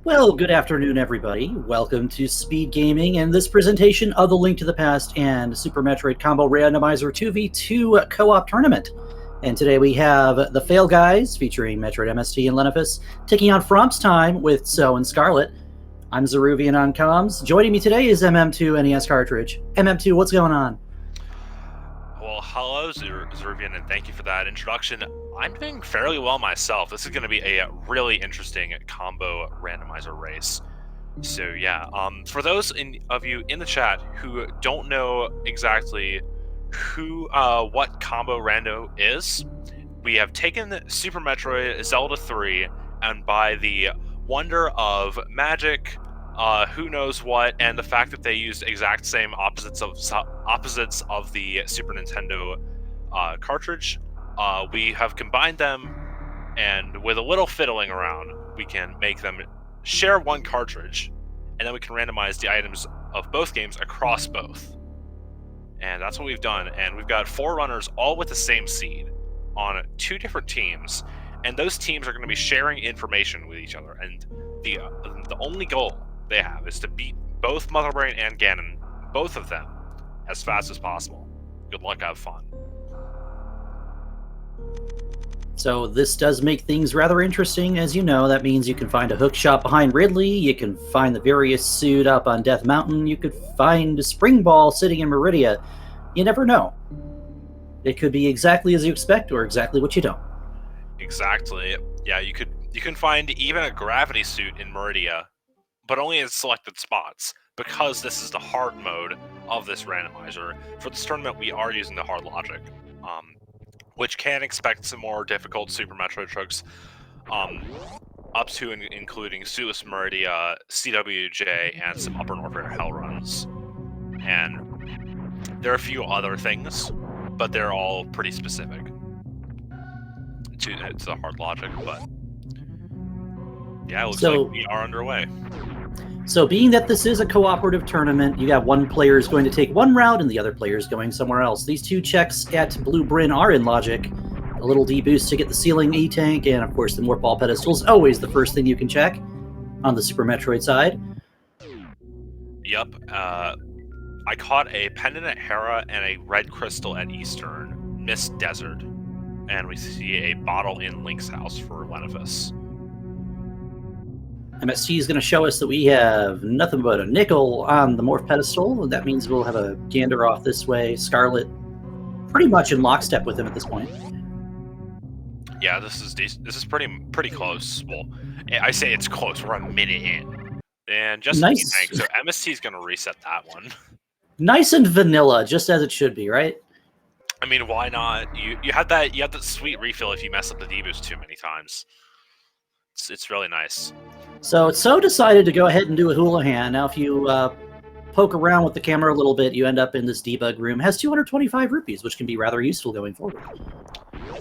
Well, good afternoon, everybody. Welcome to Speed Gaming and this presentation of The Link to the Past and Super Metroid Combo Randomizer 2v2 co-op tournament. And today we have the FhailGuys featuring Metroid MST and Lenifus taking on FROMPS time with So and Scarlet. I'm Zeruvian on comms. Joining me today is MM2 NES Cartridge. MM2, what's going on? Well, hello, Zeruvian, and thank you for that introduction. I'm doing fairly well myself. This is going to be a really interesting combo randomizer race. So yeah, for those of you in the chat who don't know exactly what combo rando is, we have taken Super Metroid Zelda 3, and by the wonder of magic, who knows what, and the fact that they used exact same opposites of the Super Nintendo cartridge, we have combined them, and with a little fiddling around, we can make them share one cartridge, and then we can randomize the items of both games across both. And that's what we've done, and we've got 4 runners all with the same seed on 2 different teams, and those teams are going to be sharing information with each other, and the only goal they have is to beat both Mother Brain and Ganon, both of them, as fast as possible. Good luck, have fun. So this does make things rather interesting. As you know, that means you can find a hook shot behind Ridley, you can find the Various suit up on Death Mountain, you could find a Spring Ball sitting in Meridia. You never know. It could be exactly as you expect or exactly what you don't. Exactly. Yeah, you can find even a gravity suit in Meridia, but only in selected spots, because this is the hard mode of this randomizer. For this tournament, we are using the hard logic, which can expect some more difficult Super Metroid tricks, up to and including Suitless Meridia, CWJ, and some Upper Norfair Hell runs. And there are a few other things, but they're all pretty specific to the hard logic. But yeah, it looks like we are underway. So being that this is a cooperative tournament, you got one player is going to take one route and the other player is going somewhere else. These 2 checks at Blue Bryn are in logic. A little D-boost to get the ceiling E-tank, and of course the Morph Ball pedestal is always the first thing you can check on the Super Metroid side. Yep. I caught a pendant at Hera and a red crystal at Eastern, Mist Desert, and we see a bottle in Link's house for Lenifus. MST is going to show us that we have nothing but a nickel on the Morph pedestal. That means we'll have a gander off this way. Scarlet pretty much in lockstep with him at this point. Yeah, this is pretty close. Well, I say it's close. We're a minute in, and just nice. So MST is going to reset that one. Nice and vanilla, just as it should be, right? I mean, why not? You have that sweet refill if you mess up the D-boost too many times. It's really nice. So decided to go ahead and do a Houlihan. Now, if you poke around with the camera a little bit, you end up in this debug room. It has 225 rupees, which can be rather useful going forward.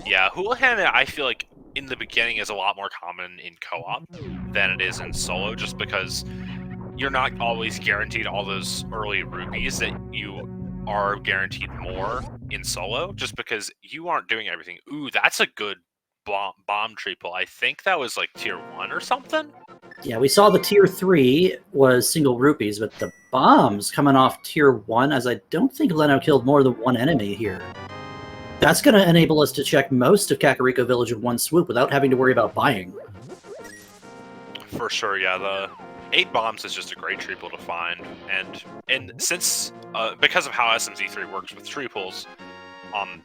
Yeah, Houlihan, I feel like in the beginning is a lot more common in co-op than it is in solo, just because you're not always guaranteed all those early rupees that you are guaranteed more in solo, just because you aren't doing everything. Ooh, that's a good bomb triple. I think that was like tier 1 or something. Yeah, we saw the tier 3 was single rupees, but the bombs coming off tier 1, as I don't think Leno killed more than 1 enemy here. That's going to enable us to check most of Kakariko Village in one swoop without having to worry about buying. For sure, yeah. The 8 bombs is just a great triple to find, and since because of how SMZ3 works with triples,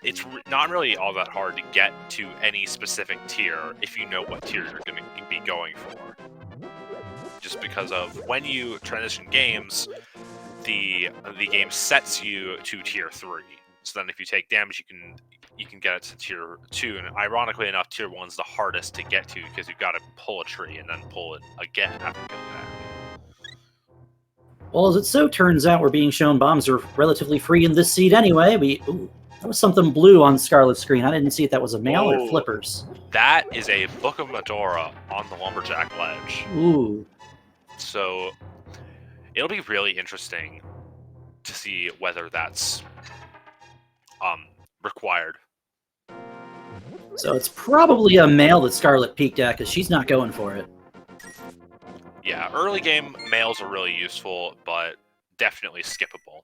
it's not really all that hard to get to any specific tier if you know what tier you're going to be going for. Just because of when you transition games, the game sets you to tier 3. So then if you take damage, you can get it to tier 2. And ironically enough, tier 1's the hardest to get to because you've got to pull a tree and then pull it again after killing that. Well, as it so turns out, we're being shown bombs are relatively free in this seed anyway. Ooh, that was something blue on Scarlet's screen. I didn't see if that was a mail or flippers. That is a Book of Medora on the Lumberjack ledge. Ooh. So it'll be really interesting to see whether that's required. So it's probably a mail that Scarlet peeked at because she's not going for it. Yeah, early game males are really useful, but definitely skippable.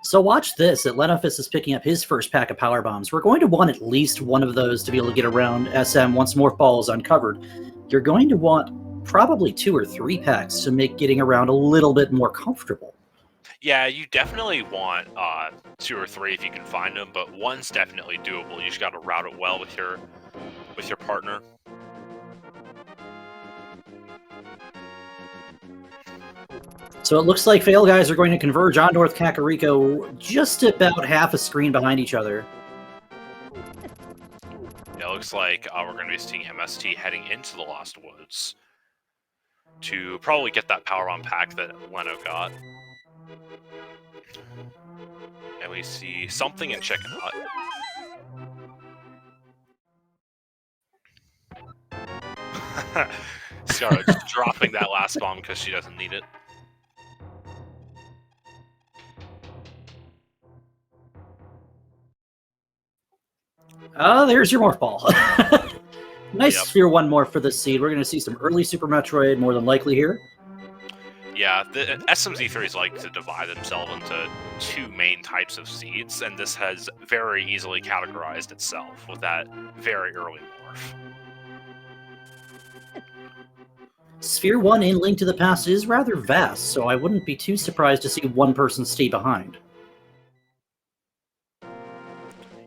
So watch this. Lenofis is picking up his first pack of power bombs. We're going to want at least one of those to be able to get around SM once Morph Ball is uncovered. You're going to want probably 2 or 3 packs to make getting around a little bit more comfortable. Yeah, you definitely want 2 or 3 if you can find them, but one's definitely doable. You just got to route it well with your partner. So it looks like FailGuys are going to converge on North Kakariko just about half a screen behind each other. It looks like we're going to be seeing MST heading into the Lost Woods to probably get that power bomb pack that Leno got. And we see something in Chicken Hut. Scarlet just dropping that last bomb because she doesn't need it. Oh, there's your Morph Ball. Nice Yep. Sphere 1 Morph for this seed. We're going to see some early Super Metroid, more than likely here. Yeah, the SMZ3s like to divide themselves into 2 main types of seeds, and this has very easily categorized itself with that very early morph. Sphere 1 in Link to the Past is rather vast, so I wouldn't be too surprised to see one person stay behind.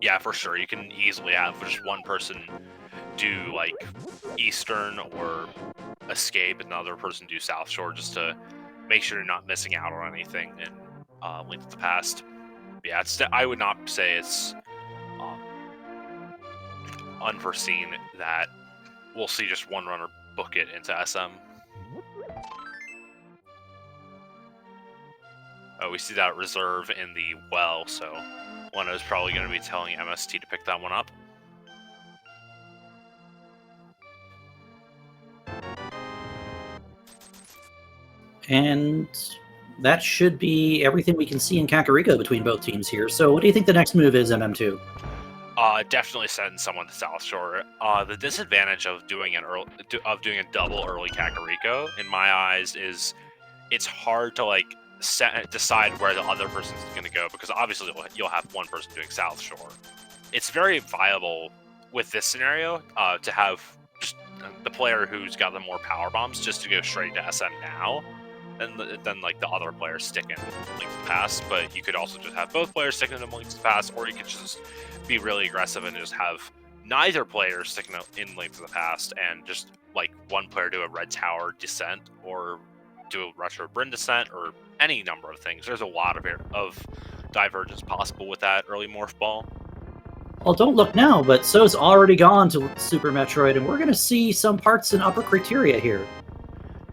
Yeah, for sure. You can easily have just one person do, like, Eastern or Escape, and another person do South Shore, just to make sure you're not missing out on anything in Link to the Past. But yeah, I would not say it's unforeseen that we'll see just one runner book it into SM. Oh, we see that reserve in the well, so Leno's probably going to be telling MST to pick that one up. And that should be everything we can see in Kakariko between both teams here. So what do you think the next move is, MM2? Definitely send someone to South Shore. The disadvantage of doing a double early Kakariko, in my eyes, is it's hard to like decide where the other person's going to go, because obviously you'll have one person doing South Shore. It's very viable with this scenario to have just the player who's got the more power bombs just to go straight to SM now, and then like the other players stick in Link to the Past. But you could also just have both players sticking in Link to the Past, or you could just be really aggressive and just have neither player sticking in Link to the Past and just like one player do a Red Tower descent or do a Retro Bryn descent or any number of things. There's a lot of divergence possible with that early Morph Ball. Well, don't look now, but So's already gone to Super Metroid, and we're going to see some parts in Upper Criteria here.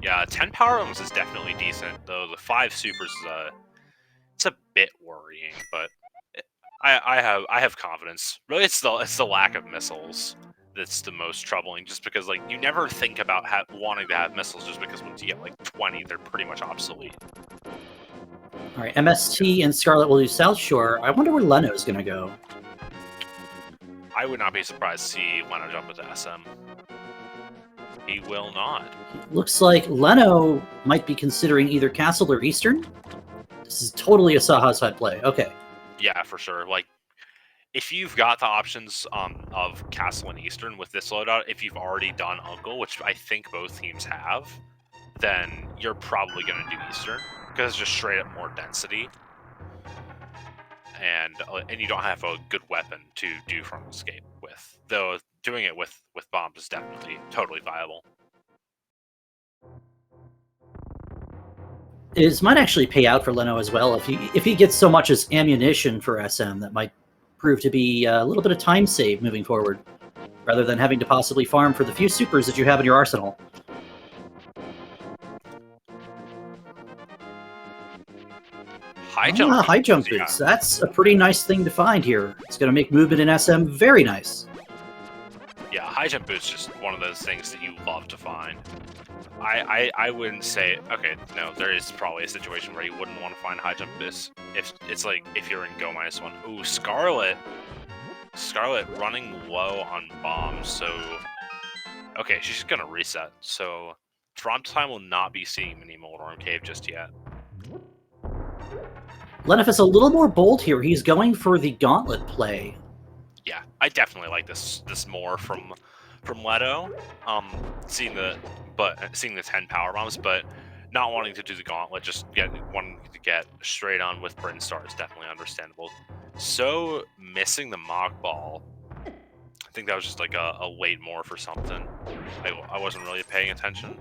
Yeah, 10 power bombs is definitely decent, though the 5 supers is it's a bit worrying, but I have confidence. Really, it's the lack of missiles that's the most troubling, just because like you never think about wanting to have missiles, just because once you get like 20, they're pretty much obsolete. All right, MST and Scarlet will do South Shore. I wonder where Leno's going to go. I would not be surprised to see Leno jump into SM. He will not. Looks like Leno might be considering either Castle or Eastern. This is totally a Saha's Hut play. Okay. Yeah, for sure. Like, if you've got the options of Castle and Eastern with this loadout, if you've already done Uncle, which I think both teams have, then you're probably going to do Eastern, because it's just straight up more density. And you don't have a good weapon to do From Escape with. Though doing it with bombs is definitely totally viable. It might actually pay out for Leno as well. If he gets so much as ammunition for SM, that might prove to be a little bit of time save moving forward, rather than having to possibly farm for the few supers that you have in your arsenal. High jump boots. Yeah. That's a pretty nice thing to find here. It's going to make movement in SM very nice. Yeah, high jump boots just one of those things that you love to find. I wouldn't say, okay, no, there is probably a situation where you wouldn't want to find high jump boots. If it's like if you're in Go -1. Ooh, Scarlet running low on bombs, so okay, she's gonna reset. So Front time will not be seeing Mini Moldorm Cave just yet. Lenif a little more bold here. He's going for the gauntlet play. Yeah, I definitely like this more from Leto. Seeing the 10 power bombs, but not wanting to do the gauntlet, just wanting to get straight on with Brinstar is definitely understandable. So missing the mock ball, I think that was just like a late more for something. I wasn't really paying attention.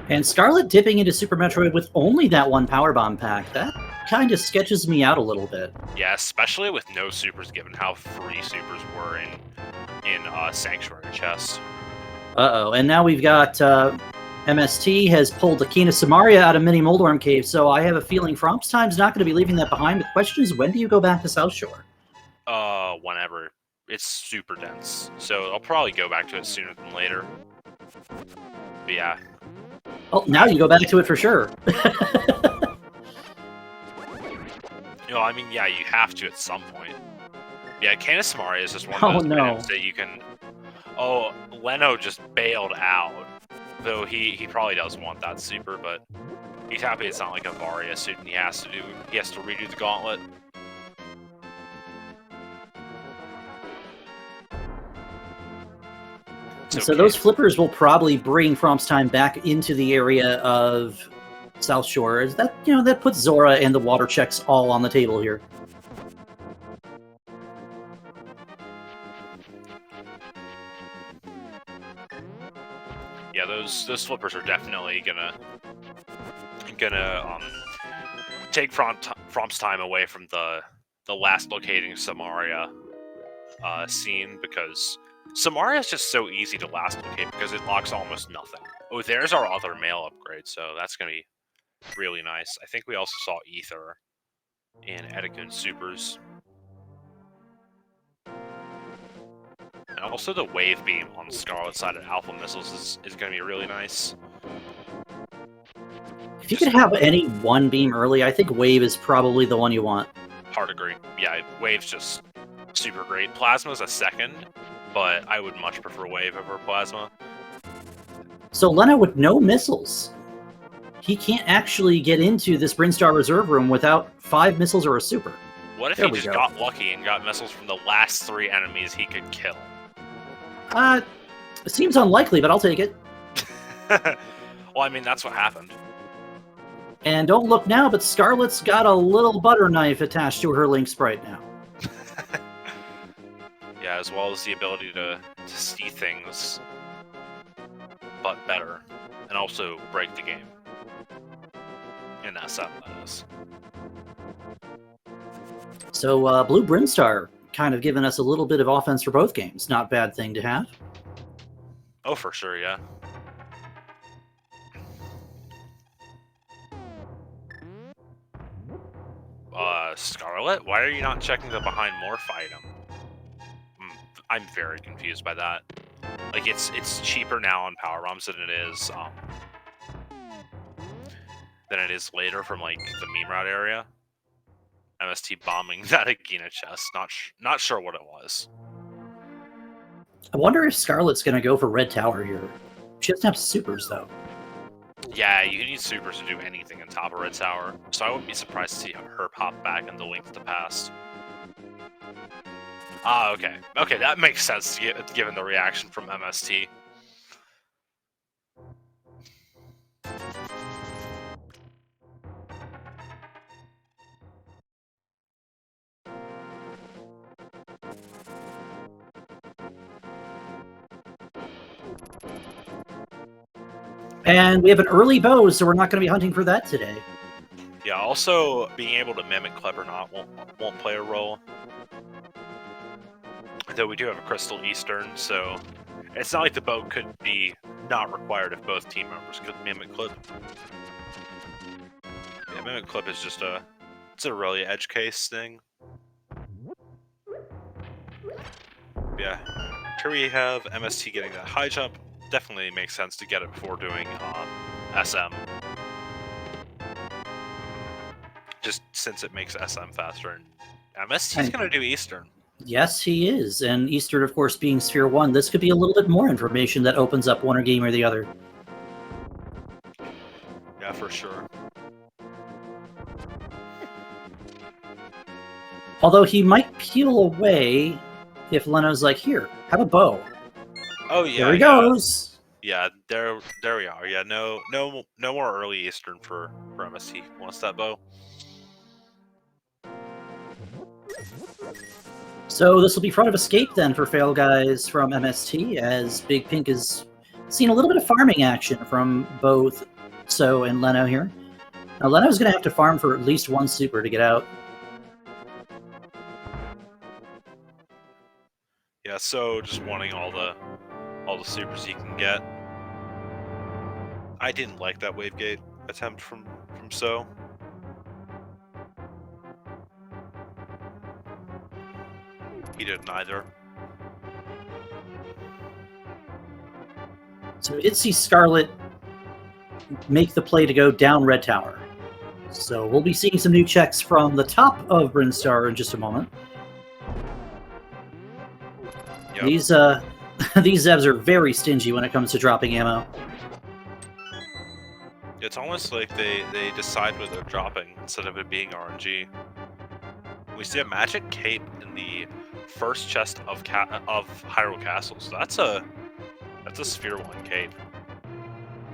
And Scarlet dipping into Super Metroid with only that one power bomb pack. That kind of sketches me out a little bit. Yeah, especially with no supers, given how free supers were in Sanctuary Chest. Uh-oh, and now we've got MST has pulled Akina Samaria out of Mini Moldorm Cave, so I have a feeling FROMPS Time's not going to be leaving that behind. The question is, when do you go back to South Shore? Whenever. It's super dense, so I'll probably go back to it sooner than later. But yeah. Oh, now you go back to it for sure. I mean, yeah, you have to at some point. Yeah, Canis Samaria is just one of those items that you can... Oh, Leno just bailed out. Though he probably doesn't want that super, but he's happy it's not like a Varia suit and he has to redo the gauntlet. So those flippers will probably bring FROMPS Time back into the area of South Shore. That that puts Zora and the water checks all on the table here. Yeah, those flippers are definitely gonna take FROMPS Time away from the last locating Samaria scene, because Samaria is just so easy to last locate because it locks almost nothing. Oh, there's our other male upgrade, so that's gonna be really nice. I think we also saw Ether in Edikun Supers. And also the Wave Beam on the Scarlet side of Alpha Missiles is going to be really nice. If you could have any one beam early, I think Wave is probably the one you want. Hard agree. Yeah, Wave's just super great. Plasma's a second, but I would much prefer Wave over Plasma. So Leno with no missiles. He can't actually get into this Brinstar reserve room without 5 missiles or a super. What if he just got lucky and got missiles from the last 3 enemies he could kill? It seems unlikely, but I'll take it. Well, I mean, that's what happened. And don't look now, but Scarlet's got a little butter knife attached to her Link sprite now. Yeah, as well as the ability to see things, but better, and also break the game. In SM, that is. So, Blue Brinstar kind of giving us a little bit of offense for both games. Not a bad thing to have. Oh, for sure, yeah. Scarlet, why are you not checking the behind morph item? I'm very confused by that. Like, it's cheaper now on power bombs than it is later from like the meme route area. MST bombing that Agina chest. Not sure what it was. I wonder if Scarlet's going to go for Red Tower here. She doesn't have supers, though. Yeah, you need supers to do anything on top of Red Tower, so I wouldn't be surprised to see her pop back in the Link to the Past. Ah, okay. Okay, that makes sense given the reaction from MST. And we have an early bow, so we're not going to be hunting for that today. Yeah, also being able to mimic Clip or not won't play a role. Though we do have a Crystal Eastern, so it's not like the bow could be not required if both team members could mimic Clip. Yeah, mimic Clip is just it's a really edge case thing. Yeah, here we have MST getting that high jump. Definitely makes sense to get it before doing SM. Just since it makes SM faster, and MST's gonna do Eastern. Yes, he is. And Eastern, of course, being Sphere 1, this could be a little bit more information that opens up one game or the other. Yeah, for sure. Although he might peel away if Leno's like, here, have a bow. Oh yeah, There he goes. Yeah, there we are. Yeah, no more early Eastern for MST. Wants that bow. So this will be front of escape then for FailGuys from MST, as Big Pink has seen a little bit of farming action from both So and Leno here. Now Leno's going to have to farm for at least one super to get out. Yeah, So just wanting all the supers he can get. I didn't like that Wavegate attempt from So. He didn't either. So we did see Scarlet make the play to go down Red Tower. So we'll be seeing some new checks from the top of Brinstar in just a moment. Yep. These these Zevs are very stingy when it comes to dropping ammo. It's almost like they decide what they're dropping instead of it being RNG. We see a magic cape in the first chest of Hyrule Castle, so that's a Sphere 1 cape.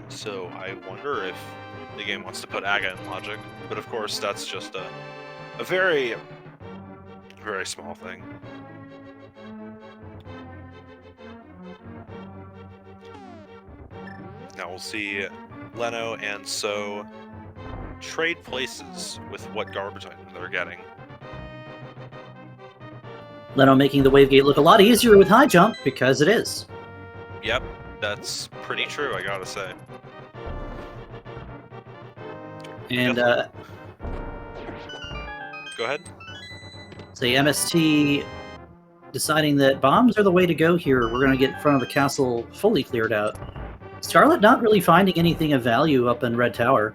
So I wonder if the game wants to put Aga in logic, but of course that's just a very, very small thing. Now we'll see Leno and So trade places with what garbage item they're getting. Leno making the Wavegate look a lot easier with high jump, because it is. Yep, that's pretty true, I gotta say. And Go ahead. say MST deciding that bombs are the way to go here. We're going to get in front of the castle fully cleared out. Scarlet not really finding anything of value up in Red Tower.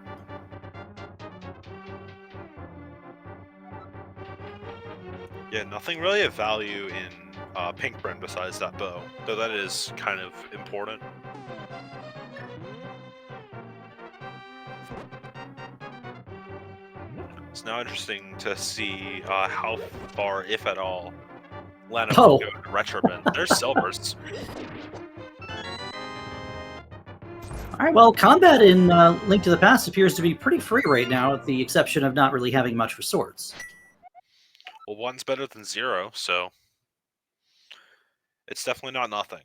Yeah, nothing really of value in Pink Bren besides that bow, though that is kind of important. It's now interesting to see how far, if at all, Leno will go to Retro Bin. There's silvers. All right, well, combat in Link to the Past appears to be pretty free right now, with the exception of not really having much for swords. Well, one's better than zero, so it's definitely not nothing.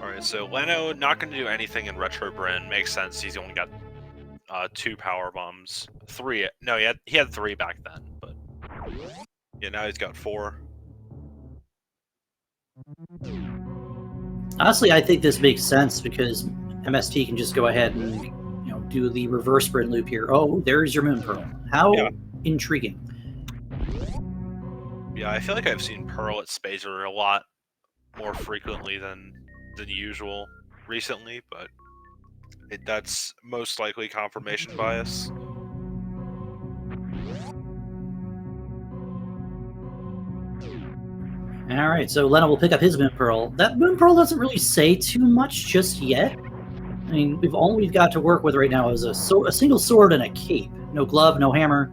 Alright, so Leno not going to do anything in Retro Brin. Makes sense, he's only got 2 power bombs. 3. No, he had 3 back then, but yeah, now he's got 4. Honestly, I think this makes sense because MST can just go ahead and do the reverse sprint loop here. Oh, there's your Moon Pearl. How intriguing. Yeah, I feel like I've seen Pearl at Spacer a lot more frequently than usual recently, but that's most likely confirmation bias. All right, so Leno will pick up his Moon Pearl. That Moon Pearl doesn't really say too much just yet. I mean, all we've got to work with right now is a single sword and a cape. No glove, no hammer.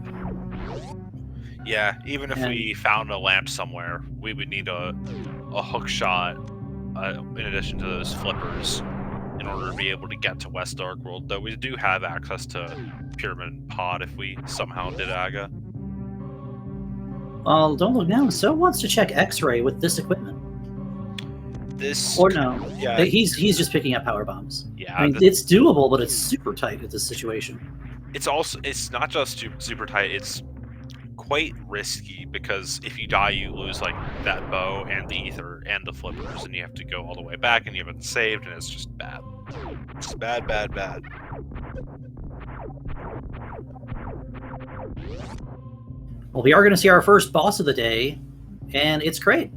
Yeah, even if we found a lamp somewhere, we would need a hook shot in addition to those flippers in order to be able to get to West Dark World, though we do have access to Pyramid Pod if we somehow did Aga. Well, don't look now. So wants to check X-ray with this equipment. Or no. Yeah. He's just picking up power bombs. Yeah. I mean, it's doable, but it's super tight at this situation. It's not just super tight, it's quite risky, because if you die, you lose like that bow and the ether and the flippers, and you have to go all the way back, and you haven't saved, and it's just bad. It's bad, bad, bad. Well, we are going to see our first boss of the day, and it's great.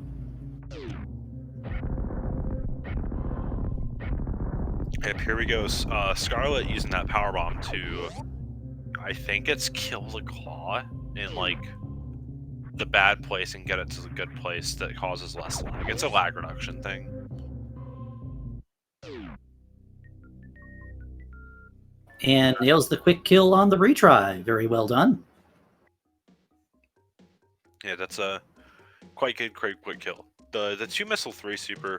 Yep, here we go. Scarlet using that power bomb to, I think it's kill the claw in like the bad place and get it to the good place that causes less lag. It's a lag reduction thing. And nails the quick kill on the retry. Very well done. Yeah, that's a quite good quick kill. The 2-missile 3 super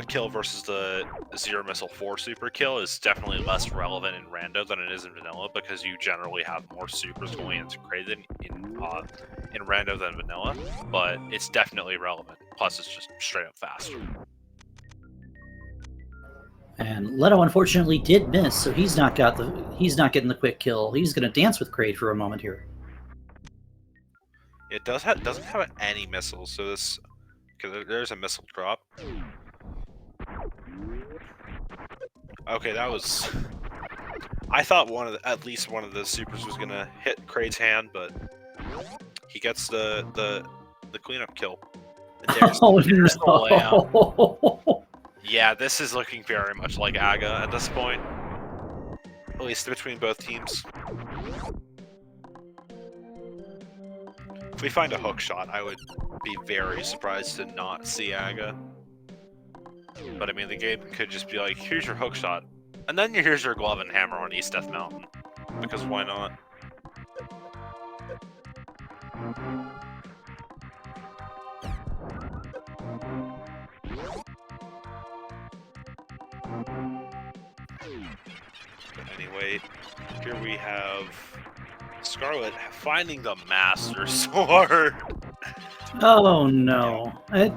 kill versus the 0-missile 4 super kill is definitely less relevant in rando than it is in vanilla, because you generally have more supers going into crate than in rando than vanilla, but it's definitely relevant. Plus, it's just straight up faster. And Leto unfortunately did miss, so he's not getting the quick kill. He's going to dance with Kraid for a moment here. It doesn't have any missiles, so because there's a missile drop. Okay, that was. I thought at least one of the supers was gonna hit Kraid's hand, but he gets the cleanup kill. Oh no! Yeah, this is looking very much like Aga at this point, at least between both teams. If we find a hook shot, I would be very surprised to not see Aga. But I mean, the game could just be like, here's your hook shot, and then here's your glove and hammer on East Death Mountain. Because why not? But anyway, here we have Scarlet finding the Master Sword. Oh no.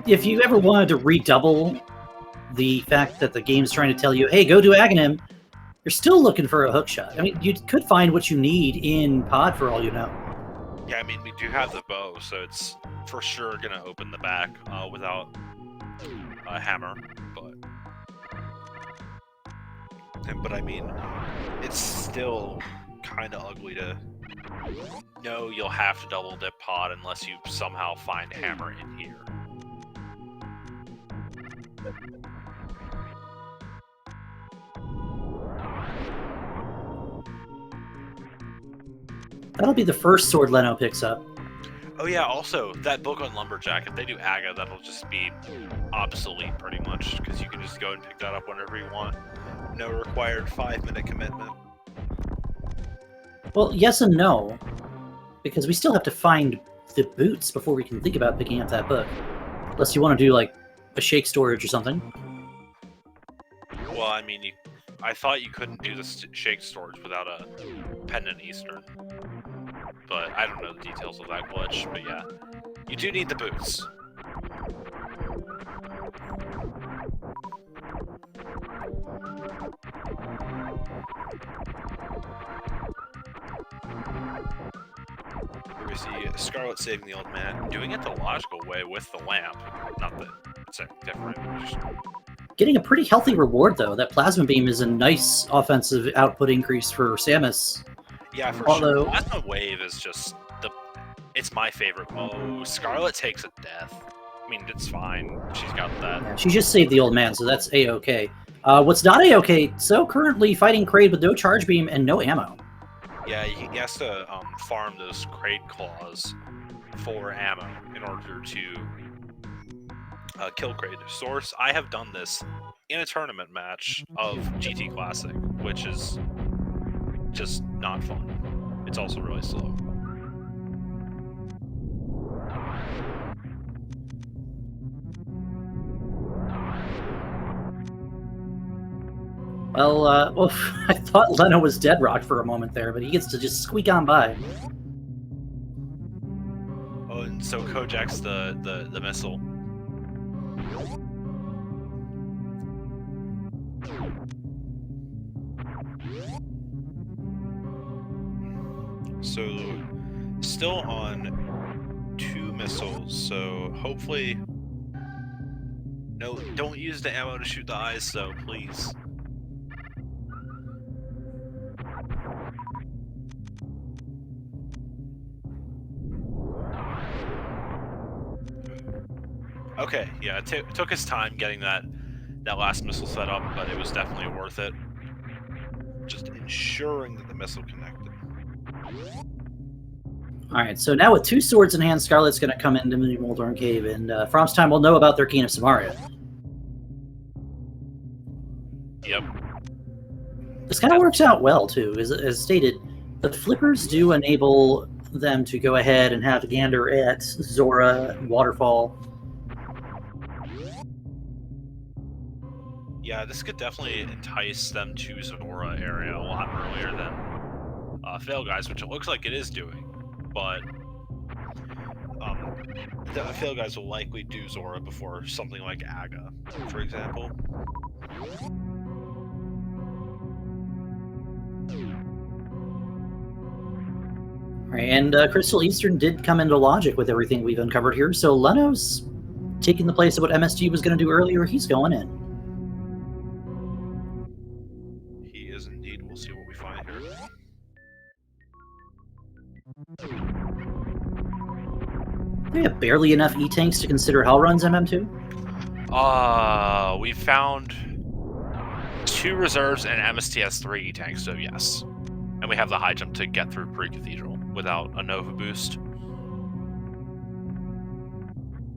If you ever wanted to redouble the fact that the game's trying to tell you, hey, go do Aghanim, you're still looking for a hook shot. I mean, you could find what you need in pod for all you know. Yeah, I mean, we do have the bow, so it's for sure going to open the back without a hammer, but I mean, it's still kind of ugly to know you'll have to double dip pod unless you somehow find hammer in here. That'll be the first sword Leno picks up. Oh yeah, also, that book on Lumberjack, if they do Aga, that'll just be obsolete pretty much, because you can just go and pick that up whenever you want. No required 5-minute commitment. Well, yes and no, because we still have to find the boots before we can think about picking up that book. Unless you want to do, like, a shake storage or something. Well, I mean, I thought you couldn't do the shake storage without a pendant Eastern. But I don't know the details of that glitch, but yeah. You do need the boots. Here we see Scarlet saving the old man, doing it the logical way with the lamp. Not that it's different. Just... Getting a pretty healthy reward, though. That Plasma Beam is a nice offensive output increase for Samus. Yeah, for sure. Plasma Wave is just it's my favorite. Oh, Scarlet takes a death. I mean, it's fine. She's got that. Yeah, she just saved the old man, so that's A-okay. What's not A-okay, so currently fighting Kraid with no charge beam and no ammo. Yeah, he has to farm those Kraid claws for ammo in order to kill Kraid. Source, I have done this in a tournament match of GT Classic, which is just not fun. It's also really slow. Well, I thought Leno was dead rocked for a moment there, but he gets to just squeak on by. Oh, and so Kojak's the missile. So, still on 2 missiles, so hopefully... No, don't use the ammo to shoot the eyes, though, please. Okay, yeah, it took his time getting that that last missile setup, but it was definitely worth it. Just ensuring that the missile connected. All right, so now with 2 swords in hand, Scarlet's going to come into the Moldorm Cave, and FROMPS time will know about their Keen of Samaria. Yep. This kind of works out well, too. As stated, the flippers do enable them to go ahead and have a gander at Zora, Waterfall. Yeah, this could definitely entice them to Zora area a lot earlier than FailGuys, which it looks like it is doing. But the FailGuys will likely do Zora before something like Aga, for example. Right, and Crystal Eastern did come into logic with everything we've uncovered here, so Leno's taking the place of what MSG was going to do earlier. He's going in. He is indeed. We'll see what we find here. We have barely enough E-tanks to consider Hell Runs MM2. We found 2 reserves and MSTS3 E-tanks, so yes. And we have the high jump to get through Pre-Cathedral without a Nova boost.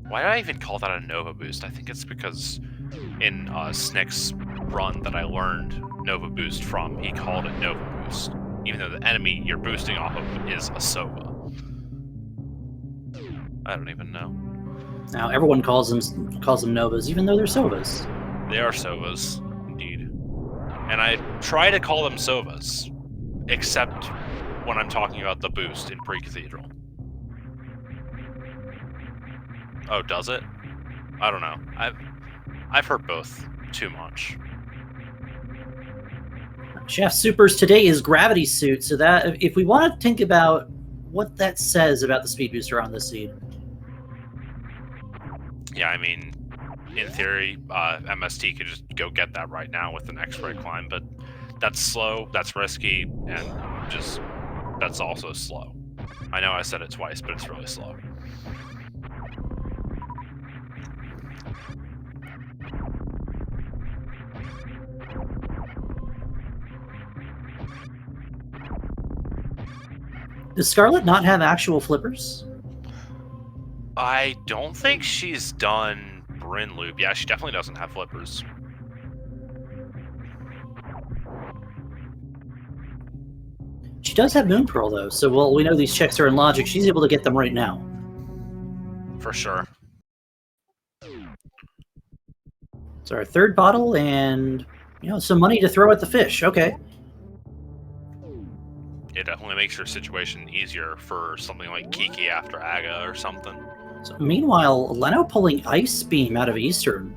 Why did I even call that a Nova boost? I think it's because in Snick's run that I learned Nova boost from, he called it Nova boost. Even though the enemy you're boosting off of is a Sova. I don't even know. Now everyone calls them Novas, even though they're Sovas. They are Sovas, indeed. And I try to call them Sovas, except when I'm talking about the boost in Pre-Cathedral. Oh, does it? I don't know. I've heard both too much. Chef Supers today is Gravity Suit, so that if we want to think about what that says about the speed booster on this seed. Yeah, I mean, in theory, MST could just go get that right now with an X-ray climb, but that's slow, that's risky, and just that's also slow. I know I said it twice, but it's really slow. Does Scarlet not have actual flippers? I don't think she's done Bryn Loop. Yeah, she definitely doesn't have flippers. She does have Moon Pearl, though, so well, we know these checks are in logic. She's able to get them right now. For sure. It's our 3rd bottle, and, you know, some money to throw at the fish. Okay. It definitely makes your situation easier for something like Kiki after Aga or something. So, meanwhile, Leno pulling Ice Beam out of Eastern.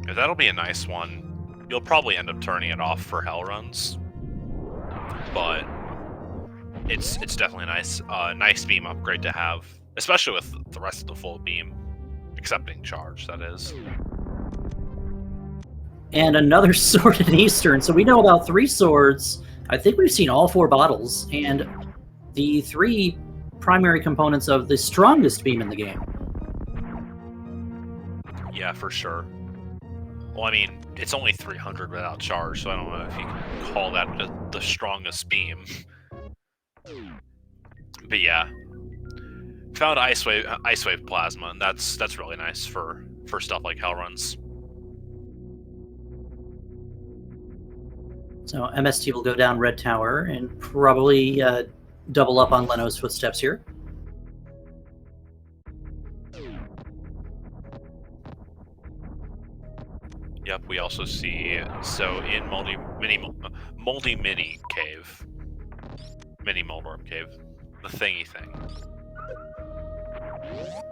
Yeah, that'll be a nice one. You'll probably end up turning it off for Hell Runs, but it's definitely nice. Nice beam upgrade to have, especially with the rest of the full beam, accepting charge. That is. And another sword in Eastern. So we know about 3 swords. I think we've seen all 4 bottles, and the 3 primary components of the strongest beam in the game. Yeah, for sure. Well, I mean, it's only 300 without charge, so I don't know if you can call that the strongest beam. But yeah, found Ice Wave Plasma, and that's really nice for stuff like Hell Runs. So MST will go down Red Tower and probably double up on Leno's footsteps here. Yep, we also see, so in Mini Cave, Mini Moldorm Cave, the thingy thing.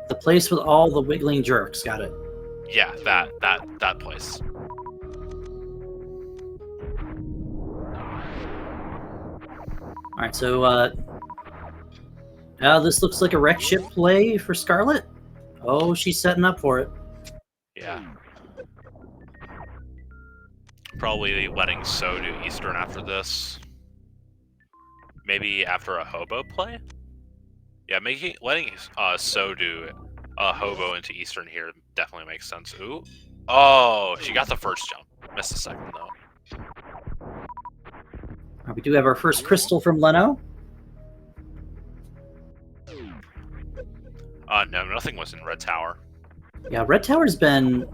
The place with all the wiggling jerks, got it. Yeah, that place. All right, so now this looks like a wreck ship play for Scarlet. Oh, she's setting up for it. Yeah. Probably letting So do Eastern after this. Maybe after a Hobo play? Yeah, letting So do Hobo into Eastern here definitely makes sense. Ooh. Oh, she got the first jump. Missed the second, though. We do have our first crystal from Leno. No, nothing was in Red Tower. Yeah, Red Tower's been...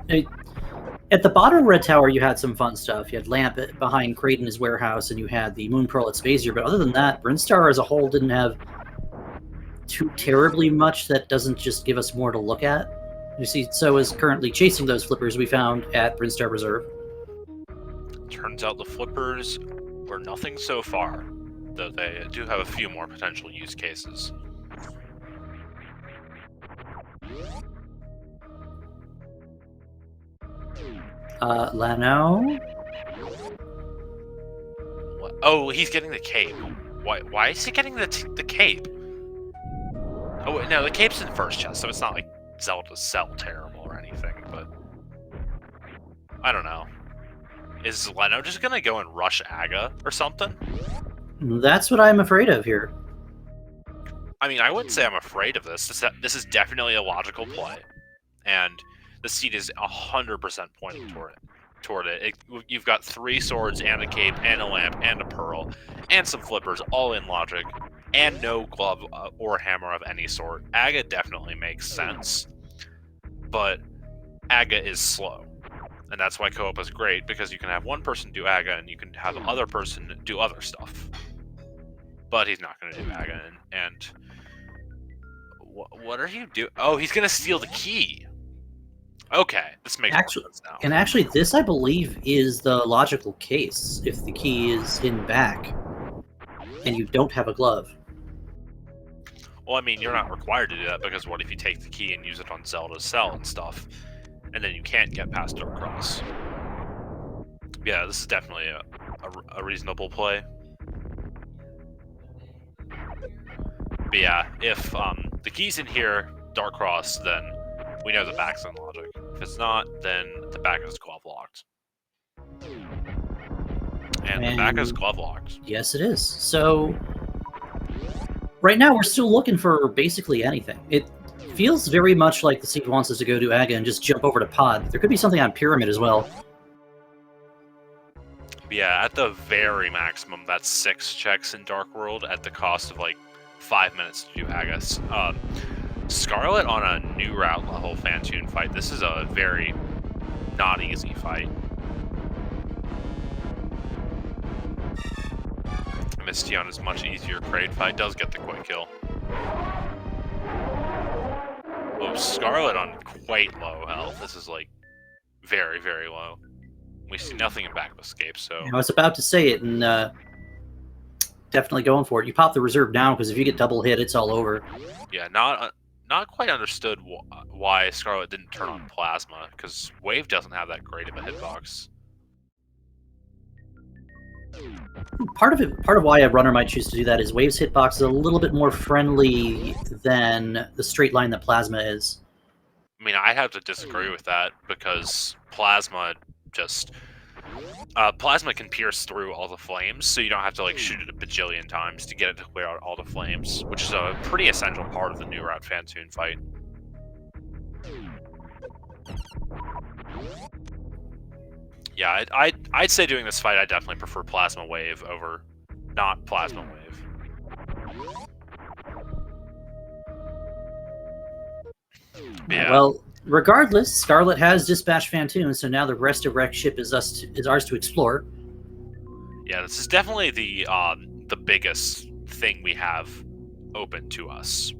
At the bottom of Red Tower, you had some fun stuff. You had Lamp behind Crate in his warehouse, and you had the Moon Pearl at Spazier. But other than that, Brinstar as a whole didn't have too terribly much that doesn't just give us more to look at. You see, so is currently chasing those flippers we found at Brinstar Reserve. Turns out the flippers were nothing so far, though they do have a few more potential use cases. Leno? What? Oh, he's getting the cape. Why is he getting the cape? Oh, no, the cape's in the first chest, so it's not like Zelda's Cell terrible or anything, but... I don't know. Is Leno just gonna go and rush Aga or something? That's what I'm afraid of here. I mean, I wouldn't say I'm afraid of this. This is definitely a logical play. And the seed is 100% pointing toward it. You've got 3 swords and a cape and a lamp and a pearl and some flippers all in logic and no glove or hammer of any sort. Aga definitely makes sense, but Aga is slow. And that's why co-op is great, because you can have one person do Aga and you can have the other person do other stuff. But he's not going to do Aga, and what are you doing? Oh, he's going to steal the key. Okay, this makes sense now. And actually, this, I believe, is the logical case if the key is hidden back and you don't have a glove. Well, I mean, you're not required to do that, because what if you take the key and use it on Zelda's Cell and stuff, and then you can't get past Dark Cross? Yeah, this is definitely a reasonable play. But yeah, if the key's in here, Dark Cross, then we know the back's in logic. If it's not, then the back is glove locked. And the back is glove locked. Yes, it is. So right now we're still looking for basically anything. It feels very much like the seed wants us to go to Aga and just jump over to Pod. There could be something on Pyramid as well. Yeah, at the very maximum, that's 6 checks in Dark World at the cost of like 5 minutes to do Agus. Scarlet on a new route level Fantoon fight. This is a very not easy fight. Misty on his much easier Crate fight does get the quick kill. Oh, Scarlet on quite low health. This is like very, very low. We see nothing in backup escape, so... I was about to say it, and definitely going for it. You pop the reserve now, because if you get double hit, it's all over. Yeah, not quite understood why Scarlet didn't turn on Plasma, because Wave doesn't have that great of a hitbox. Part of why a runner might choose to do that is Wave's hitbox is a little bit more friendly than the straight line that Plasma is. I mean, I have to disagree with that, because Plasma just... Plasma can pierce through all the flames, so you don't have to like shoot it a bajillion times to get it to clear out all the flames, which is a pretty essential part of the new route Fantoon fight. Yeah, I'd say doing this fight, I definitely prefer Plasma Wave over not Plasma Wave. Yeah. Well, regardless, Scarlet has dispatched Fantoon, so now the rest of Wreck's ship is ours to explore. Yeah, this is definitely the biggest thing we have open to us.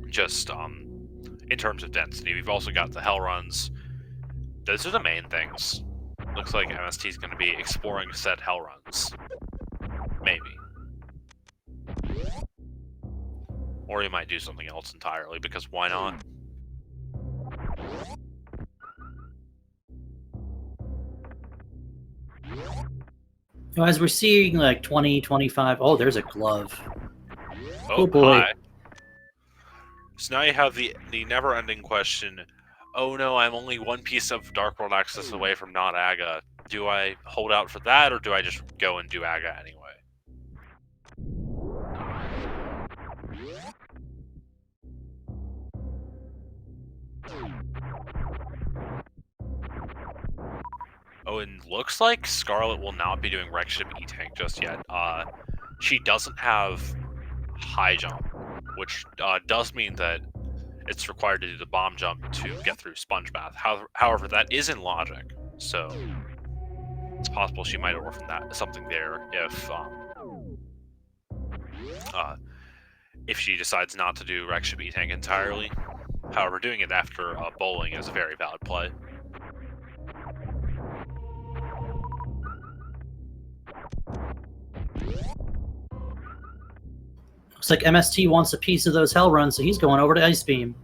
Just in terms of density, we've also got the Hell Runs. Those are the main things. Looks like MST is going to be exploring said Hell Runs. Maybe. Or he might do something else entirely, because why not? As we're seeing like 20, 25... Oh, there's a glove. Oh boy. Hi. So now you have the never-ending question, oh no, I'm only one piece of Dark World access away from not Aga. Do I hold out for that, or do I just go and do Aga anyway? Oh, and looks like Scarlet will not be doing Wreck Ship E-Tank just yet. She doesn't have high jump, which does mean that it's required to do the bomb jump to get through Sponge Bath. However, that is in logic, so it's possible she might orphan something there if she decides not to do Wreck Ship E-Tank entirely. However, doing it after bowling is a very valid play. Looks like MST wants a piece of those hell runs, so he's going over to Ice Beam.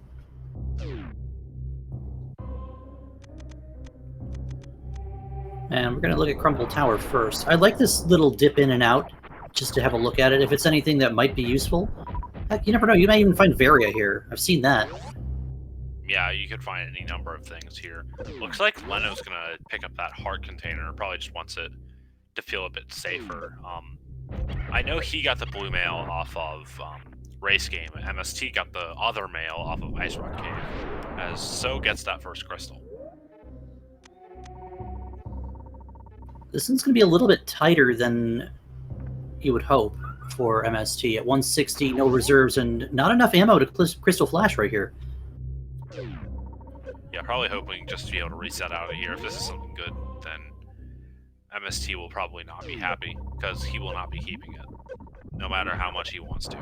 And we're going to look at Crumble Tower first. I like this little dip in and out, just to have a look at it. If it's anything that might be useful. Heck, you never know. You might even find Varia here. I've seen that. Yeah, you could find any number of things here. Looks like Leno's going to pick up that heart container. Probably just wants it to feel a bit safer. I know he got the blue mail off of Race Game. MST got the other mail off of Ice Rock Cave, as So gets that first crystal. This one's going to be a little bit tighter than you would hope for MST. At 160, no reserves, and not enough ammo to Crystal Flash right here. Yeah, probably hoping just to be able to reset out of here. If this is something good, then MST will probably not be happy, because he will not be keeping it, no matter how much he wants to.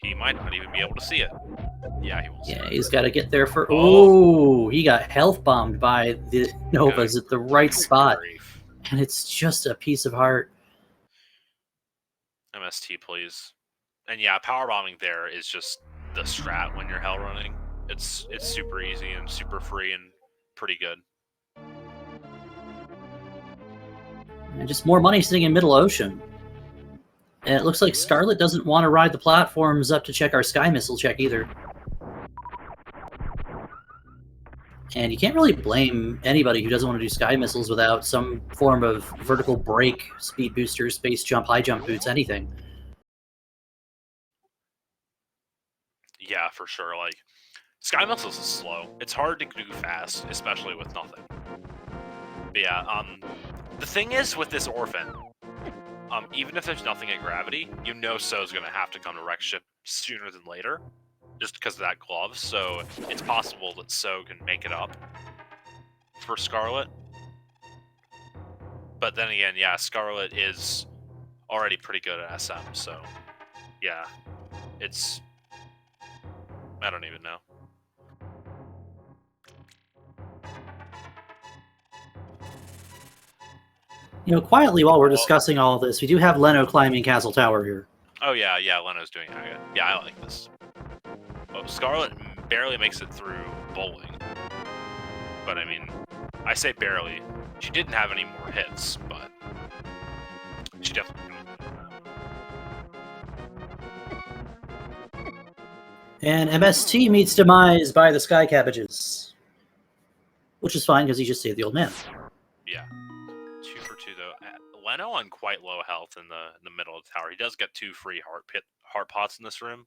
He might not even be able to see it. Yeah, he will. Yeah, he's got to get there for... Oh, he got health bombed by the Novas at the right spot. And it's just a piece of heart. MST, please. And yeah, power bombing there is just the strat when you're hell running. It's super easy and super free and pretty good. And just more money sitting in Middle Ocean. And it looks like Scarlet doesn't want to ride the platforms up to check our Sky Missile check either. And you can't really blame anybody who doesn't want to do Sky Missiles without some form of vertical brake, speed booster, space jump, high jump boots, anything. Yeah, for sure. Like, Sky Missiles is slow. It's hard to do fast, especially with nothing. But yeah, the thing is with this Orphan, even if there's nothing at Gravity, you know So's going to have to come to Wreck Ship sooner than later, just because of that glove, so it's possible that So can make it up for Scarlet. But then again, yeah, Scarlet is already pretty good at SM, so yeah, it's... I don't even know. You know, quietly while we're discussing all this, we do have Leno climbing Castle Tower here. Oh yeah, Leno's doing it. Yeah, I like this. Oh, Scarlet barely makes it through bowling. But I mean, I say barely. She didn't have any more hits, but she definitely did. And MST meets demise by the Sky Cabbages. Which is fine, because he just saved the old man. Yeah. 2 for 2, though. Leno on quite low health in the middle of the tower. He does get 2 free heart pots in this room.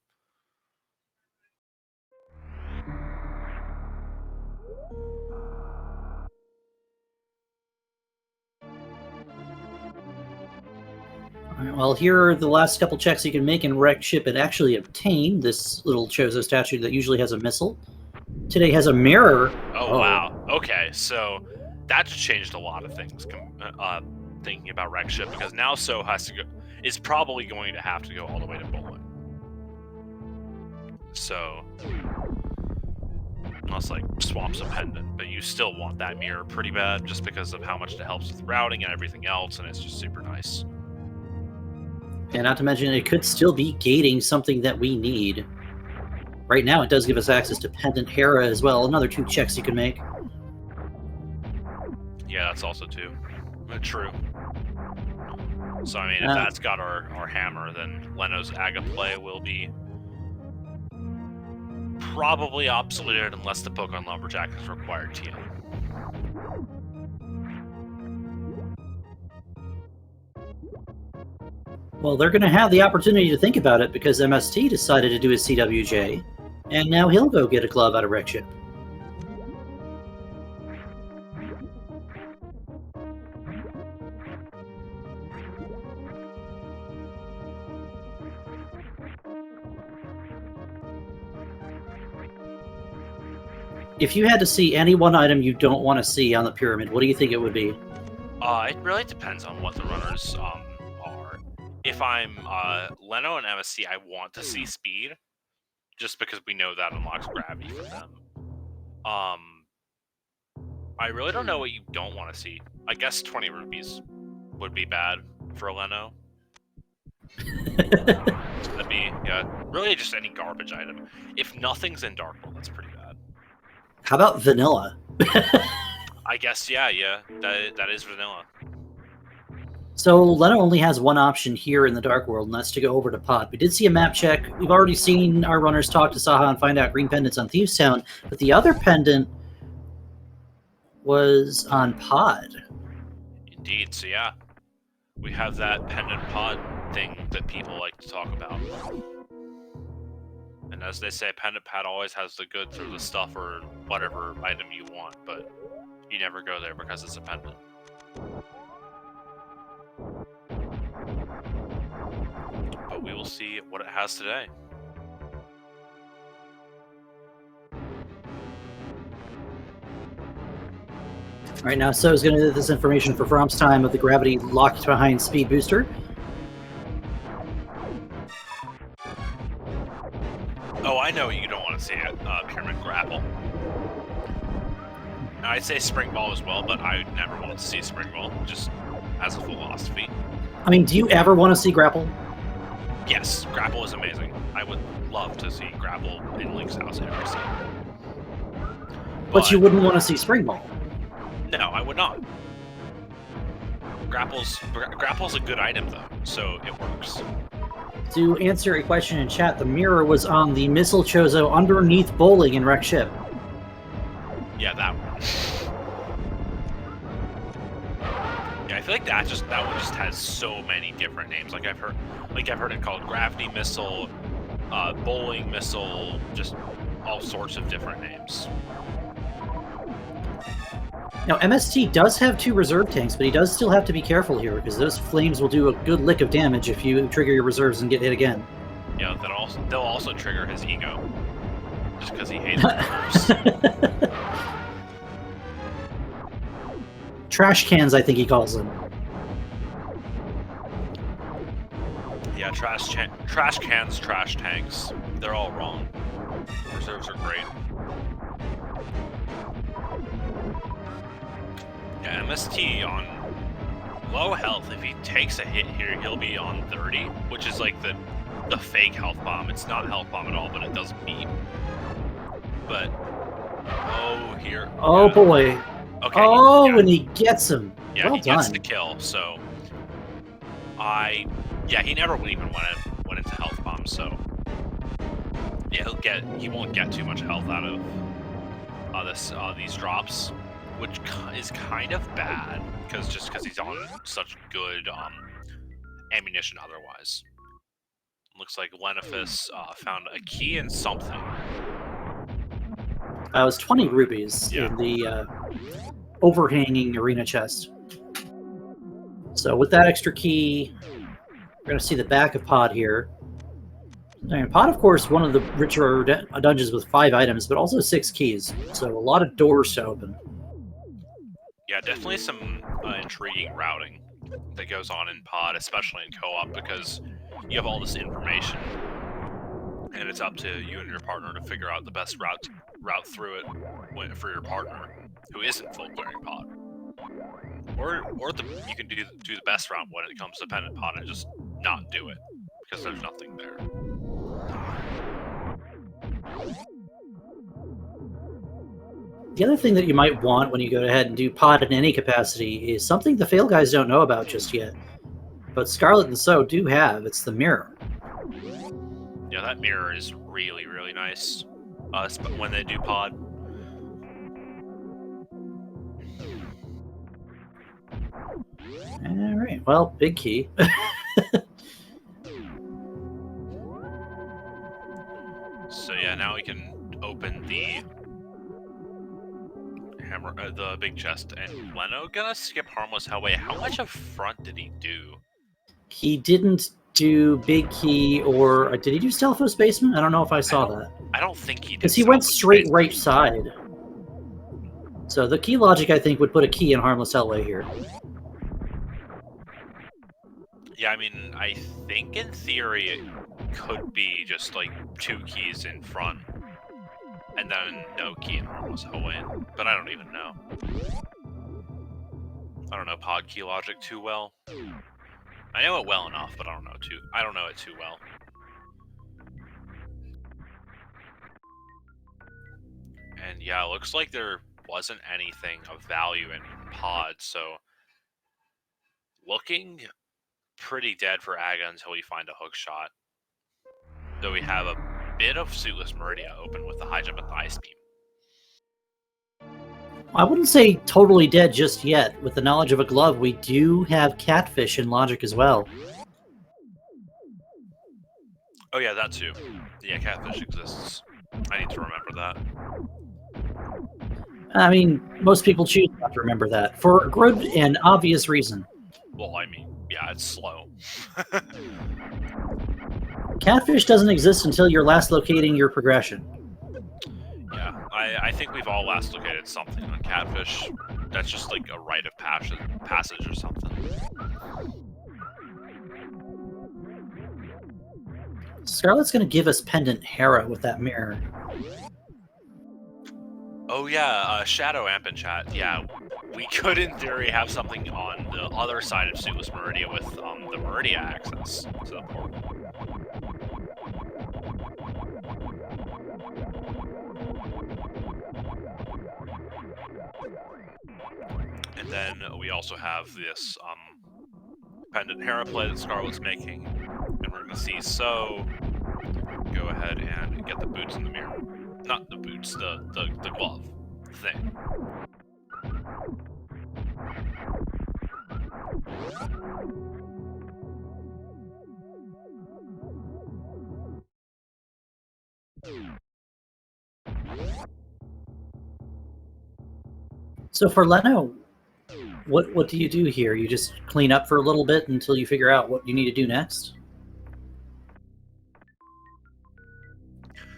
Well, here are the last couple checks you can make in Wreck Ship and actually obtain this little Chozo statue that usually has a missile. Today has a mirror. Oh, wow. Okay, so that just changed a lot of things, thinking about Wreck Ship, because now So is probably going to have to go all the way to bowling. So, unless, like, swamps a pendant, but you still want that mirror pretty bad, just because of how much it helps with routing and everything else, and it's just super nice. And not to mention, it could still be gating something that we need. Right now, it does give us access to Pendant Hera as well. Another 2 checks you can make. Yeah, that's also true. So, I mean, if that's got our hammer, then Leno's Aga play will be probably obsoleted unless the Pokemon Lumberjack is required TM. Well, they're going to have the opportunity to think about it because MST decided to do his CWJ, and now he'll go get a glove out of Wreck Ship. If you had to see any one item you don't want to see on the pyramid, what do you think it would be? It really depends on what the runners are. If I'm Leno and MSC, I want to see speed, just because we know that unlocks gravity for them. I really don't know what you don't want to see. I guess 20 rupees would be bad for Leno. That'd be, really just any garbage item. If nothing's in Dark World, that's pretty bad. How about vanilla? I guess, yeah, that is vanilla. So Leno only has one option here in the Dark World, and that's to go over to Pod. We did see a map check. We've already seen our runners talk to Saha and find out green pendants on Thieves Town, but the other pendant was on Pod. Indeed, so yeah. We have that pendant pod thing that people like to talk about. And as they say, pendant pad always has the goods or the stuff or whatever item you want, but you never go there because it's a pendant. But we will see what it has today. All right, now So is going to get this information for FROMPS time of the gravity locked behind Speed Booster. Oh, I know you don't want to see it. Pyramid Grapple. I'd say Spring Ball as well, but I never want to see Spring Ball, just as a philosophy. I mean, do you ever want to see Grapple? Yes, Grapple is amazing. I would love to see Grapple in Link's house every scene. But you wouldn't want to see Spring Ball. No, I would not. Grapple's a good item, though, so it works. To answer a question in chat, the mirror was on the Missile Chozo underneath bowling in Wreck Ship. Yeah, that one. Yeah, I feel like that one just has so many different names. Like I've heard it called Gravity Missile, Bowling Missile, just all sorts of different names. Now, MST does have 2 reserve tanks, but he does still have to be careful here, because those flames will do a good lick of damage if you trigger your reserves and get hit again. Yeah, they'll also trigger his ego, just because he hates reserves. Trash cans, I think he calls them. Yeah, trash cans, trash tanks. They're all wrong. Reserves are great. Yeah, MST on low health, if he takes a hit here, he'll be on 30, which is like the fake health bomb. It's not health bomb at all, but it does beep. But, here. Oh, yeah. boy. Okay. Oh, yeah. when he gets him. Yeah, well he gets done. the kill, so he never even went into health bomb, so yeah, he won't get too much health out of these drops, which is kind of bad because he's on such good ammunition otherwise. Looks like Lenifus found a key in something. It was 20 rupees in the overhanging arena chest. So with that extra key, we're going to see the back of Pod here. And Pod, of course, one of the richer dungeons with 5 items, but also 6 keys. So a lot of doors to open. Yeah, definitely some intriguing routing that goes on in Pod, especially in co-op, because you have all this information, and it's up to you and your partner to figure out the best route through it for your partner, who isn't full clearing Pod. Or you can do the best route when it comes to pendant Pod and just not do it, because there's nothing there. The other thing that you might want when you go ahead and do Pod in any capacity is something the FailGuys don't know about just yet. But Scarlet and So do have. It's the mirror. Yeah, that mirror is really, really nice when they do Pod. Alright, well, big key. So yeah, now we can open the the big chest, and Leno gonna skip Harmless Hellway. How much of front did he do? He didn't do big key, or did he do Stelphos Basement? I don't know if I saw that. I don't think he did. Because he went straight right side. So the key logic, I think, would put a key in Harmless Hellway here. Yeah, I mean, I think in theory it could be just like 2 keys in front, and then no key in Harmless Hellway, but I don't even know. I don't know pod key logic too well. I know it well enough, but I don't know it too well. And yeah, it looks like there wasn't anything of value in pod, so looking pretty dead for Aga until we find a hook shot. Though we have a bit of Suitless Meridia open with the high jump at the ice beam. I wouldn't say totally dead just yet. With the knowledge of a glove, we do have Catfish in logic as well. Oh yeah, that too. Yeah, Catfish exists. I need to remember that. I mean, most people choose not to remember that, for a good and obvious reason. Well, I mean, yeah, it's slow. Catfish doesn't exist until you're last locating your progression. Yeah, I think we've all last located something on Catfish. That's just like a rite of passage or something. Scarlet's going to give us Pendant Hera with that mirror. Oh yeah, Shadow Amp in chat. Yeah, we could in theory have something on the other side of Suitless Meridia with the Meridia access to the portal. And then we also have this Pendant Hera play that Scarlet's making, and we're gonna see So go ahead and get the boots in the mirror. Not the boots, the glove thing. So for Leno, what do you do here? You just clean up for a little bit until you figure out what you need to do next?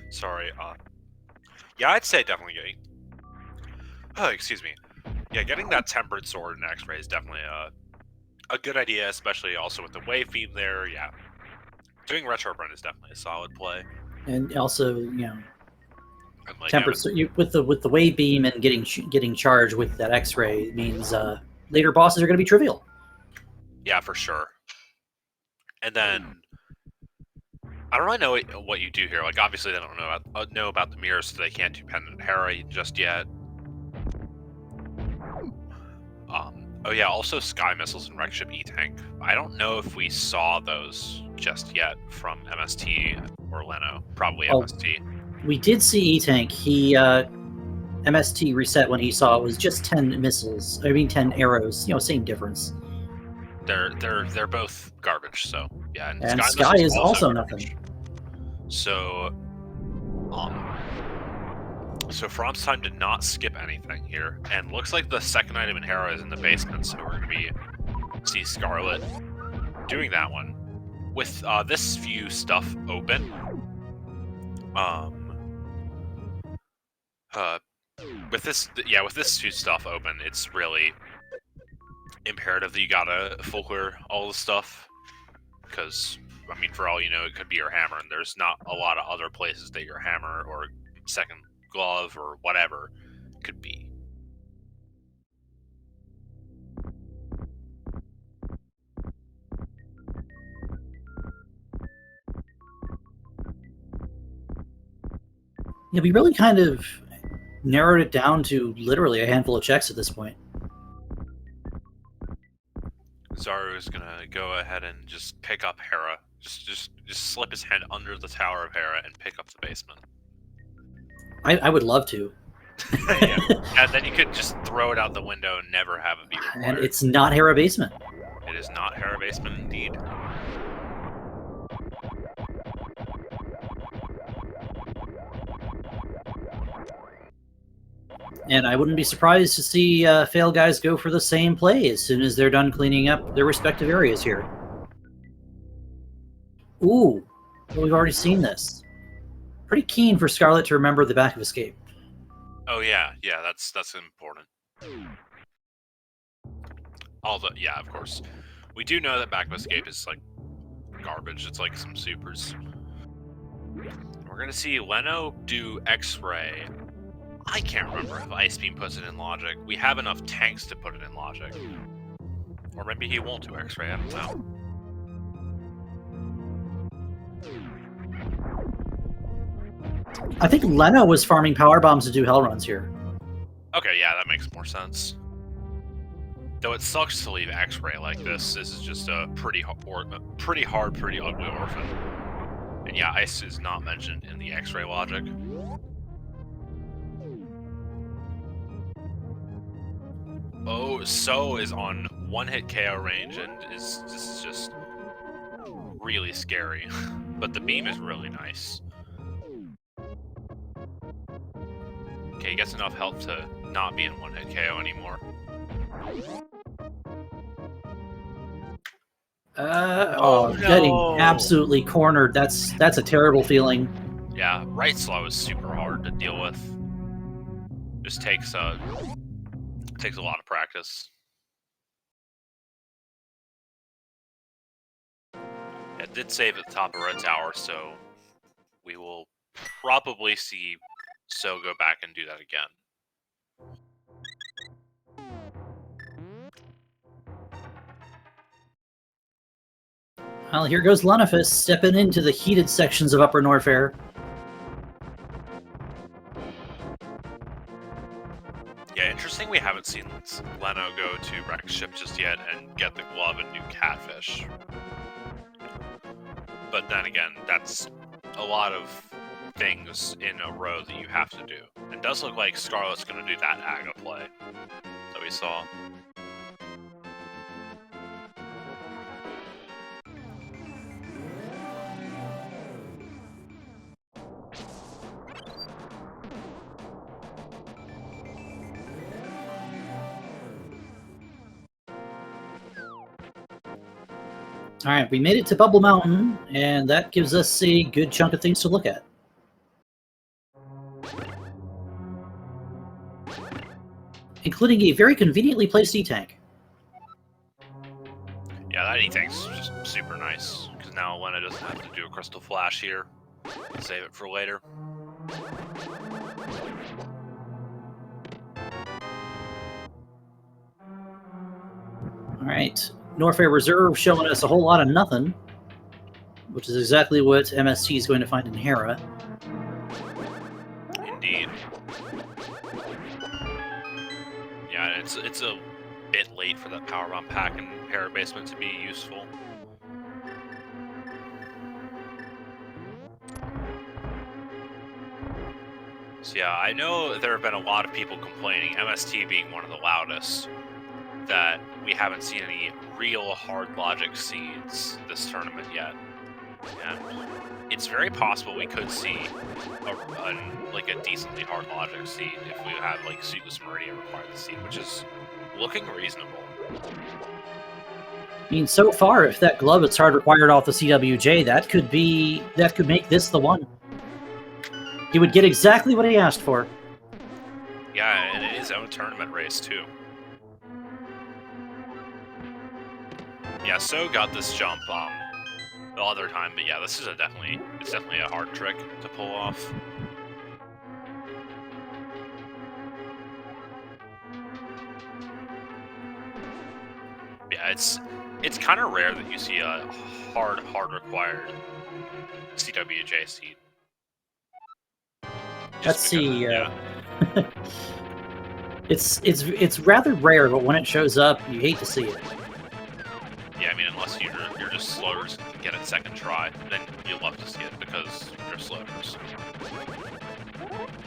Sorry, yeah, I'd say definitely getting... Oh, excuse me. Yeah, getting that Tempered Sword in X-Ray is definitely a good idea, especially also with the wave beam there, yeah. Doing Retro Run is definitely a solid play. And also, you know, And like, Tempered with the wave beam and getting charged with that X-ray means later bosses are going to be trivial. Yeah, for sure. And then I don't really know what you do here. Like, obviously, they don't know about the mirrors, so they can't do Pendant Hera just yet. Oh yeah, also Sky Missiles and Wreck Ship E-Tank. I don't know if we saw those just yet from MST or Leno. Probably MST. We did see E-Tank. He MST reset when he saw it was just 10 missiles. I mean 10 arrows. You know, same difference. They're both garbage. So yeah, and Sky is also nothing. So so FROMPS time did not skip anything here, and looks like the second item in Hera is in the basement. So we're gonna see Scarlet doing that one with this few stuff open. With this few stuff open, it's really imperative that you gotta full clear all the stuff, because I mean, for all you know, it could be your hammer, and there's not a lot of other places that your hammer or second glove or whatever could be. Yeah, we really kind of narrowed it down to literally a handful of checks at this point. Zaru's gonna go ahead and just pick up Hera. Just slip his head under the tower of Hera and pick up the basement. I would love to. Yeah. And then you could just throw it out the window and never have it be required. And it's not Hera basement. It is not Hera basement indeed. And I wouldn't be surprised to see FailGuys go for the same play as soon as they're done cleaning up their respective areas here. Ooh, well, we've already seen this. Pretty keen for Scarlet to remember the back of Escape. Oh yeah, that's important. Although, yeah, of course, we do know that backup escape is like garbage. It's like some supers. We're gonna see Leno do X-ray. I can't remember if Ice Beam puts it in logic. We have enough tanks to put it in logic. Or maybe he won't do X-ray, I don't know. I think Leno was farming power bombs to do hell runs here. Okay, yeah, that makes more sense. Though it sucks to leave X-ray like this. This is just a pretty hard, pretty ugly orphan. And yeah, Ice is not mentioned in the X-ray logic. Oh, So is on one-hit KO range, and this is just really scary. But the beam is really nice. Okay, he gets enough health to not be in one-hit KO anymore. Oh, no. Getting absolutely cornered. That's a terrible feeling. Yeah, right slow is super hard to deal with. Just takes a lot of practice. It did save at the top of Red Tower, so we will probably see So go back and do that again. Well, here goes Lunafus stepping into the heated sections of Upper Norfair. Yeah, interesting we haven't seen Leno go to Rex Ship just yet and get the glove and do Catfish. But then again, that's a lot of things in a row that you have to do. It does look like Scarlet's going to do that Aga play that we saw. All right, we made it to Bubble Mountain, and that gives us a good chunk of things to look at. Including a very conveniently placed E-Tank. Yeah, that E-Tank's just super nice, because now Lena doesn't have to do a Crystal Flash here. Save it for later. All right, Norfair Reserve showing us a whole lot of nothing, which is exactly what MST is going to find in Hera. Indeed. Yeah, it's a bit late for that power bomb pack in Hera basement to be useful. So yeah, I know there have been a lot of people complaining, MST being one of the loudest, that we haven't seen any real hard logic seeds this tournament yet. And it's very possible we could see a decently hard logic seed if we have like Suitless Meridian require the seed, which is looking reasonable. I mean, so far, if that glove is hard required off the CWJ, that could make this the one. He would get exactly what he asked for. Yeah, and it is own tournament race too. Yeah, So got this jump the other time, but yeah, this is it's definitely a hard trick to pull off. Yeah, it's kind of rare that you see a hard required CWJ seed. Let's see. It's rather rare, but when it shows up, you hate to see it. Yeah, I mean, unless you're just sloaters and can get it second try, then you'll love to see it because you're sloaters.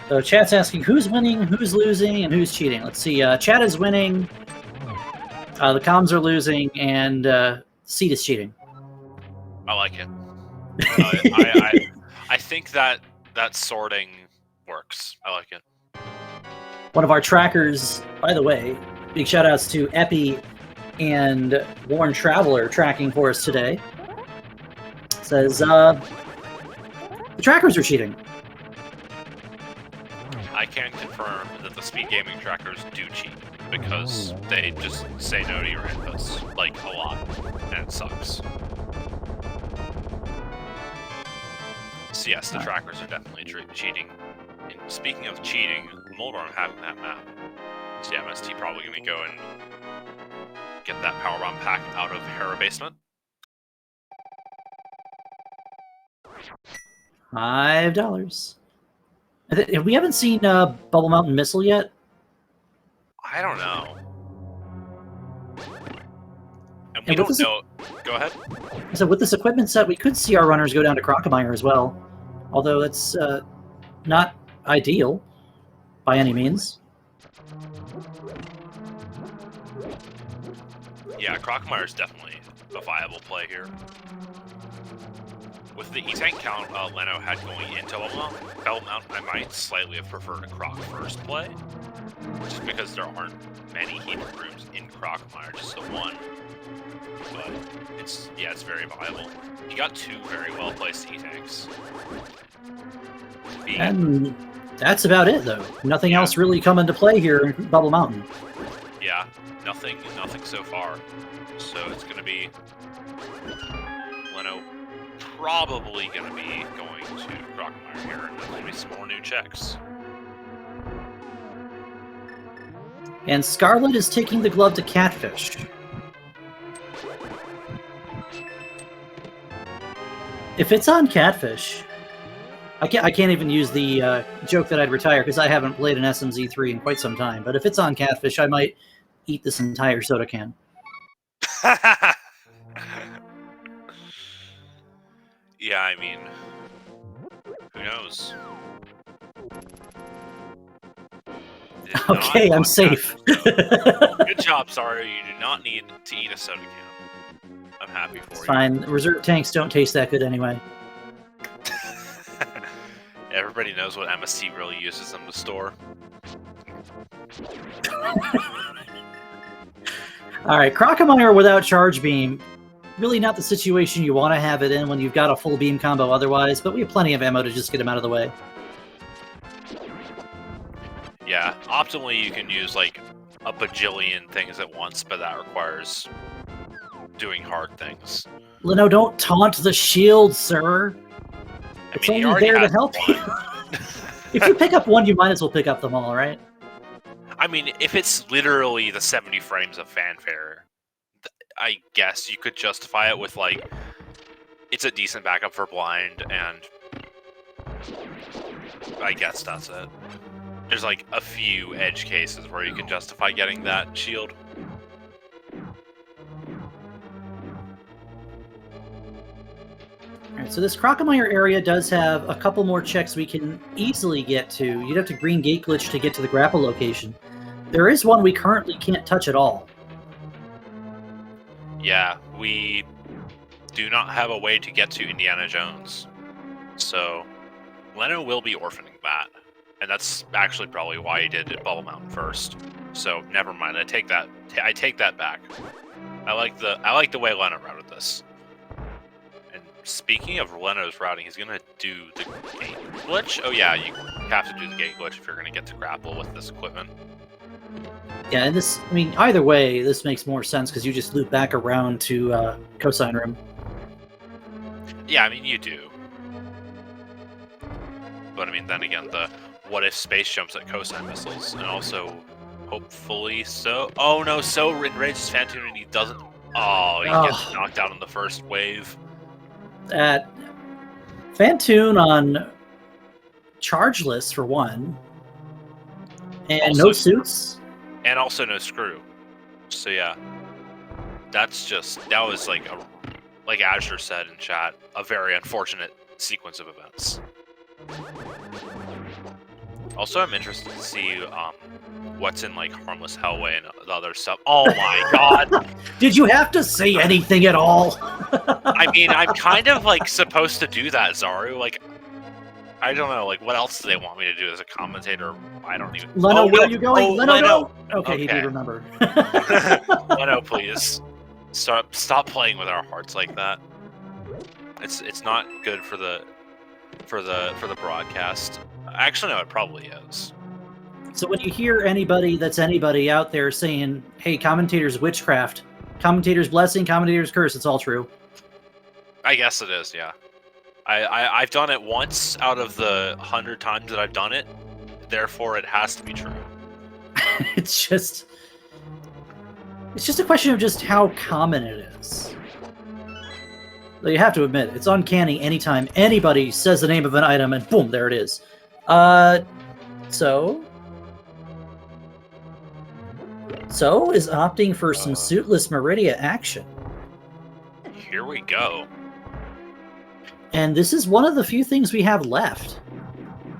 So chat's asking who's winning, who's losing, and who's cheating. Let's see. Chat is winning. The comms are losing, and Seed is cheating. I like it. I think that sorting works. I like it. One of our trackers, by the way, big shout outs to Epi and Warren Traveler tracking for us today. Says the trackers are cheating. I can confirm that the SpeedGaming trackers do cheat because they just say no to your inputs, like, a lot, and it sucks. So yes, the trackers are definitely cheating. And speaking of cheating, Moldorm having that map, so yeah, MST probably going to go and get that powerbomb pack out of Hera Basement. $5. We haven't seen Bubble Mountain Missile yet. I don't know. And we And don't know. Go ahead. So with this equipment set, we could see our runners go down to Crocomire as well. Although that's not ideal by any means. Yeah, Crocomire is definitely a viable play here. With the E-Tank count Leno had going into Bell Mountain, I might slightly have preferred a Croc first play. Just because there aren't many heated rooms in Crocomire, just the one. But it's very viable. You got two very well placed E-Tanks. And that's about it, though. Nothing else really come into play here in Bubble Mountain. Yeah, nothing so far. So it's going to be Leno probably going to be going to Crocomire here, and there's going to be some more new checks. And Scarlet is taking the glove to Catfish. If it's on Catfish, I can't even use the joke that I'd retire because I haven't played an SMZ3 in quite some time. But if it's on Catfish, I might eat this entire soda can. Yeah, I mean, who knows? Okay, I'm safe. Good job, Zaru. You do not need to eat a soda can. I'm happy for you. Fine. Reserve tanks don't taste that good anyway. Everybody knows what MST really uses them to store. All right, Crocomire without Charge Beam. Really not the situation you want to have it in when you've got a full beam combo otherwise, but we have plenty of ammo to just get him out of the way. Yeah, optimally you can use like a bajillion things at once, but that requires doing hard things. Leno, don't taunt the shield, sir. It's only there to help you. If you pick up one, you might as well pick up them all, right? I mean, if it's literally the 70 frames of fanfare, I guess you could justify it with, like, it's a decent backup for blind, and I guess that's it. There's, like, a few edge cases where you can justify getting that shield. Alright, so this Crocomire area does have a couple more checks we can easily get to. You'd have to green gate glitch to get to the grapple location. There is one we currently can't touch at all. Yeah, we do not have a way to get to Indiana Jones. So, Leno will be orphaning that. And that's actually probably why he did Bubble Mountain first. So, never mind. I take that back. I like the way Leno routed this. And speaking of Leno's routing, he's gonna do the gate glitch. Oh yeah, you have to do the gate glitch if you're gonna get to grapple with this equipment. Yeah, and this, I mean, either way, this makes more sense because you just loop back around to Cosine Room. Yeah, I mean, you do. But I mean, then again, the what if space jumps at cosine missiles, and also, hopefully, so... Oh no, so enrages Fantoon and he doesn't... Oh, he gets knocked out in the first wave. Fantoon on chargeless, for one. And also, no suits. And also no screw. So yeah. That's just... That was like Azure said in chat, a very unfortunate sequence of events. Also, I'm interested to see what's in like Harmless Hellway and the other stuff. Oh my god! Did you have to say anything at all? I mean, I'm kind of like supposed to do that, Zaru. Like, I don't know. Like, what else do they want me to do as a commentator? I don't even. Leno, where are you going? Leno, Leno. go! Okay, he did remember. Leno, please stop playing with our hearts like that. It's not good for the broadcast. Actually, no, it probably is. So when you hear anybody that's anybody out there saying, hey, commentator's witchcraft, commentator's blessing, commentator's curse, it's all true. I guess it is, yeah. I've done it once out of the 100 times that I've done it, therefore it has to be true. It's just a question of just how common it is. Well, you have to admit, it's uncanny anytime anybody says the name of an item and boom, there it is. So is opting for some suitless Meridia action. Here we go. And this is one of the few things we have left.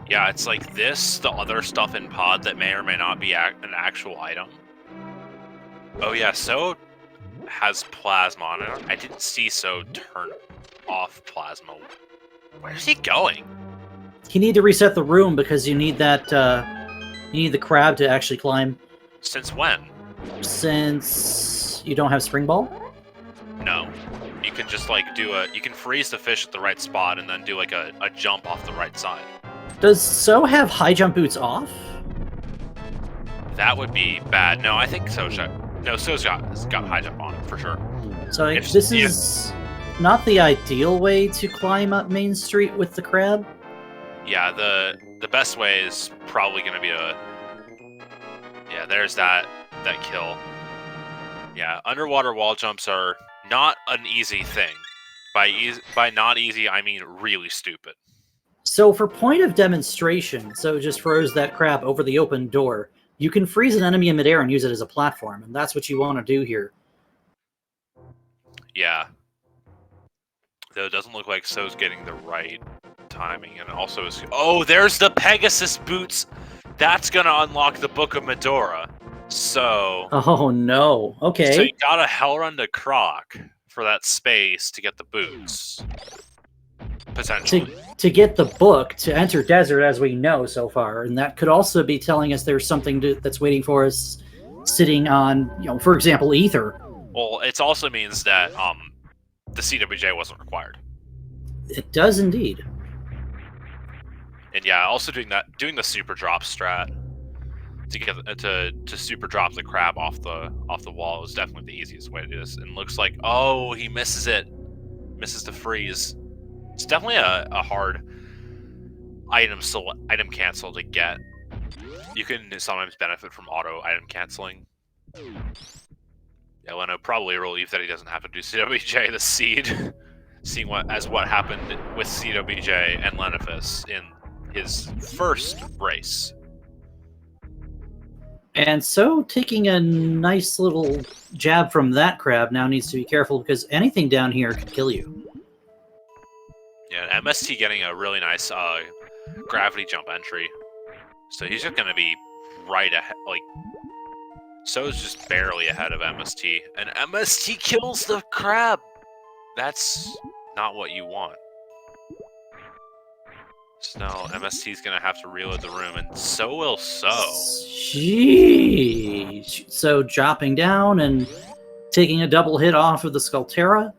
Yeah, it's like this, the other stuff in pod that may or may not be an actual item. Oh yeah, So has plasma on it. I didn't see So turn off plasma. Where's he going? You need to reset the room because you need that, you need the crab to actually climb. Since when? Since you don't have spring ball? No. You can just like you can freeze the fish at the right spot and then do like a jump off the right side. Does So have high jump boots off? That would be bad. No, I think So's got high jump on it for sure. So this is not the ideal way to climb up Main Street with the crab. Yeah, the best way is probably going to be yeah, there's that kill. Yeah, underwater wall jumps are not an easy thing. By not easy, I mean really stupid. So for point of demonstration, So just froze that crab over the open door. You can freeze an enemy in midair and use it as a platform, and that's what you want to do here. Yeah. Though it doesn't look like So's getting the right timing, and also is... Oh, there's the Pegasus boots! That's gonna unlock the Book of Medora. So... Oh no, okay. So you gotta hell run to Croc for that space to get the boots. Potentially. To get the book to enter desert, as we know so far, and that could also be telling us there's something that's waiting for us sitting on, for example, Ether. Well, it also means that the CWJ wasn't required. It does indeed. And yeah, also doing the super drop strat to get to super drop the crab off the wall is definitely the easiest way to do this. And looks like he misses it, misses the freeze. It's definitely a hard item cancel to get. You can sometimes benefit from auto item canceling. Yeah, Leno probably a relief that he doesn't have to do CWJ the seed, seeing what happened with CWJ and Lenifus in his first race. And So taking a nice little jab from that crab now needs to be careful because anything down here could kill you. Yeah, MST getting a really nice gravity jump entry. So he's just going to be right ahead, So's just barely ahead of MST. And MST kills the crab! That's not what you want. So now MST's going to have to reload the room, and so will So. Jeez. So dropping down and taking a double hit off of the Skullterra.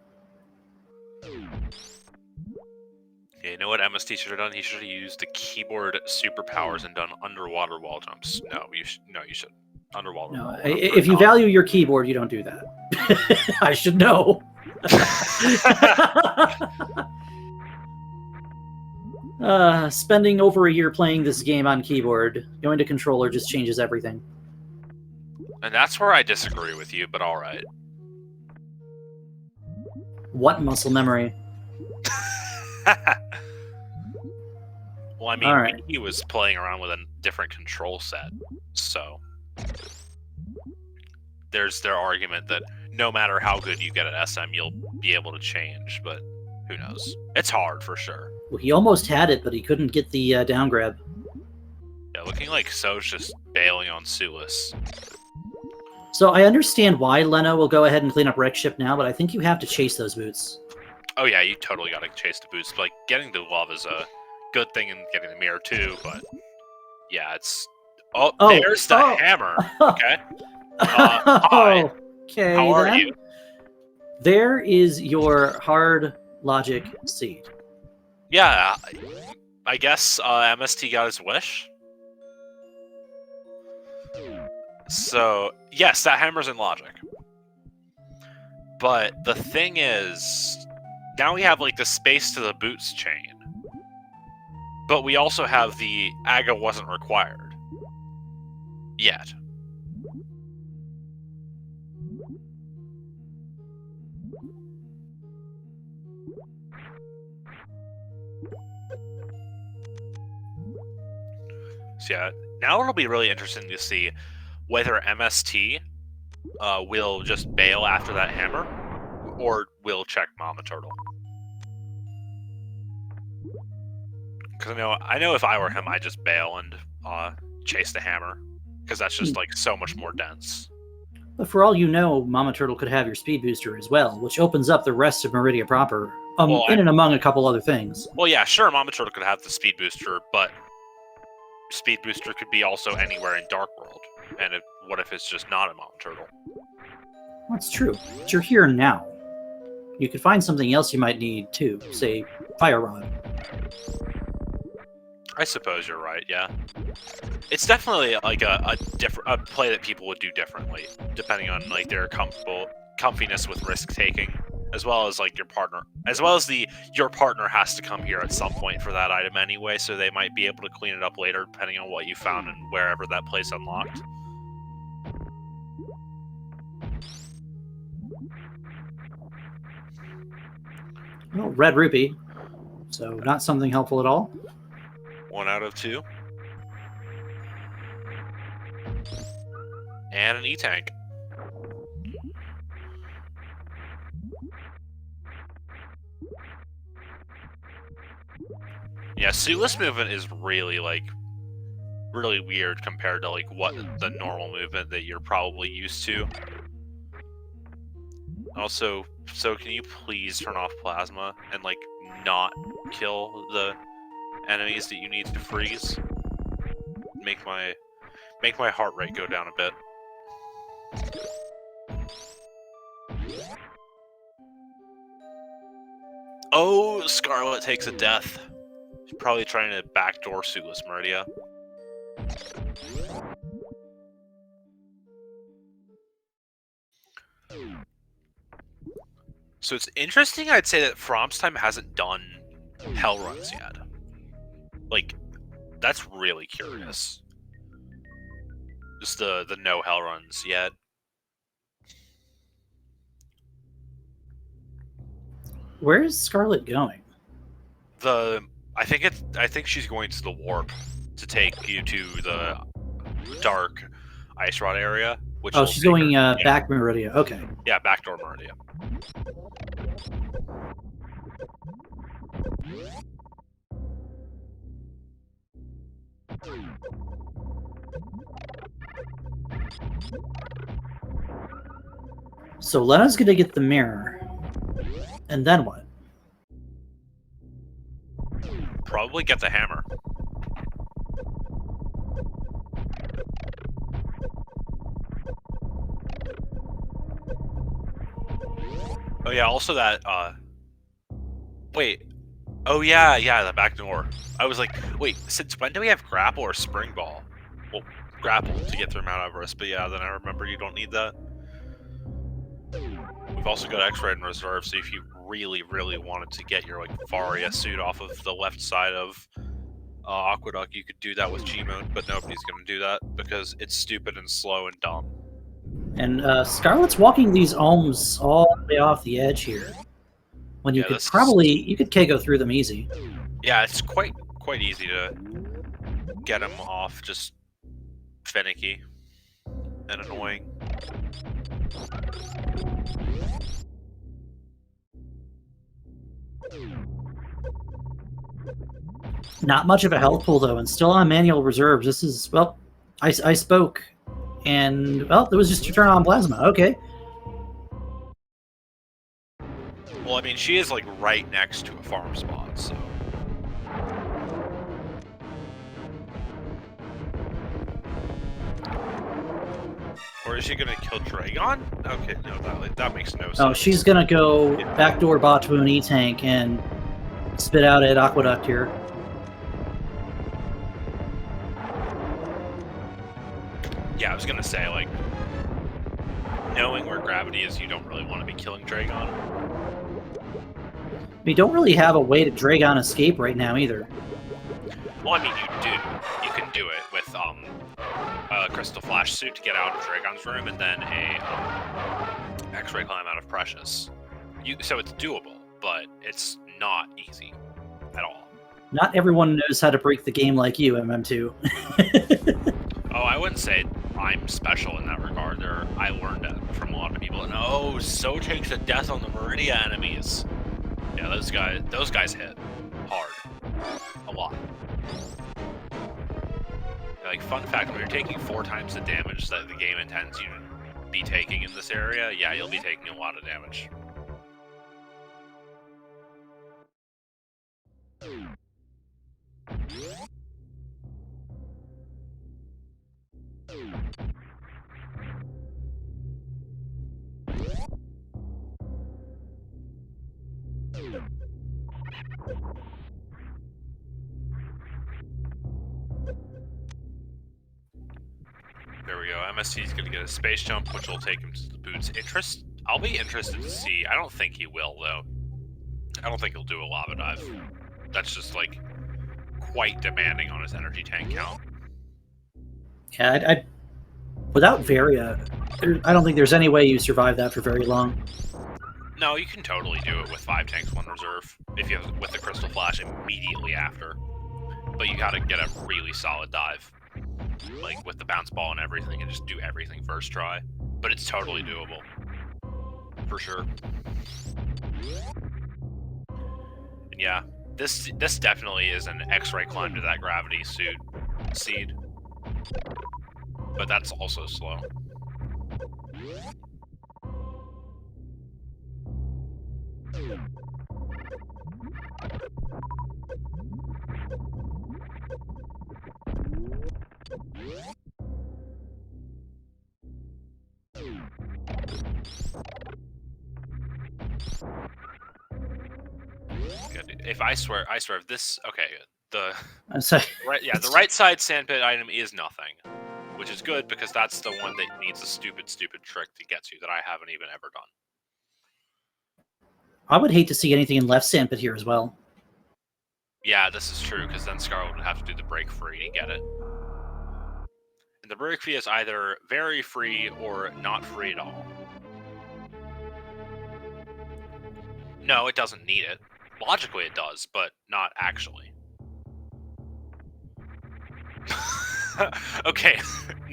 Yeah, you know what MST should have done? He should have used the keyboard superpowers and done underwater wall jumps. No, you should. Underwater. No, if you value your keyboard, you don't do that. I should know. Spending over a year playing this game on keyboard, going to controller just changes everything. And that's where I disagree with you, but all right. What muscle memory? Well, I mean, he was playing around with a different control set, so there's their argument that no matter how good you get at SM, you'll be able to change, but who knows? It's hard for sure. Well, he almost had it, but he couldn't get the down grab. Yeah, looking like So's just bailing on Sulis. So I understand why Leno will go ahead and clean up Wreck Ship now, but I think you have to chase those boots. Oh yeah, you totally gotta chase the boots. Like, getting the glove is a good thing, and getting the mirror too, but yeah, it's... there's the hammer! Okay. Hi. Okay, how are you? There is your hard logic seed. Yeah, I guess MST got his wish. So, yes, that hammer's in logic. But the thing is, now we have, like, the space to the boots chain. But we also have the AGA wasn't required. Yet. So yeah, now it'll be really interesting to see whether MST will just bail after that hammer, or will check Mama Turtle. Because I know if I were him, I'd just bail and chase the hammer, because that's just like so much more dense. But for all you know, Mama Turtle could have your speed booster as well, which opens up the rest of Meridia proper, in and among a couple other things. Well, yeah, sure, Mama Turtle could have the speed booster, but speed booster could be also anywhere in Dark World. And what if it's just not a Mama Turtle? That's true. But you're here now. You could find something else you might need too, say Fire Rod. I suppose you're right. Yeah, it's definitely like a play that people would do differently, depending on like their comfiness with risk taking, as well as like your partner, your partner has to come here at some point for that item anyway, so they might be able to clean it up later, depending on what you found and wherever that place unlocked. Well, red rupee, so not something helpful at all. 1 out of 2. And an E-Tank. Yeah, suitless movement is really, really weird compared to, like, what the normal movement that you're probably used to. Also, so can you please turn off plasma and, like, not kill the enemies that you need to freeze? Make my heart rate go down a bit. Oh, Scarlet takes a death. She's probably trying to backdoor suitless Meridia. So it's interesting, I'd say, that FROMPS time hasn't done hell runs yet. Like, that's really curious. Just the no hell runs yet. Where is Scarlet going? I think she's going to the warp to take you to the dark ice rod area. Which she's going back Meridia. Okay. Yeah, backdoor Meridia. So Lena's gonna get the mirror, and then what? Probably get the hammer. Oh yeah, also that, wait. Oh yeah, the back door. I was like, wait, since when do we have grapple or spring ball? Well, grapple to get through Mount Everest, but yeah, then I remember you don't need that. We've also got X-Ray in reserve, so if you really, really wanted to get your, like, Varia suit off of the left side of Aqueduct, you could do that with G-Mode, but nobody's going to do that because it's stupid and slow and dumb. And Scarlet's walking these ohms all the way off the edge here. When you could you could KO through them easy. Yeah, it's quite easy to get him off, just finicky and annoying. Not much of a health pool though, and still on manual reserves. This is, well, I spoke, and well, it was just to turn on plasma. Okay. Well, I mean, she is like right next to a farm spot, so. Or is she gonna kill Dragon? Okay, no, that makes no sense. Oh, she's gonna go backdoor bot to an E-Tank and spit out at Aqueduct here. Yeah, I was gonna say, like, knowing where gravity is, you don't really want to be killing Dragon. We don't really have a way to Dragon escape right now either. Well, I mean, you do. You can do it with a Crystal Flash suit to get out of Dragon's room, and then a X-ray climb out of Precious. So it's doable, but it's not easy at all. Not everyone knows how to break the game like you, MM2. Oh, I wouldn't say I'm special in that regard. I learned it from a lot of people. And oh, so takes a death on the Meridia enemies. Yeah, those guys hit hard, a lot. Like, fun fact: when you're taking 4 times the damage that the game intends you to be taking in this area, yeah, you'll be taking a lot of damage. There we go. MST's gonna get a space jump, which will take him to the boots. I'll be interested to see. I don't think he will, though. I don't think he'll do a lava dive. That's just, like, quite demanding on his energy tank count. Yeah, without Varia, I don't think there's any way you survive that for very long. No, you can totally do it with 5 tanks, 1 reserve, if you have with the Crystal Flash immediately after. But you gotta get a really solid dive, like with the bounce ball and everything, and just do everything first try. But it's totally doable, for sure. And yeah, this definitely is an X-ray climb to that gravity suit seed, but that's also slow. If I swear, if this, okay, I'm sorry. the right side sandpit item is nothing, which is good because that's the one that needs a stupid trick to get to that I haven't even ever done. I would hate to see anything in left sandpit here as well. Yeah, this is true, because then Scarlet would have to do the break free to get it. And the break free is either very free or not free at all. No, it doesn't need it. Logically it does, but not actually. Okay,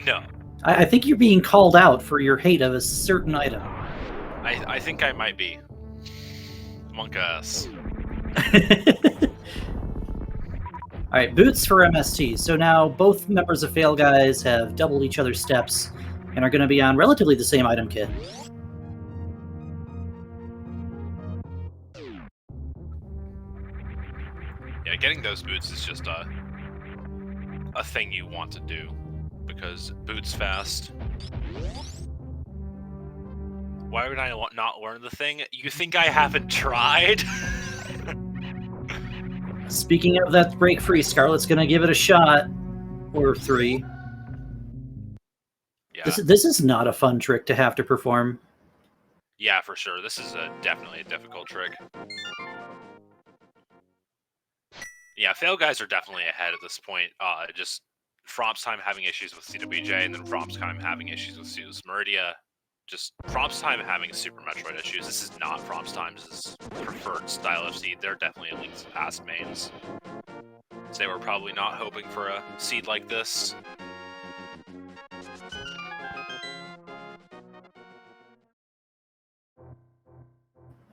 no. I think you're being called out for your hate of a certain item. I think I might be. Among us. Alright, boots for MST. So now both members of FailGuys have doubled each other's steps and are going to be on relatively the same item kit. Yeah, getting those boots is just a thing you want to do, because boots fast. Why would I not learn the thing? You think I haven't tried? Speaking of that break free, Scarlet's going to give it a shot. Or 3. Yeah. This is not a fun trick to have to perform. Yeah, for sure. This is definitely a difficult trick. Yeah, FailGuys are definitely ahead at this point. Just FROMPS time having issues with CWJ, and then FROMPS time having issues with Meridia. Just FROMPS time having Super Metroid issues. This is not FROMPS time. This is preferred style of seed. They're definitely Elites past mains. So they were probably not hoping for a seed like this.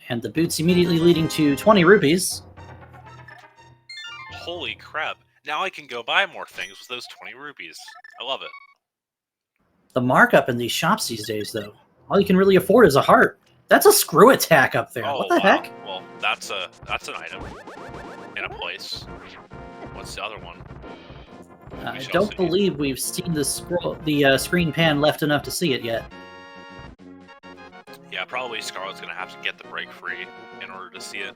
And the boots immediately leading to 20 rupees. Holy crap. Now I can go buy more things with those 20 rupees. I love it. The markup in these shops these days, though. All you can really afford is a heart. That's a screw attack up there. Oh, what the wow. heck? Well, that's an item in a place. What's the other one? I don't believe we've seen the screen pan left enough to see it yet. Yeah, probably Scarlet's gonna have to get the break free in order to see it.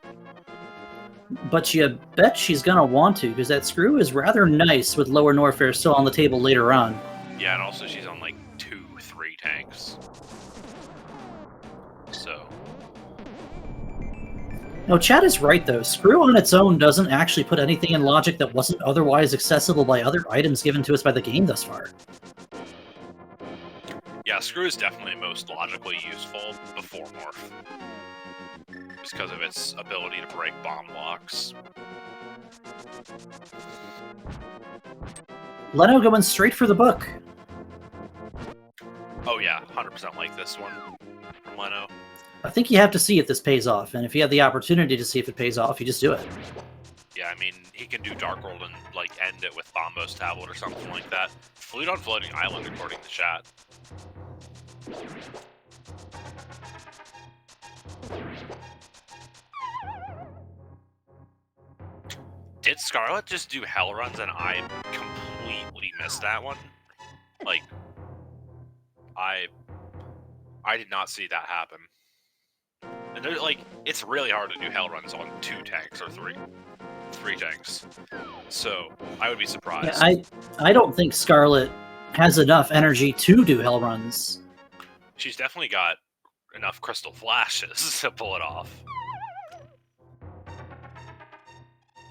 But you bet she's gonna want to, because that screw is rather nice with Lower Norfair still on the table later on. Yeah, and also she's on like tanks. So. No, Chad is right, though. Screw on its own doesn't actually put anything in logic that wasn't otherwise accessible by other items given to us by the game thus far. Yeah, Screw is definitely most logically useful before Morph. Just because of its ability to break bomb blocks. Leno going straight for the book. Oh yeah, 100% like this one from Leno. I think you have to see if this pays off, and if you have the opportunity to see if it pays off, you just do it. Yeah, I mean, he can do Dark World and, like, end it with Bombo's Tablet or something like that. Flute on Floating Island, according to chat. Did Scarlet just do Hell Runs and I completely missed that one? Like, I did not see that happen. And there's, like, it's really hard to do Hell Runs on 2 tanks or 3 tanks. So, I would be surprised. Yeah, I don't think Scarlet has enough energy to do Hell Runs. She's definitely got enough Crystal Flashes to pull it off.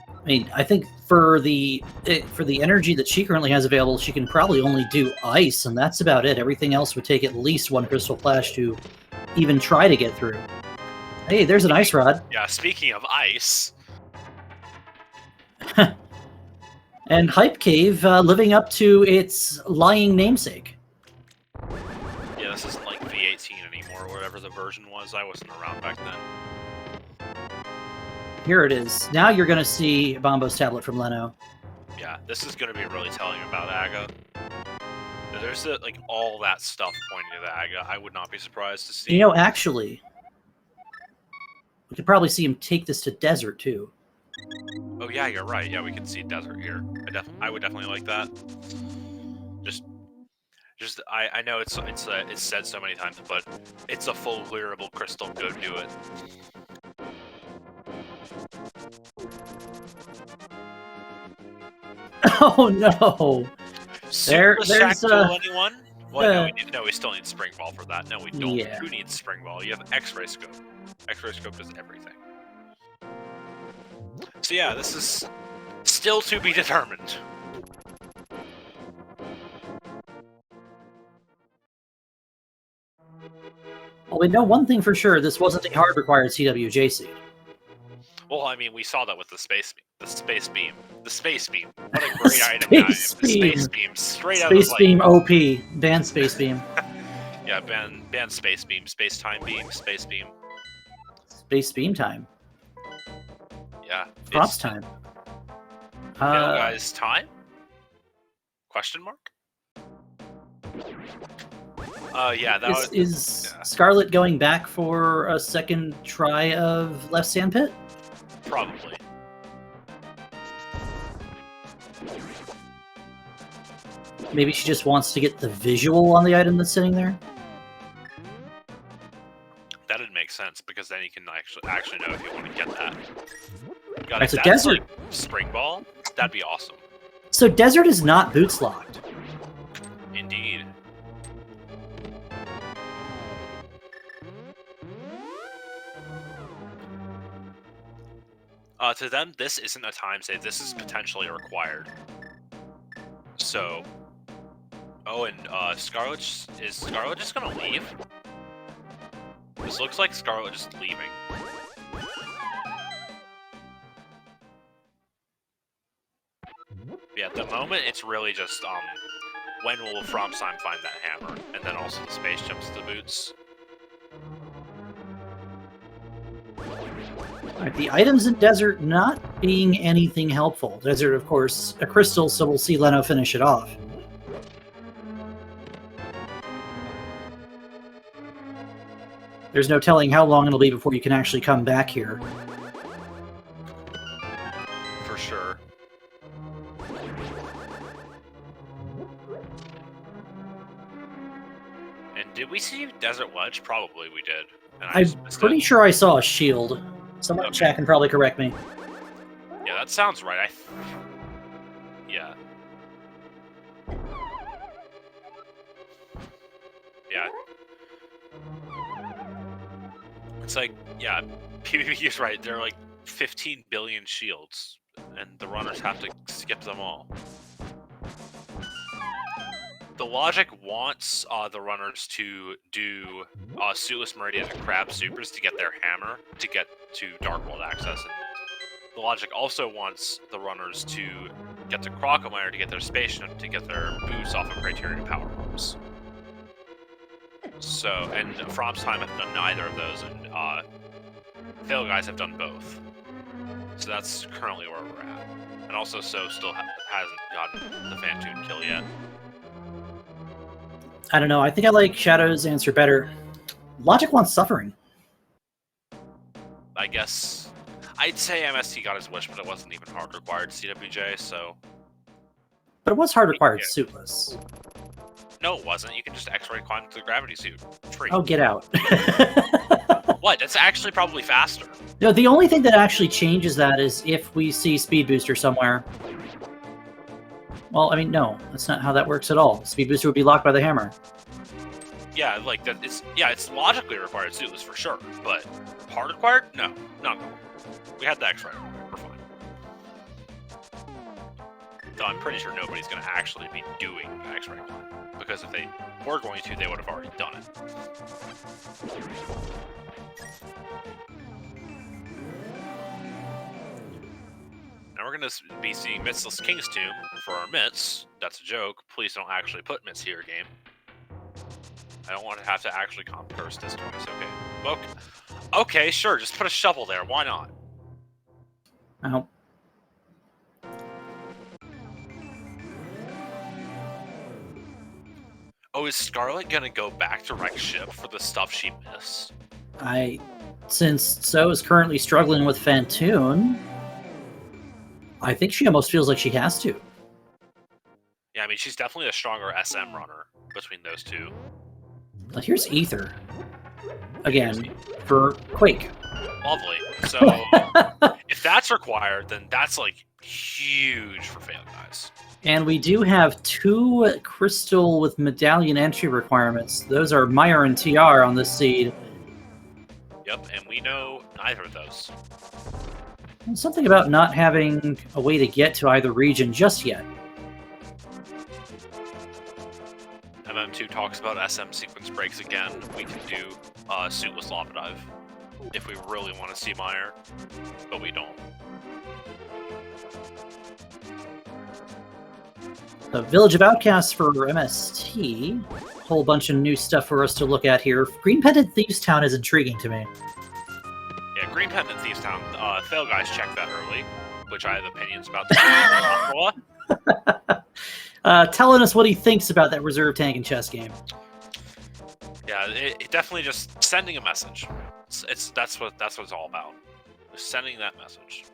I mean, I think for the energy that she currently has available, she can probably only do Ice, and that's about it. Everything else would take at least 1 Crystal Flash to even try to get through. Hey, there's an Ice Rod. Yeah, speaking of Ice... And Hype Cave living up to its lying namesake. Yeah, this isn't like V18 anymore, or whatever the version was. I wasn't around back then. Here it is. Now you're going to see Bombo's Tablet from Leno. Yeah, this is going to be really telling about Aga. There's like all that stuff pointing to the Aga. I would not be surprised to see. You know, actually, we could probably see him take this to Desert too. Oh yeah, you're right. Yeah, we can see Desert here. I would definitely like that. I know it's said so many times, but it's a full clearable crystal. Go do it. Oh no! There's anyone? Well, no, we still need Spring Ball for that. No, we don't. Yeah. Who needs Spring Ball? You have X-Ray Scope. X-Ray Scope does everything. So yeah, this is still to be determined. Well, we know one thing for sure: this wasn't a hard-required CWJ seed. Well, I mean, we saw that with the space beam. The space beam. What a great item! The space beam. Straight out of Space Beam OP. Ban Space Beam. Yeah, ban Space Beam. Space Time Beam. Space Beam. Space Beam time. Yeah. FROMPS time. FAILGuys time? Question mark? Yeah, that is Scarlet going back for a second try of left sandpit? Probably. Maybe she just wants to get the visual on the item that's sitting there? That'd make sense, because then you can actually know if you want to get that. That's a Desert. Like Spring Ball? That'd be awesome. So Desert is not boots locked. Indeed. To them, this isn't a time save. This is potentially required. So... Oh, and Scarlet... Is Scarlet just gonna leave? This looks like Scarlet just leaving. Yeah, at the moment, it's really just, when will FROMPS time find that hammer? And then also the space jumps to the boots. Alright, the items in Desert not being anything helpful. Desert, of course, a crystal, so we'll see Leno finish it off. There's no telling how long it'll be before you can actually come back here. For sure. And did we see Desert Wedge? Probably we did. And I'm pretty sure I saw a shield. Someone in chat can probably correct me. Yeah, that sounds right. Yeah. Yeah. It's like, yeah, PvP is right. There are like 15 billion shields, and the runners have to skip them all. The logic wants the runners to do Suitless Meridian and Crab Supers to get their hammer to get to Dark World access. And the logic also wants the runners to get to Crocomire to get their spaceship to get their boosts off of Criterion Power Bombs. So, and FROMPS Time have done neither of those, and FhailGuys have done both. So that's currently where we're at. And also, So still hasn't gotten the Phantoon kill yet. I don't know. I think I like Shadow's answer better. Logic wants Suffering. I guess I'd say MST got his wish, but it wasn't even hard required CWJ, so. But it was hard required Suitless. No, it wasn't. You can just X-ray climb to the gravity suit. It's free. Oh, get out. What? That's actually probably faster. No, the only thing that actually changes that is if we see Speed Booster somewhere. Well, I mean, no, that's not how that works at all. Speed Booster would be locked by the hammer. Yeah, like that. It's logically required Suitless for sure, but hard required? No, not at all. We had the X-ray. We're fine. Though I'm pretty sure nobody's going to actually be doing the X-ray climb, because if they were going to, they would have already done it. Now we're going to be seeing Mitsless King's Tomb for our Mitts. That's a joke. Please don't actually put Mitts here, game. I don't want to have to actually comp curse this twice. Okay, sure. Just put a shovel there. Why not? Oh. Oh, is Scarlet gonna go back to wreck ship for the stuff she missed? Since So is currently struggling with Phantoon, I think she almost feels like she has to. Yeah, I mean, she's definitely a stronger SM runner between those two. Well, here's Ether. Again, for Quake. Lovely. So, if that's required, then that's, like, huge for FhailGuys. And we do have 2 Crystal with Medallion entry requirements. Those are Meyer and TR on this seed. Yep, and we know neither of those. And something about not having a way to get to either region just yet. MM2 talks about SM sequence breaks again. We can do Suitless Lava Dive if we really want to see Meyer, but we don't. The Village of Outcasts for MST. Whole bunch of new stuff for us to look at here. Green Pendant Thieves Town is intriguing to me. Yeah, Green Pendant Thieves Town. FhailGuys checked that early, which I have opinions about. Telling us what he thinks about that reserve tank and chess game. Yeah, it definitely just sending a message. That's what it's all about. Just sending that message.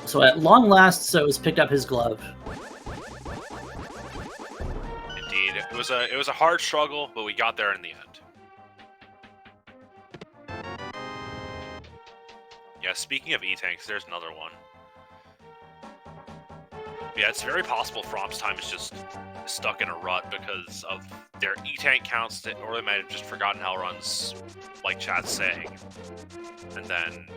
So at long last, So has picked up his glove. Indeed, it was a hard struggle, but we got there in the end. Yeah, speaking of E-tanks, there's another one. Yeah, it's very possible FROMPS Time is just stuck in a rut because of their E-tank counts, or they might have just forgotten how it runs, like chat's saying. And then,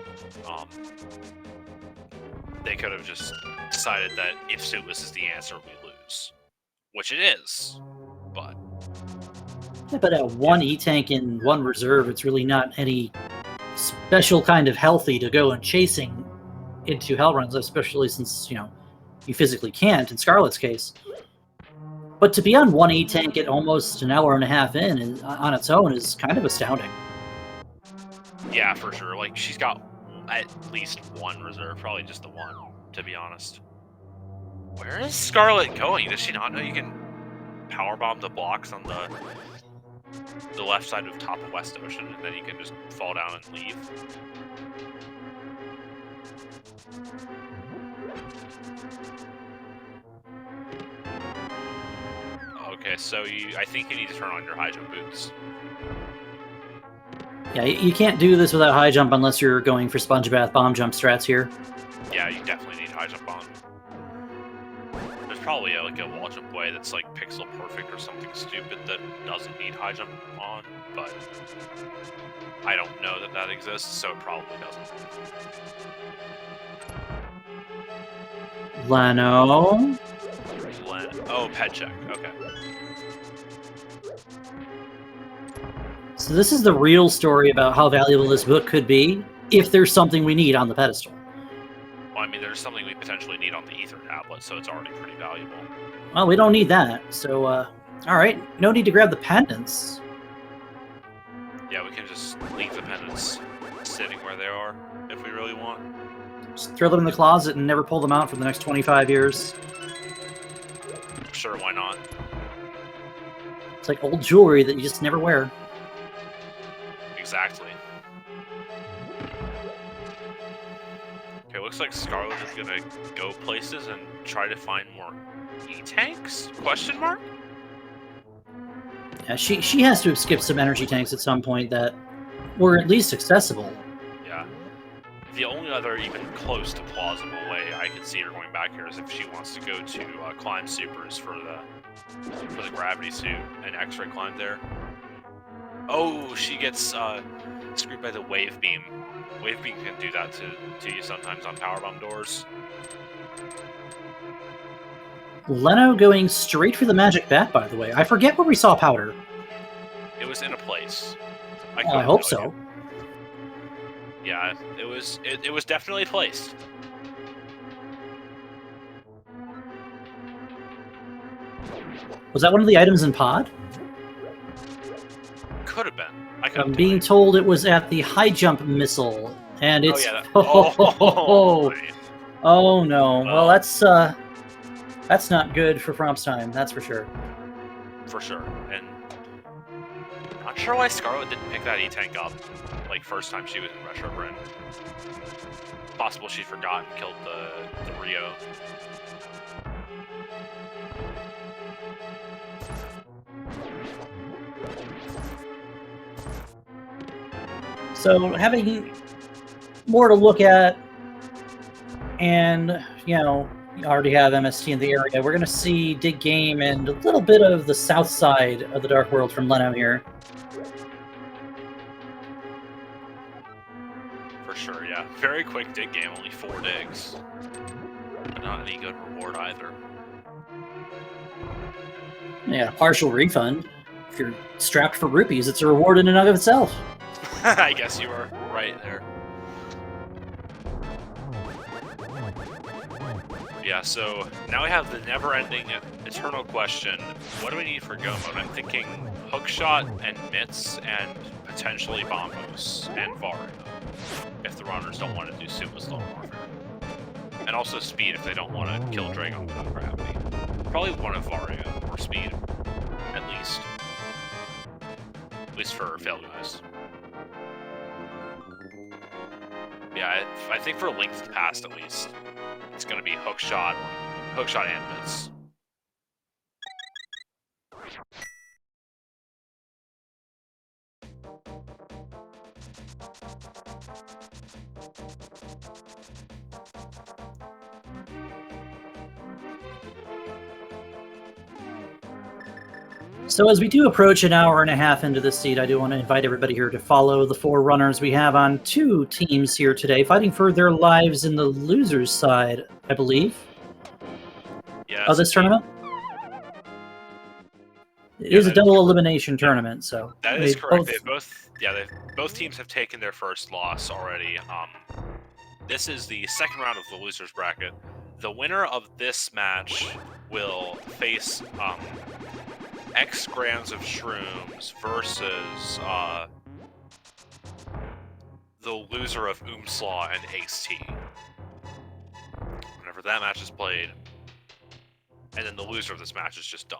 they could have just decided that if Suitless is the answer, we lose. Which it is, but... Yeah, but at 1 E-tank and 1 reserve, it's really not any special kind of healthy to go and chasing into hell runs, especially since, you know, you physically can't in Scarlet's case. But to be on 1 E-tank at almost an hour and a half in on its own is kind of astounding. Yeah, for sure. Like, she's got at least 1 reserve, probably just the 1, to be honest. Where is Scarlet going? Does she not know you can powerbomb the blocks on the left side of top of West Ocean, and then you can just fall down and leave? Okay, so I think you need to turn on your high jump boots. Yeah, you can't do this without high jump unless you're going for sponge bath bomb jump strats here. Yeah, you definitely need high jump on. There's probably like a wall jump way that's like pixel perfect or something stupid that doesn't need high jump on, but I don't know that that exists, so it probably doesn't. Leno. Oh, pet check. Okay. So this is the real story about how valuable this book could be if there's something we need on the pedestal. Well, I mean, there's something we potentially need on the Ether tablet, so it's already pretty valuable. Well, we don't need that. So, all right. No need to grab the pendants. Yeah, we can just leave the pendants sitting where they are if we really want. Just throw them in the closet and never pull them out for the next 25 years. Sure, why not? It's like old jewelry that you just never wear. Exactly. Okay, looks like Scarlet is gonna go places and try to find more E-tanks? Question mark? Yeah, she has to have skipped some energy tanks at some point that were at least accessible. Yeah. The only other even close to plausible way I could see her going back here is if she wants to go to climb supers for the gravity suit and X-ray climb there. Oh, she gets screwed by the wave beam. Wave beam can do that to you sometimes on powerbomb doors. Leno going straight for the magic bat, by the way. I forget where we saw Powder. It was in a place. I hope so. Yeah, it was definitely placed. Was that one of the items in Pod? Could have been. I'm being told it was at the high jump missile, and it's. Oh no! Well, that's not good for FROMPS time. That's for sure. For sure, and not sure why Scarlet didn't pick that E-tank up like first time she was in Retro Bryn. Possible she forgot and killed the Rio. So having more to look at, and you know, you already have MST in the area. We're going to see Dig Game and a little bit of the south side of the Dark World from Leno here. For sure, yeah. Very quick dig game, only 4 digs. But not any good reward either. Yeah, partial refund. If you're strapped for rupees, it's a reward in and of itself. I guess you were right there. Yeah, so now we have the never-ending eternal question. What do we need for go mode? I'm thinking hookshot and mitts and potentially bombos and Vario. If the runners don't want to do super slow warfare. And also speed if they don't want to kill Dragon without gravity. Probably one of Vario or speed, at least. At least for FhailGuys. Yeah, I think for Link to the Past at least, it's going to be hookshot and mitts. So as we do approach an hour and a half into this seed, I do want to invite everybody here to follow the 4 runners we have on 2 teams here today, fighting for their lives in the losers side, I believe, of this tournament. It is a double elimination tournament, so that is correct. Both teams have taken their first loss already. This is the second round of the losers bracket. The winner of this match will face X grams of shrooms versus the loser of Oomslaw and Ace T. Whenever that match is played, and then the loser of this match is just done.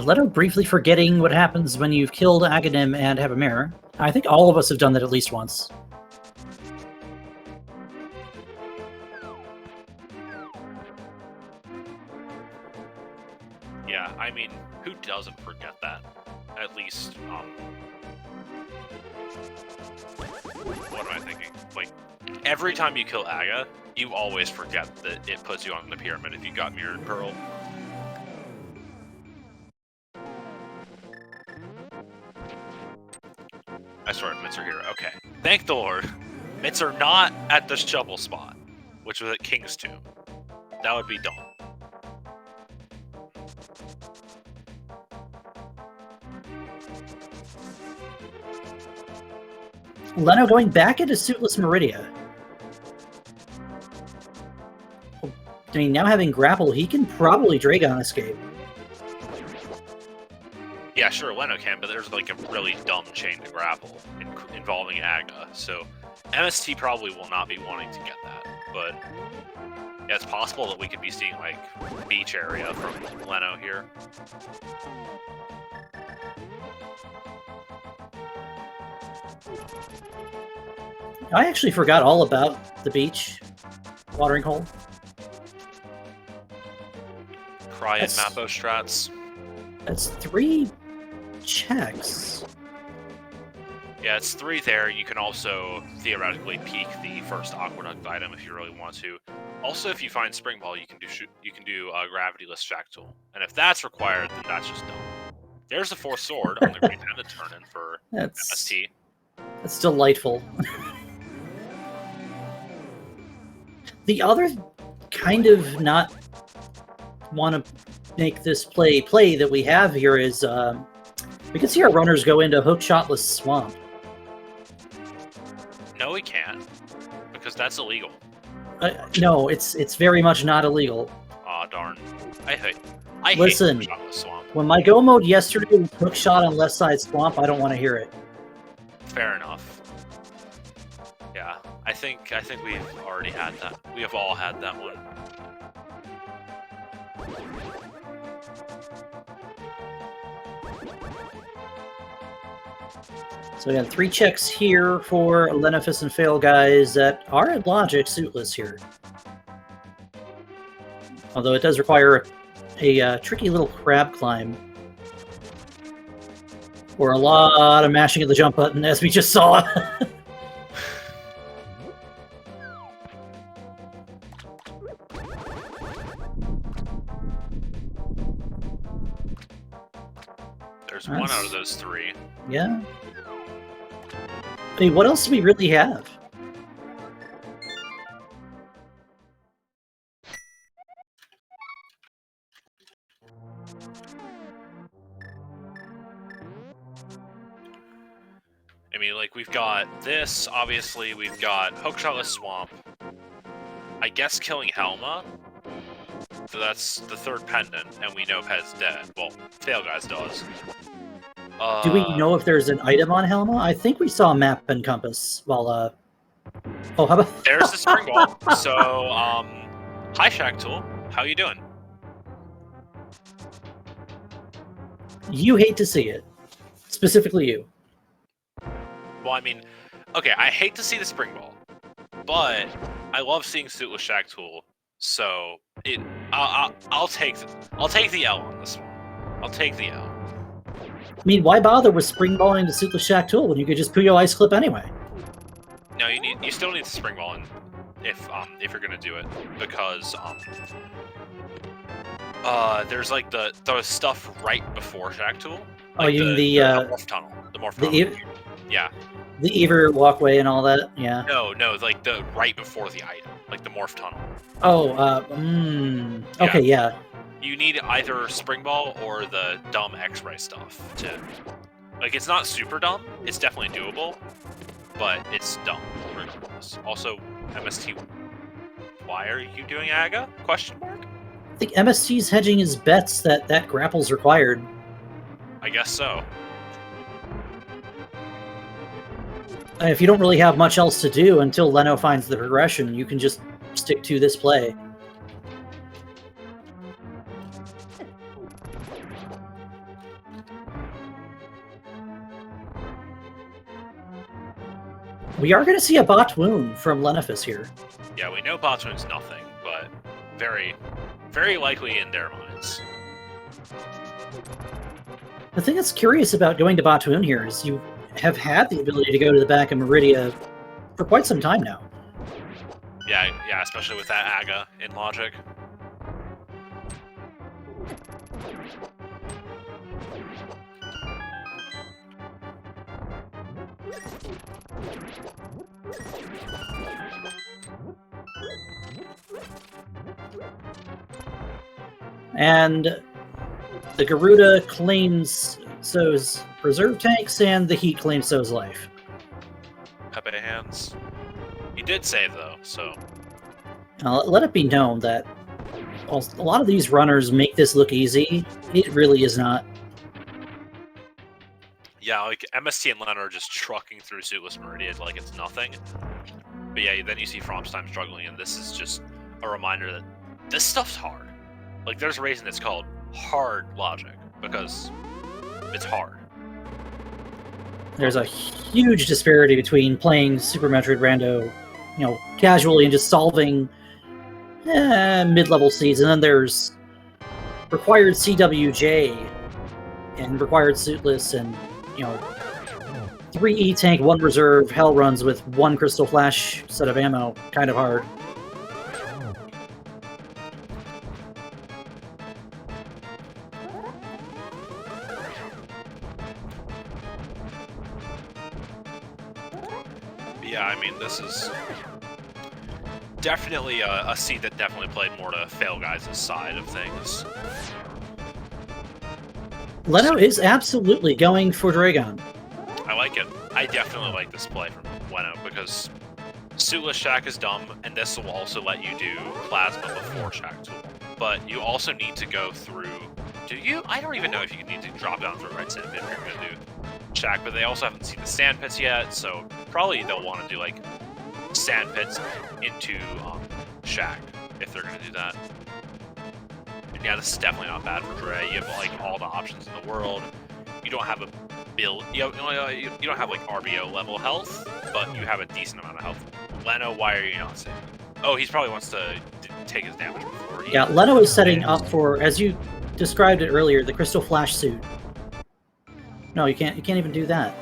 Leto briefly forgetting what happens when you've killed Aghanim and have a mirror. I think all of us have done that at least once. Yeah, I mean, who doesn't forget that? At least, what am I thinking? Like, every time you kill Aga, you always forget that it puts you on the pyramid if you got Mirrored Pearl. I swear, Mitts are here. Okay. Thank the Lord. Mitts are not at the shovel spot, which was at King's Tomb. That would be dumb. Leno going back into Suitless Meridia. I mean, now having grapple, he can probably Dragon escape. Yeah, sure, Leno can, but there's like a really dumb chain to grapple involving Aga, so MST probably will not be wanting to get that, but yeah, it's possible that we could be seeing like beach area from Leno here. I actually forgot all about the beach watering hole. Cry and Mapo strats. That's 3 checks. Yeah, it's 3 there. You can also theoretically peek the first Aqueduct item if you really want to. Also, if you find Spring Ball, you can do Gravityless Shack Tool, and if that's required, then that's just dumb. There's the 4th sword on the green end to turn in for MST. That's delightful. The other kind of not want to make this play that we have here is we can see our runners go into Hookshotless Swamp. No, we can't, because that's illegal. No, it's very much not illegal. Aw, darn. I hate Listen, Hookshotless Swamp. When my go mode yesterday was Hookshot on left side Swamp, I don't want to hear it. Fair enough. Yeah, I think we've already had that. We have all had that one. So we got 3 checks here for Lenifus and FhailGuys that are at logic suitless here. Although it does require a tricky little crab climb. Or a lot of mashing of the jump button, as we just saw. There's one out of those 3. Yeah. I mean, what else do we really have? I mean, like, we've got this, obviously, we've got Hookshotless Swamp. I guess killing Helma. So that's the 3rd pendant, and we know Pet's dead. Well, FhailGuys does. Do we know if there's an item on Helma? I think we saw a map and compass while, Oh, how about... There's the Spring Ball. So, hi, Shack Tool. How you doing? You hate to see it. Specifically you. Well, I mean, okay, I hate to see the Spring Ball, but I love seeing Suitless Shack Tool, so I'll take the L on this one. I'll take the L. I mean, why bother with springballing the Suitless Shack Tool when you could just Puyo Ice Clip anyway? No, you still need the Spring Ball if you're gonna do it, because there's like the stuff right before Shack Tool. Like oh, you mean the morph tunnel. The morph tunnel. Yeah. The Ever walkway and all that, yeah. No, like the right before the item, like the morph tunnel. Oh, okay, yeah. You need either Spring Ball or the dumb X-ray stuff to, like, it's not super dumb. It's definitely doable, but it's dumb regardless. Also, MST, why are you doing Aga? Question mark? I think MST's hedging his bets that grapple's required. I guess so. And if you don't really have much else to do until Leno finds the progression, you can just stick to this play. We are going to see a bot wound from Lenifus here. Yeah, we know bot wound's nothing, but very, very likely in their minds. The thing that's curious about going to Batoon here is you have had the ability to go to the back of Meridia for quite some time now. Yeah, especially with that Aga in Logic. And the Garuda claims So's reserve tanks, and the Heat claims So's life. Pepe hands. He did save though, so. Let it be known that a lot of these runners make this look easy. It really is not. Yeah, like MST and Len are just trucking through Suitless Meridian like it's nothing. But yeah, then you see FROMPS time struggling, and this is just a reminder that this stuff's hard. Like, there's a reason it's called hard logic, because it's hard. There's a huge disparity between playing Super Metroid Rando, casually and just solving mid-level seeds, and then there's required CWJ and required Suitless, and 3 E-Tank, 1 reserve, hell runs with 1 Crystal Flash set of ammo. Kind of hard. Yeah, I mean, this is definitely a seed that definitely played more to FhailGuys' side of things. Leno is absolutely going for Dragon. I like it. I definitely like this play from Leno, because Suitless Shack is dumb, and this will also let you do Plasma before Shack Tool. But you also need to go through... Do you? I don't even know if you need to drop down through Red Sand Pit if you're going to do Shack, but they also haven't seen the Sand Pits yet, so probably they'll want to do, like, Sand Pits into Shack if they're going to do that. And yeah, this is definitely not bad for Dre. You have, like, all the options in the world. You don't have a build... You don't have, like, RBO level health, but you have a decent amount of health. Leno, why are you not saving? Oh, he probably wants to take his damage before he... Yeah, Leno is setting up for, as you described it earlier, the Crystal Flash suit. No, you can't even do that.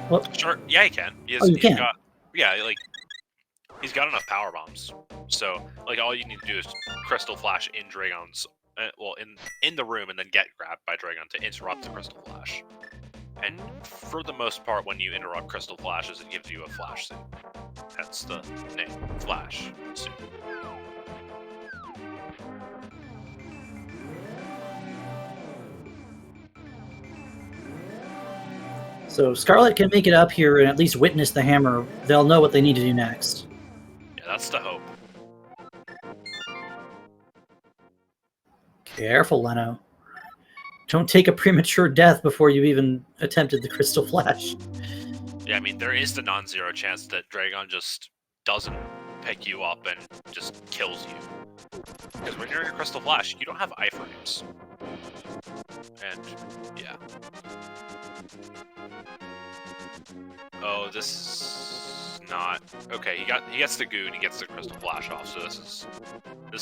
What? Sure, yeah, he can. You can? He's got enough power bombs. So, like, all you need to do is Crystal Flash in Dragon's... in the room, and then get grabbed by Dragon to interrupt the Crystal Flash. And for the most part, when you interrupt Crystal Flashes, it gives you a Flash suit. Hence the name, Flash suit. So Scarlet can make it up here and at least witness the hammer. They'll know what they need to do next. Yeah, that's the hope. Careful, Leno. Don't take a premature death before you even attempted the Crystal Flash. Yeah, I mean, there is the non-zero chance that Dragon just doesn't pick you up and just kills you. Because when you're in a Crystal Flash, you don't have iframes. And, yeah. Oh, this is not... Okay, he gets the goo and he gets the Crystal Flash off, so this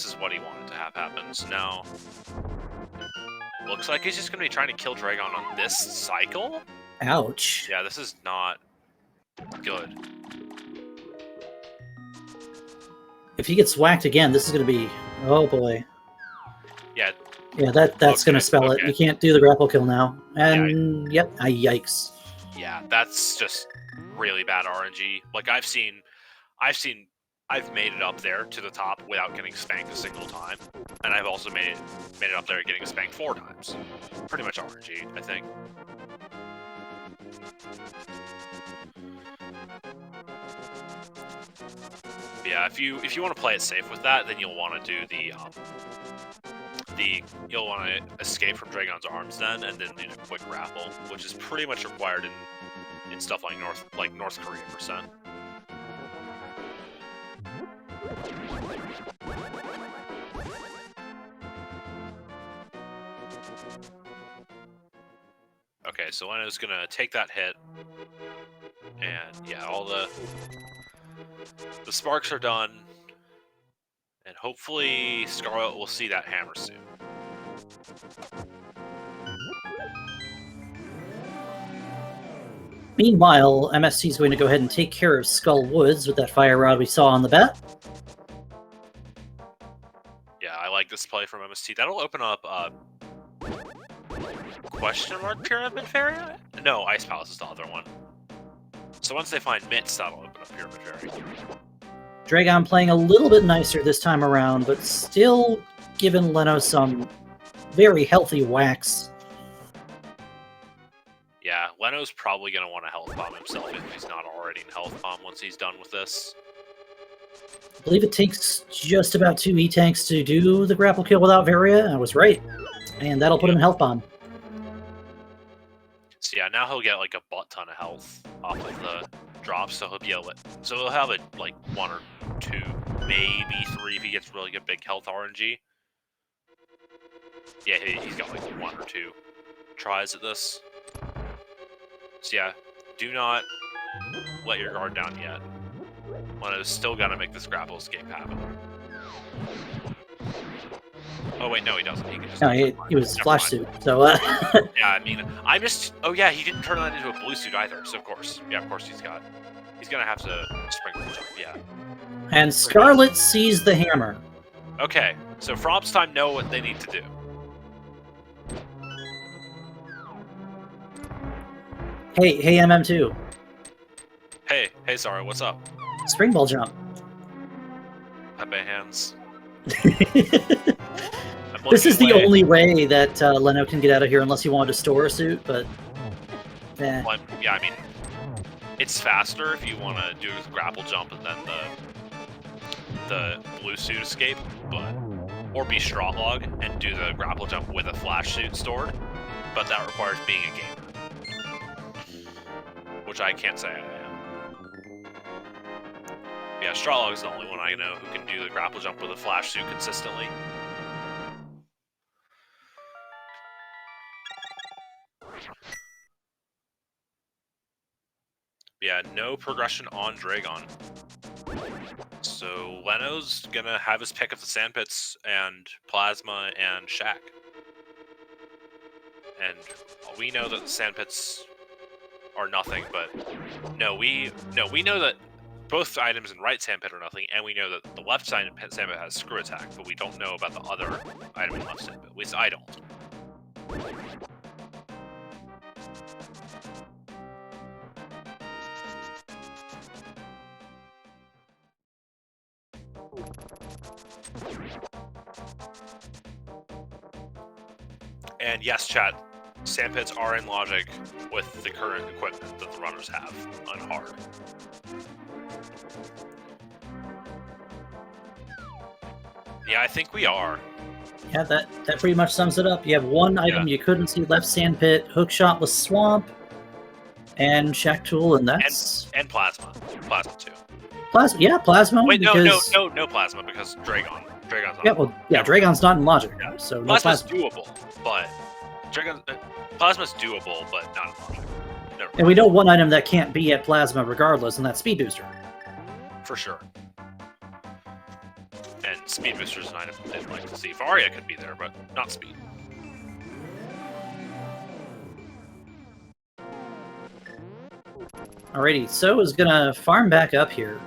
is what he wanted to have happen. So now... Looks like he's just going to be trying to kill Dragon on this cycle? Ouch. Yeah, this is not good. If he gets whacked again, this is going to be... Oh, boy. Yeah. Yeah, that's going to spell it. You can't do the grapple kill now. And, yep, yikes. Yeah, that's just really bad RNG. Like, I've made it up there to the top without getting spanked a single time. And I've also made it up there getting spanked 4 times. Pretty much RNG, I think. Yeah, if you want to play it safe with that, then you'll want to do you'll want to escape from Dragon's arms then, and then do a quick grapple, which is pretty much required in stuff like North Korea %. Okay, so Leno's gonna take that hit, and yeah, all the sparks are done, and hopefully Scarlet will see that hammer soon. Meanwhile, MST is going to go ahead and take care of Skull Woods with that fire rod we saw on the bet. Yeah, I like this play from MST. That'll open up question mark Pyramid Fairy? No, Ice Palace is the other one. So once they find Mitts, that'll open up Pyramid Fairy. Dragon playing a little bit nicer this time around, but still giving Leno some very healthy whacks. Yeah, Leno's probably going to want to health bomb himself if he's not already in health bomb once he's done with this. I believe it takes just about 2 E-Tanks to do the grapple kill without Varia. I was right. And that'll put him in health bomb. So yeah, now he'll get like a butt ton of health off of the drops, so he'll be able to, so he'll have like 1 or 2, maybe 3 if he gets really good big health RNG. Yeah, he's got like 1 or 2 tries at this. So yeah, do not let your guard down yet. Leno's still gotta make this grapple escape happen. Oh wait, no, he doesn't. He can just. No, he was flash suit. So. Yeah, I mean, I'm just. Oh yeah, he didn't turn that into a blue suit either. So of course, yeah, of course he's gonna have to sprinkle jump. Yeah. And Scarlet sees the hammer. Okay, so FROMPS time know what they need to do. Hey, MM2. Hey, sorry, what's up? Spring ball jump. Pepe hands. This is the only way that Leno can get out of here unless he wanted to store a suit, but... Eh. Well, yeah, I mean, it's faster if you want to do a grapple jump and then the blue suit escape, but or be straw log and do the grapple jump with a flash suit stored, but that requires being a gamer, which I can't say I am. Yeah, straw log is the only one I know who can do the grapple jump with a flash suit consistently. Yeah, no progression on Dragon. So Leno's gonna have his pick of the Sandpits and Plasma and Shack. And we know that the Sandpits are nothing, but we know that both items in right Sandpit are nothing, and we know that the left side Sandpit has screw attack, but we don't know about the other item in left Sandpit. At least I don't. And yes, chat, Sandpits are in logic with the current equipment that the runners have on hard. Yeah, I think we are. Yeah, that pretty much sums it up. You have one item you couldn't see left Sandpit, Hookshot with Swamp, and Shack Tool, and that's... And Plasma. Plasma too. Plasma. Wait, because... no Plasma, because Dragon's not. Yeah, well, yeah, Dragon's not in logic, so no Plasma's Plasma. doable, but Plasma's doable, but not in logic. Never And we know one item that can't be at Plasma regardless, and that's Speed Booster. For sure. And Speed Booster is an item I'd like to see. Varia could be there, but not Speed. Alrighty, So is gonna farm back up here.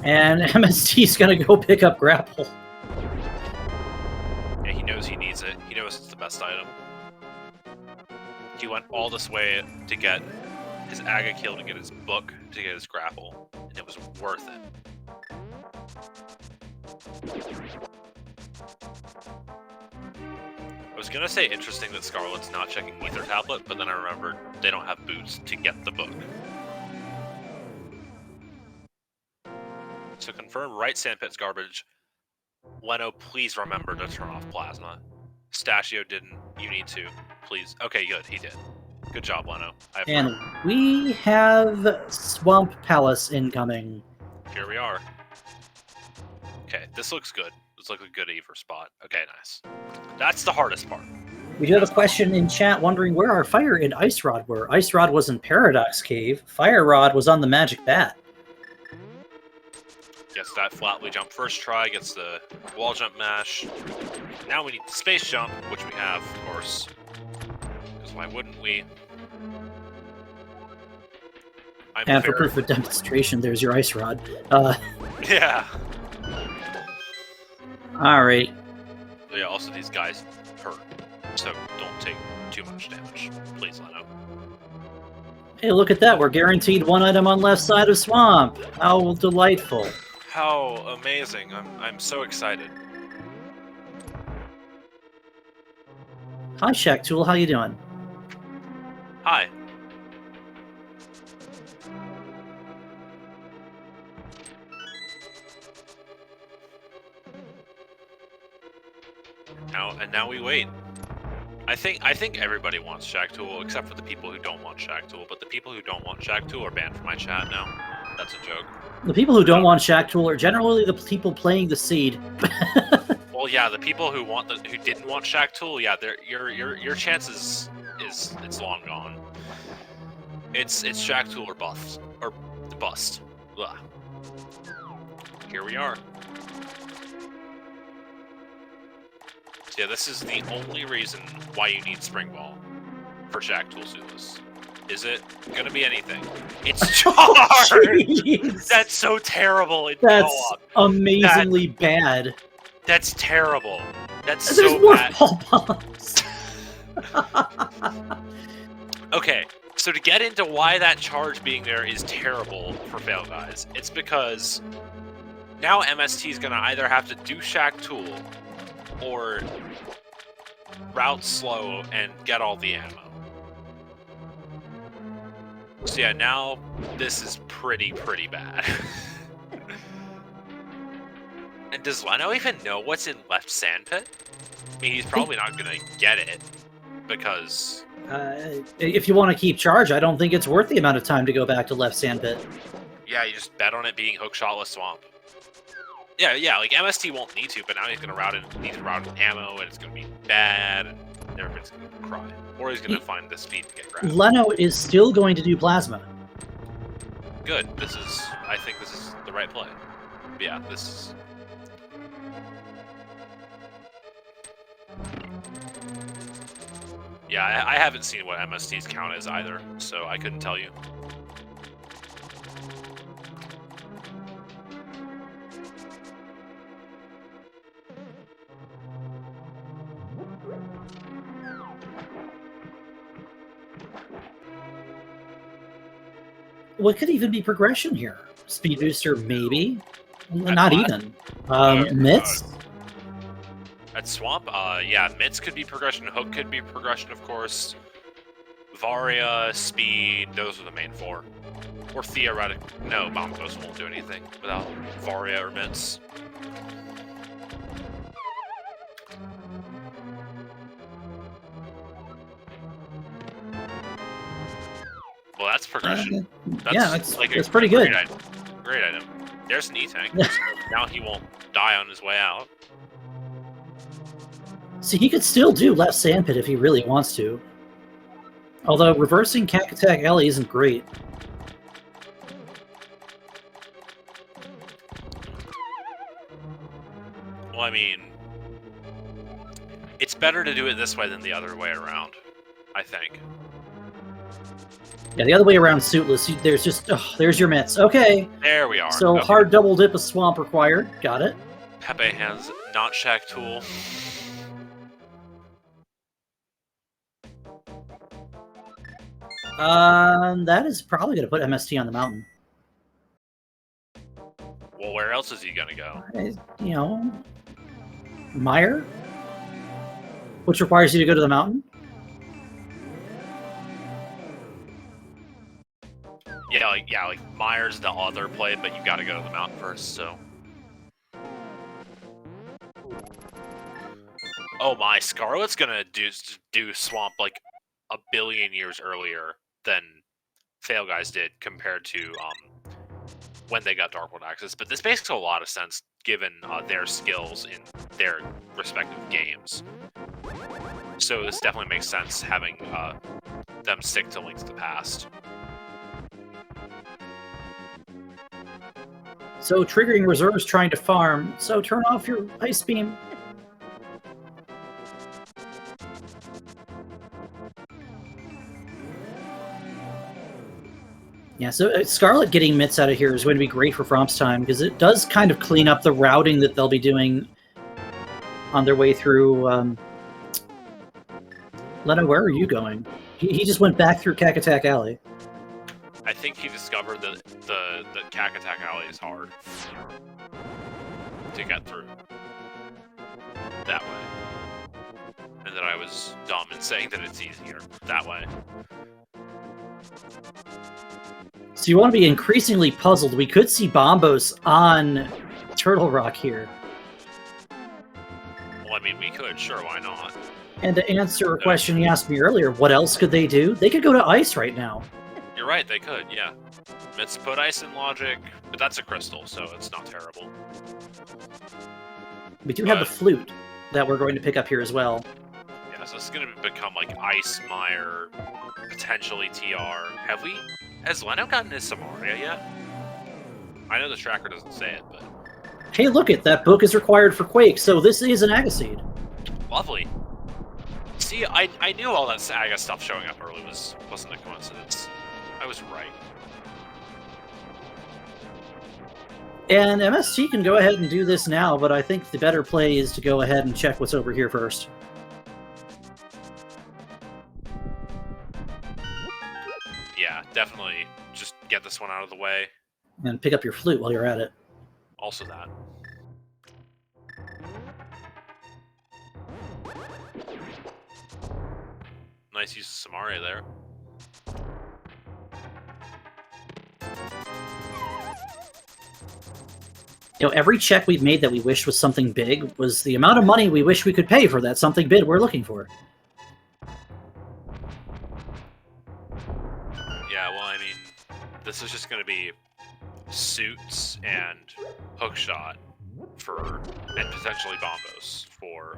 And MST's gonna go pick up Grapple. Yeah, he knows he needs it. He knows it's the best item. He went all this way to get his Aga kill, to get his book, to get his grapple, and it was worth it. I was gonna say interesting that Scarlet's not checking Ether Tablet, but then I remembered they don't have boots to get the book. So confirm right Sandpit's garbage. Leno, please remember to turn off Plasma. Stachio didn't. You need to. Please. Okay, good. He did. Good job, Leno. And we have Swamp Palace incoming. Here we are. Okay, this looks good. This looks like a good Ever spot. Okay, nice. That's the hardest part. We do have a question in chat wondering where our Fire and Ice Rod were. Ice Rod was in Paradox Cave. Fire Rod was on the Magic Bat. Gets that flatly jump first try, gets the wall jump mash. Now we need the space jump, which we have, of course. Because why wouldn't we? And for proof of demonstration, there's your ice rod. Yeah. All right. Yeah, also these guys hurt, so don't take too much damage. Please, Leno. Hey, look at that. We're guaranteed one item on left side of swamp. How delightful. How amazing. I'm so excited. Hi, Shack Tool. How you doing? Hi. Now we wait. I think everybody wants Shack Tool except for the people who don't want Shack Tool, but the people who don't want Shack Tool are banned from my chat now. That's a joke. The people who don't want Shack Tool are generally the people playing the seed. Well, yeah, the people who didn't want Shack Tool, yeah, your chances is it's long gone. It's Shack Tool or bust Blah. Here we are. Yeah, this is the only reason why you need Spring Ball for Shack Tool Zulus. Is it gonna be anything? It's charged! That's so terrible. That's amazingly bad. That's terrible. That's There's so more bad. ball bombs. Okay, so to get into why that charge being there is terrible for FailGuys, it's because now MST is gonna either have to do Shack Tool or route slow and get all the ammo. So yeah, now this is pretty bad. And does Leno even know what's in left sandpit? I mean, he's probably not gonna get it because if you want to keep charge, I don't think it's worth the amount of time to go back to left sandpit. yeah, you just bet on it being hookshot with swamp. Yeah, like MST won't need to, but now he's gonna need to route with ammo, and it's gonna be bad, and everybody's gonna cry. Or he's gonna find the speed to get grabbed. Leno is still going to do plasma. Good. I think this is the right play. Yeah, this is. Yeah, I haven't seen what MST's count is either, so I couldn't tell you. What could even be progression here? Speed booster, maybe? At Not what? even. Mitts? At Swamp, yeah, Mitts could be progression, Hook could be progression, of course. Varia, Speed, those are the main four. Or theoretic. No, Bomb Ghost won't do anything without Varia or Mitts. Well, that's progression. Yeah, it's a pretty good. Great item. There's an E-Tank. So now he won't die on his way out. See, he could still do left sandpit if he really wants to. Although reversing Cack Attack Ellie isn't great. Well, I mean, it's better to do it this way than the other way around, I think. Yeah, the other way around suitless. There's just there's your mitts. Okay. There we are. So okay. hard double dip of swamp required. Got it. Pepe has not Shack Tool. That is probably going to put MST on the mountain. Well, where else is he gonna go? You know, Meyer, which requires you to go to the mountain. Yeah, like Myers the other play, but you gotta go to the mountain first, so. Oh my, Scarlet's gonna do Swamp like a billion years earlier than FailGuys did compared to when they got Dark World access, but this makes a lot of sense given their skills in their respective games. So this definitely makes sense having them stick to Link to the Past. So triggering reserves trying to farm, so turn off your ice beam. Yeah, so Scarlet getting mitts out of here is going to be great for FROMPS time, because it does kind of clean up the routing that they'll be doing on their way through. Leno, where are you going? He just went back through Cacatac Alley. I think he discovered that the Cacatac Alley is hard to get through that way. And that I was dumb in saying that it's easier that way. So you want to be increasingly puzzled. We could see Bombos on Turtle Rock here. Well, I mean, we could, sure, why not? And to answer a question you asked me earlier, what else could they do? They could go to ice right now. You're right, they could, yeah. Let's put ice in logic, but that's a crystal, so it's not terrible. We do have the flute that we're going to pick up here as well. Yeah, so it's going to become like Ice, Mire, potentially TR. Has Leno gotten his Samaria yet? I know the tracker doesn't say it, but... Hey, look it! That book is required for Quake, so this is an Agaseed. Lovely. See, I knew all that Aga stuff showing up early wasn't a coincidence. I was right. And MST can go ahead and do this now, but I think the better play is to go ahead and check what's over here first. Yeah, definitely just get this one out of the way. And pick up your flute while you're at it. Also that. Nice use of Samaria there. You know, every check we've made that we wished was something big was the amount of money we wish we could pay for that something big we're looking for. Yeah, well, I mean, this is just going to be suits and hookshot and potentially bombos for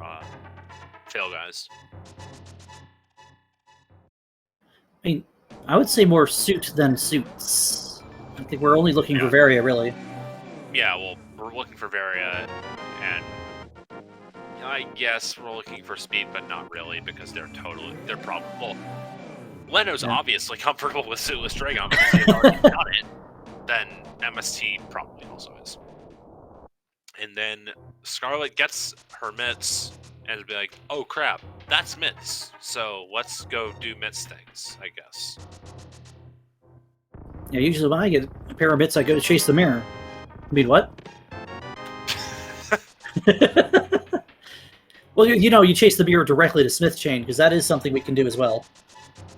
FailGuys. I mean, I would say more suit than suits. I think we're only looking for Varia, really. Yeah, well, we're looking for Varia, and I guess we're looking for speed, but not really, because they're probable. Leno's obviously comfortable with Suitless Dragon because he's already done it. Then MST probably also is. And then Scarlet gets her mitts and it'll be like, oh crap, that's mitts. So let's go do mitts things, I guess. Yeah, usually when I get a pair of mitts, I go to chase the mirror. I mean, what? Well, you know, you chase the mirror directly to Smith Chain, because that is something we can do as well.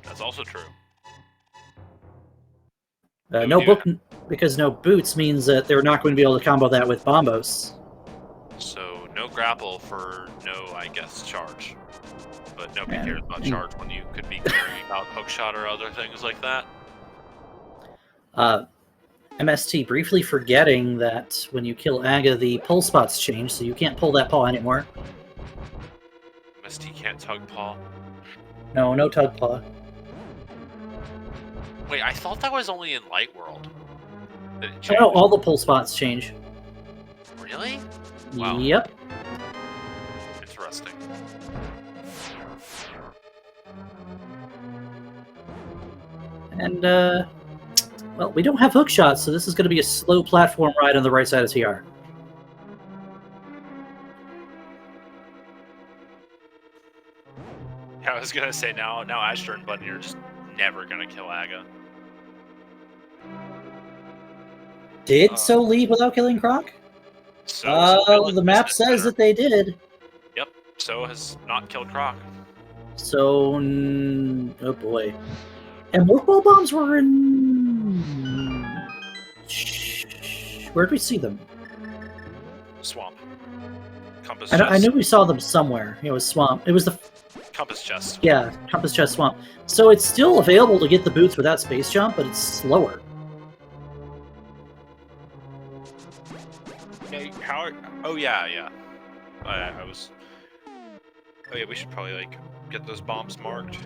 That's also true. No book, because no boots means that they're not going to be able to combo that with Bombos. So no grapple for no, I guess, charge. But nobody cares about charge when you could be caring about hookshot or other things like that. MST briefly forgetting that when you kill Aga, the pull spots change, so you can't pull that paw anymore. MST can't tug paw. No, no tug paw. Wait, I thought that was only in Light World. No, all the pull spots change. Really? Wow. Yep. Interesting. And, well, we don't have hook shots, so this is going to be a slow platform ride on the right side of TR. Yeah, I was going to say, now Ashter and Bunny are just never going to kill Aga. Did So leave without killing Croc? The map says that they did. Yep, So has not killed Croc. So, oh boy. And Morph Ball Bombs were in... Where'd we see them? Swamp. Compass I chest. knew we saw them somewhere. It was Swamp. It was the... Compass chest. Yeah, Compass Chest Swamp. So it's still available to get the boots without Space Jump, but it's slower. Oh yeah. I was. Oh yeah, we should probably get those bombs marked.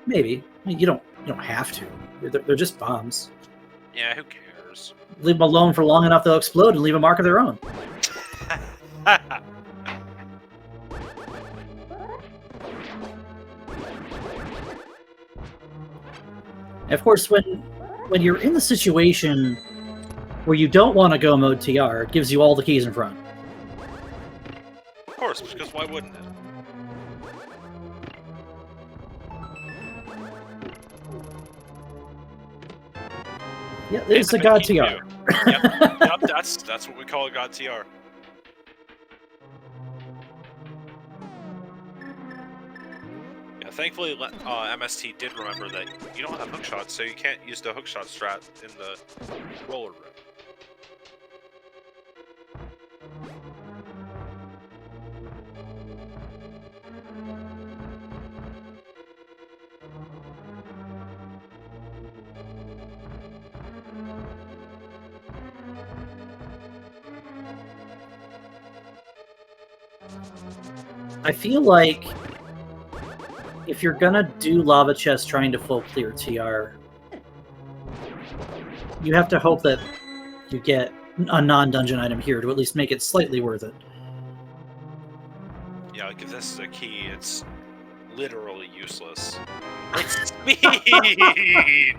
Maybe. I mean, you don't have to. They're just bombs. Yeah, who cares? Leave them alone for long enough, they'll explode and leave a mark of their own. Of course, when you're in the situation where you don't want to go mode TR, it gives you all the keys in front. Of course, because why wouldn't it? Yeah, it's a God TR. Yep, that's what we call a God TR. Yeah, thankfully, MST did remember that you don't have hook shots, so you can't use the hook shot strat in the roller room. I feel like if you're gonna do lava chest trying to full clear TR, you have to hope that you get a non-dungeon item here to at least make it slightly worth it. Yeah, like if this is a key, it's literally useless. It's speed!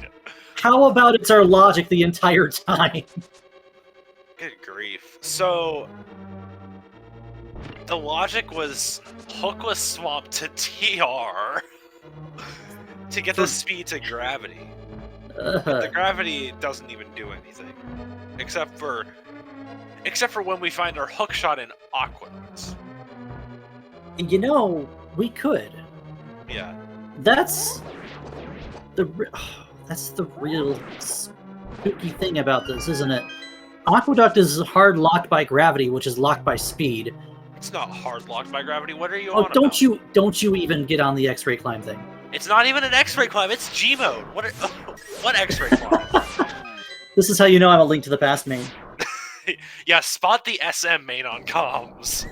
How about it's our logic the entire time? Good grief. So, the logic was hook was swapped to TR to get the speed to gravity. But the gravity doesn't even do anything. Except for when we find our hook shot in Aqueducts. You know, we could. Yeah. That's the real spooky thing about this, isn't it? Aqueduct is hard locked by gravity, which is locked by speed. It's not hard locked by gravity. What are you Oh, on about? don't you even get on the X-ray climb thing. It's not even an X-ray climb. It's G mode. What X-ray climb? This is how you know I'm a Link to the Past main. Yeah, spot the SM main on comms.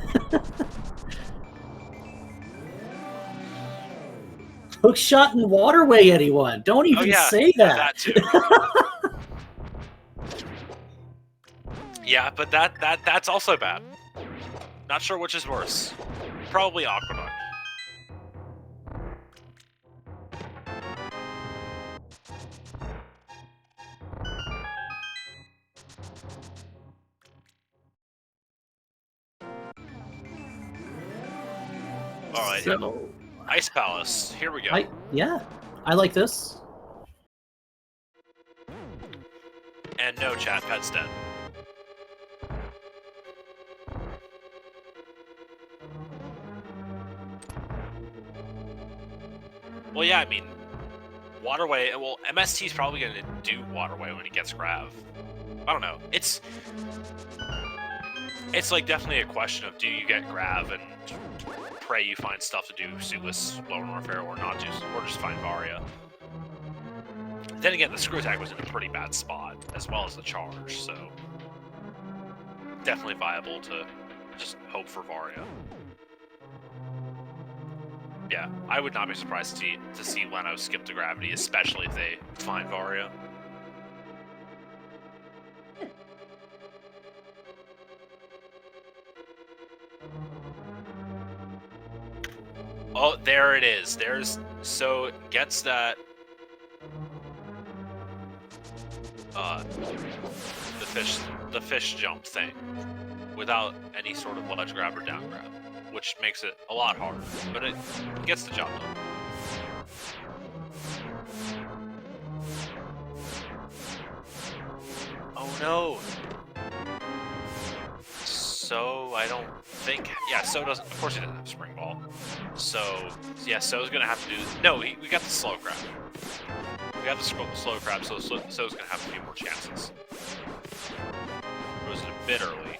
Hook shot and waterway, anyone? Don't even say that. That too. Yeah, but that's also bad. Not sure which is worse. Probably Aqueduct. Alright, So, Ice Palace. Here we go. yeah, I like this. And no chat, pet's dead. Well, yeah, I mean, Waterway, well, MST's probably going to do Waterway when he gets Grav. I don't know. It's like definitely a question of do you get Grav and pray you find stuff to do Sueless, Lower Warfare, or not do, or just find Varia. Then again, the screw attack was in a pretty bad spot, as well as the charge, so definitely viable to just hope for Varia. Yeah, I would not be surprised to see Leno skip to gravity, especially if they find Varia. Oh, there it is. So gets that the fish jump thing without any sort of ledge grab or down grab, which makes it a lot harder, but it gets the job done. Oh no! So I don't think, yeah, So doesn't, of course he doesn't have Spring Ball. So, yeah, So's gonna have to do, no, we got the slow crab. We got the slow crab, so So's gonna have a few more chances. It was a bit early.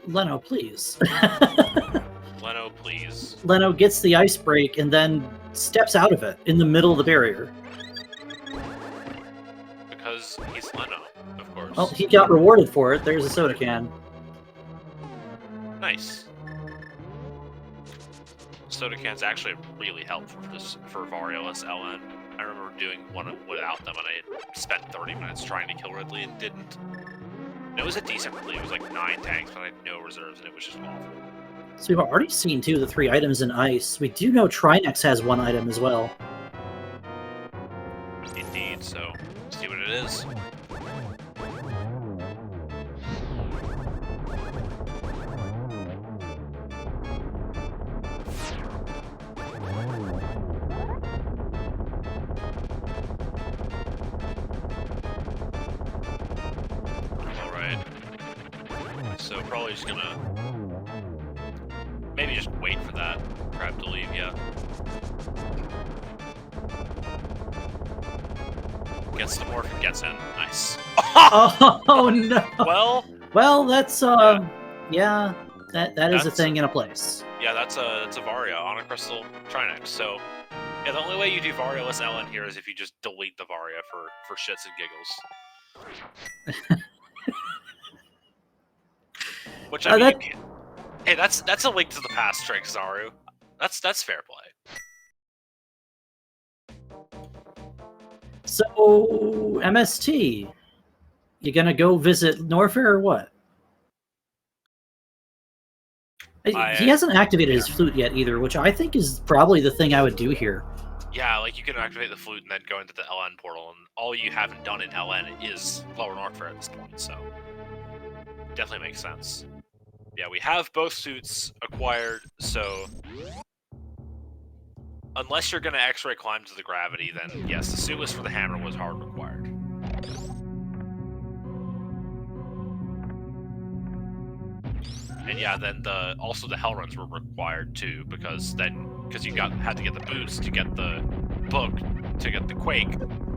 Leno, please. Leno, please. Leno gets the ice break and then steps out of it in the middle of the barrier. Because he's Leno, of course. Well, he got rewarded for it. There's a soda can. Nice. Soda cans actually really helpful for Varioless LN. I remember doing one without them, and I spent 30 minutes trying to kill Ridley and didn't. And it was a decent Ridley. It was like 9 tanks, but I had no reserves, and it was just awful. So we've already seen 2 of the 3 items in ice. We do know Trinex has 1 item as well. Indeed, so see what it is. Alright. So probably just gonna maybe just wait for that crab to leave, yeah. Gets the morph and gets in. Nice. Oh no! Well, that's yeah, that is a thing in a place. Yeah, that's a Varia on a crystal Trinex. So yeah, the only way you do Varia-less LN here is if you just delete the Varia for shits and giggles. Which I mean, hey, that's a link to the past trick, Zaru. That's fair play. So MST, you gonna go visit Norfair or what? He hasn't activated his flute yet either, which I think is probably the thing I would do here. Yeah, like you can activate the flute and then go into the LN portal, and all you haven't done in LN is Lower Norfair at this point, so definitely makes sense. Yeah, we have both suits acquired, so unless you're going to X-ray climb to the gravity, then yes, the suit was for the hammer was hard required. And yeah, then also the hell runs were required too, because you had to get the boost to get the book, to get the quake,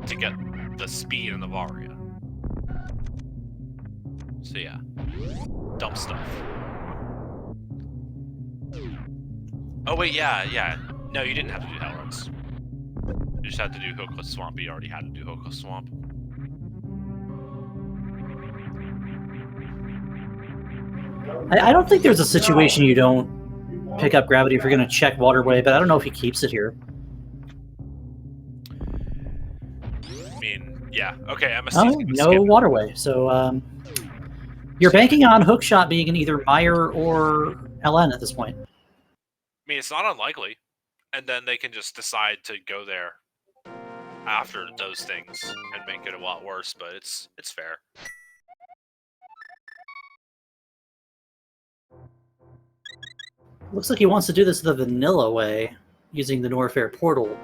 to get the speed and the Varia. So yeah, dumb stuff. Oh wait, yeah. No, you didn't have to do hell runs. You just had to do Hookless Swamp. You already had to do Hookless Swamp. I don't think there's a situation you don't pick up gravity if you're going to check waterway, but I don't know if he keeps it here. I mean, yeah. Okay, MST's Oh, no waterway. So you're banking on hookshot being in either Meyer or LN at this point. I mean, it's not unlikely. And then they can just decide to go there after those things and make it a lot worse, but it's fair. Looks like he wants to do this the vanilla way, using the Norfair portal.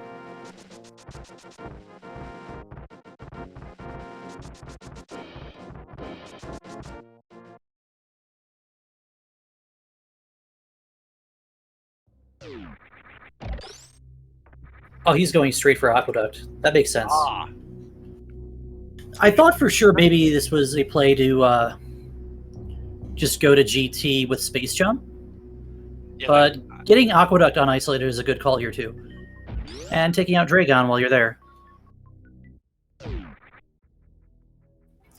Oh, he's going straight for Aqueduct. That makes sense. Ah. I thought for sure maybe this was a play to just go to GT with Space Jump. Yeah, but getting Aqueduct on Isolated is a good call here too. And taking out Dragon while you're there.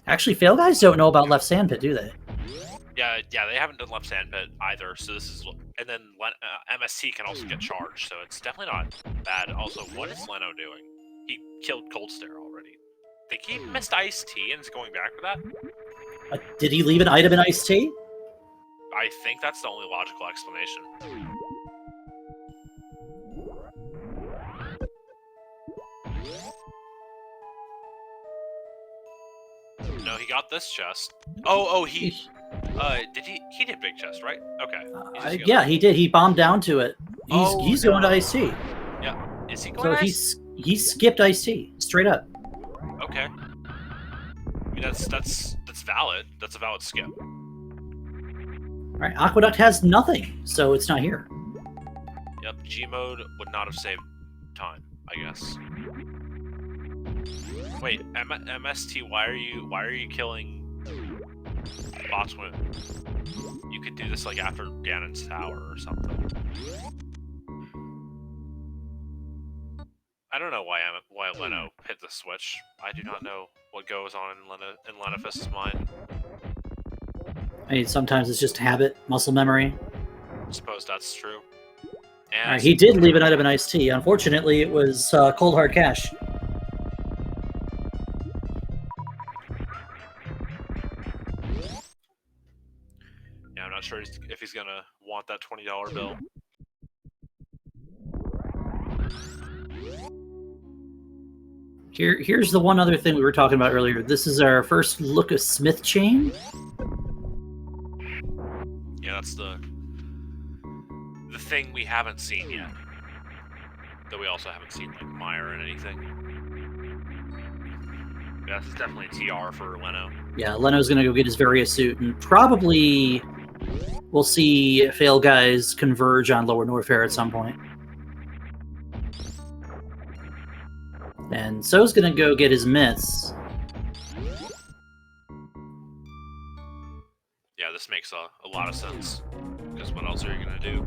Actually, FailGuys don't know about Left Sandpit, do they? Yeah, they haven't done Left Sandpit either, so this is... And then MST can also get charged, so it's definitely not bad. Also, what is Leno doing? He killed Cold Stare already. I think he missed Ice Tea and is going back for that? Did he leave an item in Ice Tea? I think that's the only logical explanation. No, he got this chest. Oh, he did he did big chest, right? Okay. Yeah, he did. He bombed down to it. He's going to Ice Tea. Yeah. Is he going to So he skipped Ice Tea straight up. Okay. I mean that's valid. That's a valid skip. Alright, Aqueduct has nothing, so it's not here. Yep, G mode would not have saved time, I guess. Wait, MST, why are you killing Botswin? You could do this like after Ganon's tower or something. I don't know why Leno hit the switch. I do not know what goes on in Lenifest's mind. I mean, sometimes it's just habit, muscle memory. I suppose that's true. And Right, he did leave an item in Ice Tea. Unfortunately, it was Cold Hard Cash. Yeah, I'm not sure if he's gonna want that $20 bill. Here's the one other thing we were talking about earlier. This is our first look of Smith chain. Yeah, that's the thing we haven't seen yet. Though we also haven't seen like Meyer and anything. Yeah, this is definitely TR for Leno. Yeah, Leno's gonna go get his various suit, and probably we'll see FailGuys converge on Lower Norfair at some point. And so's gonna go get his myths. Yeah, this makes a lot of sense. Because what else are you gonna do?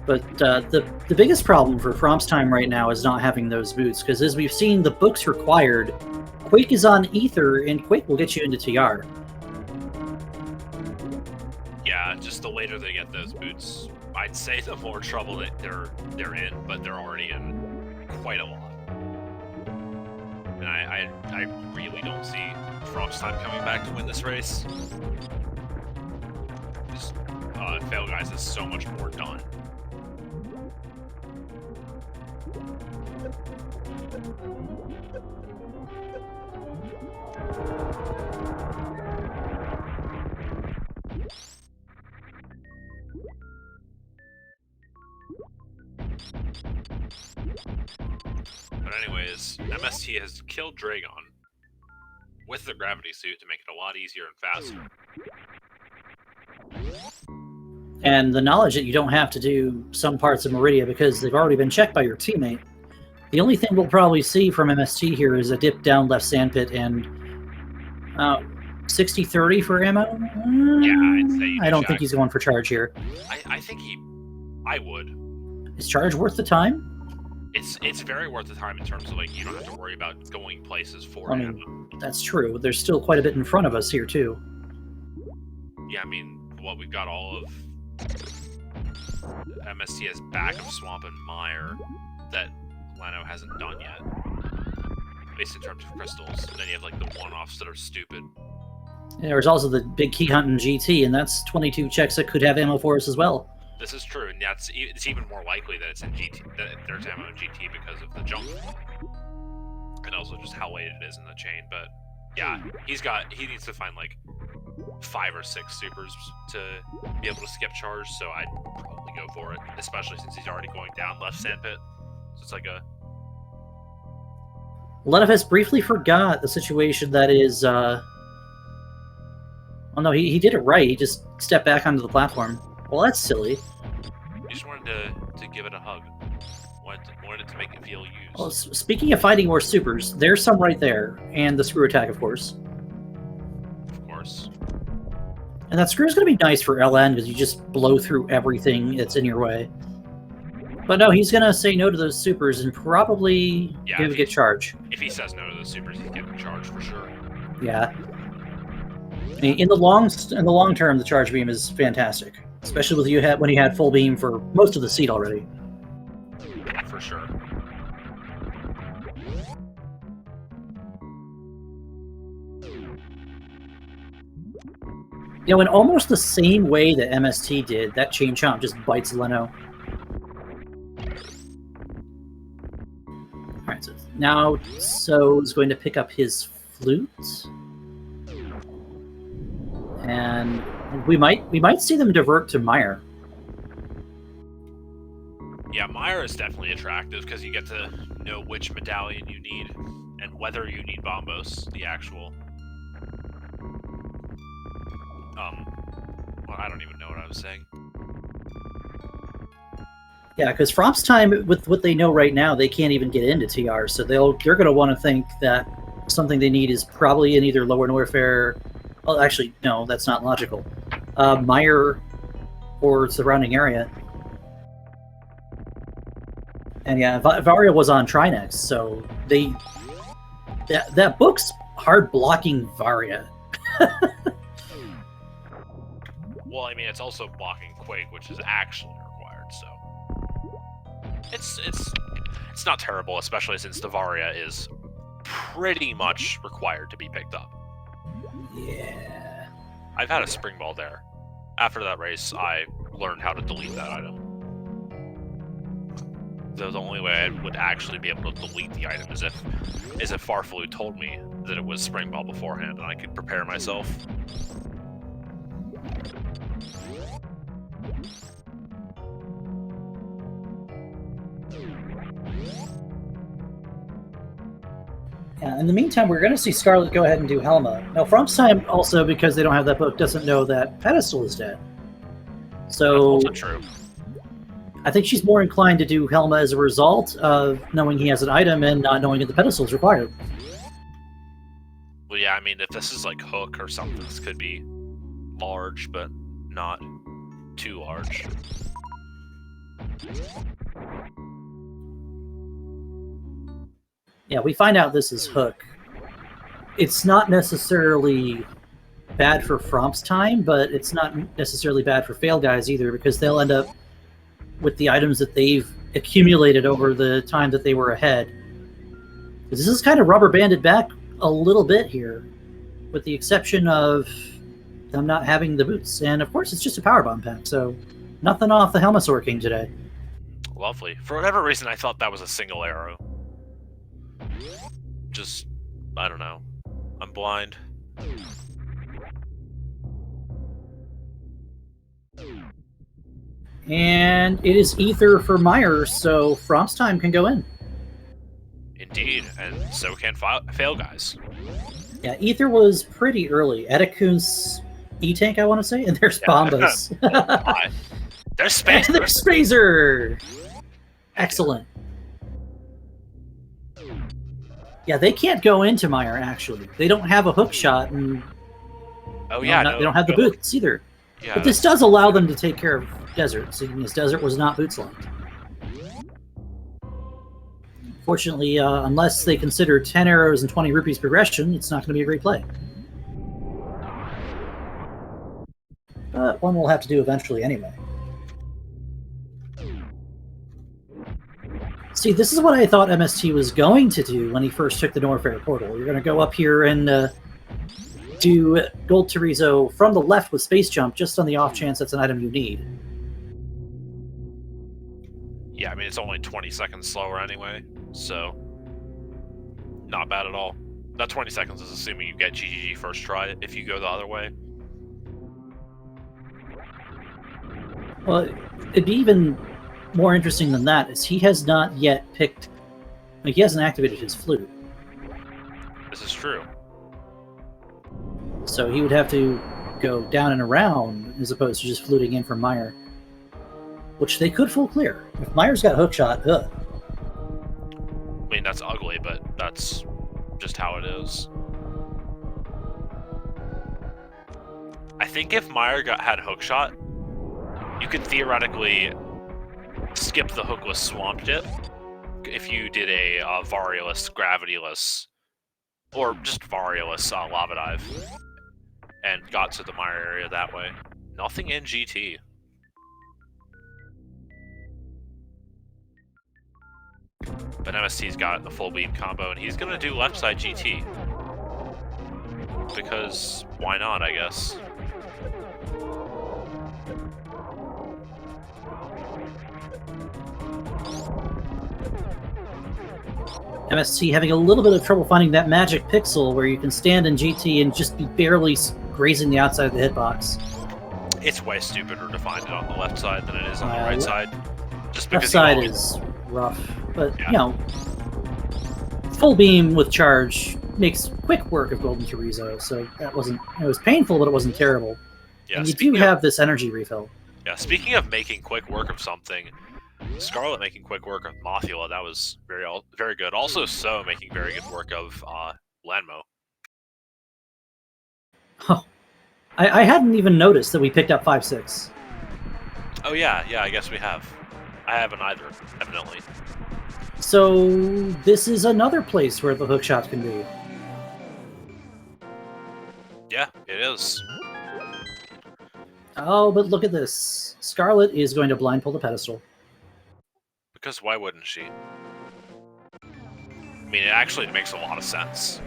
But the biggest problem for FROMPS time right now is not having those boots, because as we've seen, the books required, Quake is on Ether, and Quake will get you into TR. Yeah, just the later they get those boots, I'd say the more trouble that they're in, but they're already in quite a lot. And I really don't see FROMPS time coming back to win this race. Just, FailGuys is so much more done. But anyways, MST has killed Dragon with the gravity suit to make it a lot easier and faster. And the knowledge that you don't have to do some parts of Meridia because they've already been checked by your teammate. The only thing we'll probably see from MST here is a dip down left sandpit and 60-30 for ammo? Yeah, I'd say I don't think he's going for charge here. I think I would. Is charge worth the time? It's very worth the time in terms of, like, you don't have to worry about going places for I mean, that's true. There's still quite a bit in front of us here, too. Yeah, I mean, what, we've got all of MST has Back of Swamp and Mire that Leno hasn't done yet. At least in terms of crystals. And then you have, like, the one-offs that are stupid. And there's also the big key hunt in GT, and that's 22 checks that could have ammo for us as well. This is true, and it's even more likely that it's in GT, that there's ammo in GT because of the jump, and also just how late it is in the chain. But yeah, he needs to find like 5 or 6 supers to be able to skip charge. So I'd probably go for it, especially since he's already going down left sandpit. So it's like a. Lenofest briefly forgot the situation that is. Oh no, he did it right. He just stepped back onto the platform. Well, that's silly. He just wanted to give it a hug. Wanted it to make it feel used. Well, speaking of fighting more supers, there's some right there, and the screw attack, of course. Of course. And that screw is going to be nice for LN because you just blow through everything that's in your way. But no, he's going to say no to those supers and probably get charge. If he says no to those supers, he's getting charged for sure. Yeah. In the long term, the charge beam is fantastic, especially with when he had full beam for most of the seat already. For sure. You know, in almost the same way that MST did, that chain chomp just bites Leno. Alright, so now So's going to pick up his flute. And we might see them divert to Meyer. Yeah, Meyer is definitely attractive because you get to know which medallion you need and whether you need Bombos, the actual. Well, I don't even know what I was saying. Yeah, because FROMPS time, with what they know right now, they can't even get into TR, so they're going to want to think that something they need is probably in either Lower Norfair. Well, actually, no, that's not logical. Meyer or surrounding area. And yeah, Varia was on Trinex, so that book's hard blocking Varia. Well, I mean, it's also blocking Quake, which is actually required, so it's not terrible, especially since the Varia is pretty much required to be picked up. Yeah. I've had a spring ball there. after that race, I learned how to delete that item. So the only way I would actually be able to delete the item is if Farfaloo told me that it was Spring Ball beforehand, and I could prepare myself. Yeah, in the meantime, we're going to see Scarlet go ahead and do Helma. Now, FROMPS time also, because they don't have that book, doesn't know that Pedestal is dead. So That's also true. I think she's more inclined to do Helma as a result of knowing he has an item and not knowing that the pedestal is required. Well, yeah, I mean, if this is like Hook or something, this could be large, but not too large. Yeah, we find out this is Hook. It's not necessarily bad for FROMPS time, but it's not necessarily bad for FhailGuys either, because they'll end up with the items that they've accumulated over the time that they were ahead. This is kind of rubber banded back a little bit here, with the exception of them not having the boots. And of course, it's just a power bomb pack, so nothing off the Helmasaur King today. Lovely. For whatever reason, I thought that was a single arrow. Just, I don't know. I'm blind. And it is Ether for Myers, so FROMPS time can go in. Indeed, and so can FhailGuys. Yeah, Ether was pretty early. Etikun's E-Tank, I want to say, and there's Bombas. There's Spacer! And there's Spacer! Excellent. Yeah, they can't go into Meyer, actually. They don't have a hook shot, and oh, yeah, they don't have the boots either. Yeah, but this does allow them to take care of Desert, seeing as Desert was not boots locked. Fortunately, unless they consider 10 arrows and 20 rupees progression, it's not going to be a great play. But one we'll have to do eventually anyway. See, this is what I thought MST was going to do when he first took the Norfair portal. You're going to go up here and do Gold Terizo from the left with Space Jump, just on the off chance that's an item you need. Yeah, I mean, it's only 20 seconds slower anyway, so not bad at all. That 20 seconds is assuming you get GGG first try if you go the other way. Well, it'd be even more interesting than that is he has not yet picked, like, he hasn't activated his flute. This is true. So he would have to go down and around as opposed to just fluting in from Meyer, which they could full clear. If Meyer's got hookshot, ugh. I mean, that's ugly, but that's just how it is. I think if Meyer had hookshot, you could theoretically skip the hookless swamp dip if you did a Varioless, Gravityless, or just Varioless Lava Dive, and got to the Meyer area that way. Nothing in GT. But MST's got the full beam combo, and he's gonna do left side GT. Because why not, I guess. MST having a little bit of trouble finding that magic pixel where you can stand in GT and just be barely grazing the outside of the hitbox. It's way stupider to find it on the left side than it is on the right side. Just Left because side is rough, but you know, full beam with charge makes quick work of Golden Terizo, so that wasn't, it was painful, but it wasn't terrible. Yeah, and you do have this energy refill. Yeah, speaking of making quick work of something, Scarlet making quick work of Mothula, that was very good. Also, So making very good work of Lanmo. Oh, I hadn't even noticed that we picked up 5-6. Oh yeah, I guess we have. I haven't either, evidently. So this is another place where the hook shots can be. Yeah, it is. Oh, but look at this. Scarlet is going to blind pull the pedestal. Because why wouldn't she? I mean, it actually makes a lot of sense.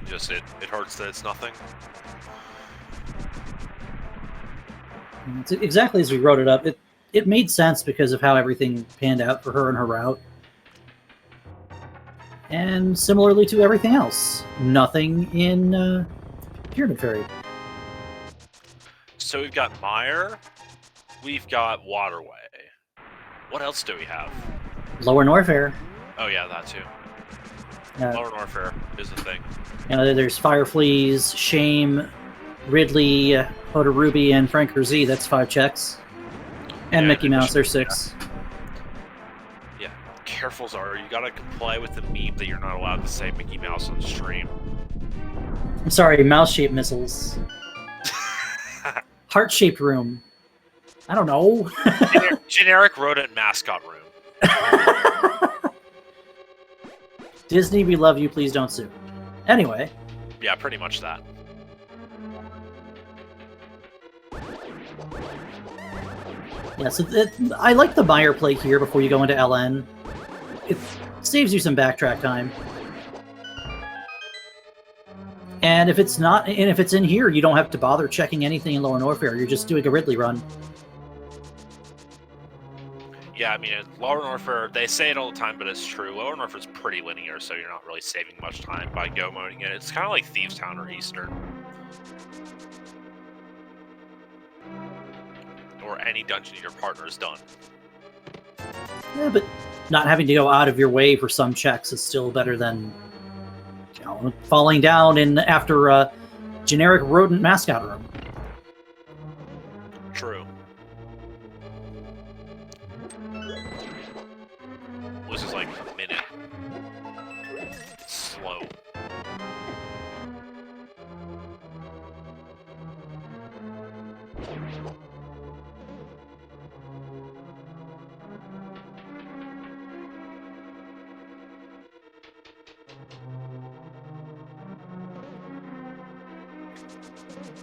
Just, it hurts that it's nothing. It's exactly as we wrote it up. It made sense because of how everything panned out for her and her route. And similarly to everything else, nothing in Pyramid Fairy. So we've got Mire, we've got Waterway. What else do we have? Lower Norfair. Oh yeah, that too. Lower Norfair is the thing. There's Fire Fleas, Shame, Ridley, Hoda Ruby, and Frank Z. That's 5 checks. And Yeah, Mickey Mouse, there's 6. Yeah. Careful, Zara. You gotta comply with the meme that you're not allowed to say Mickey Mouse on stream. I'm sorry, mouse-shaped missiles. Heart-shaped room. I don't know. Generic rodent mascot room. Disney, we love you. Please don't sue. Anyway. Yeah, pretty much that. Yeah, so I like the Mire play here before you go into LN. It saves you some backtrack time. And if it's not, and if it's in here, you don't have to bother checking anything in Lower Norfair. You're just doing a Ridley run. Yeah, I mean, Lower Norfair, they say it all the time, but it's true. Lower Norfair's pretty linear, so you're not really saving much time by go-moding it. It's kind of like Thieves Town or Eastern. Or any dungeon your partner has done. Yeah, but not having to go out of your way for some checks is still better than, you know, falling down after a generic rodent mascot room. True. This is like a minute. It's slow.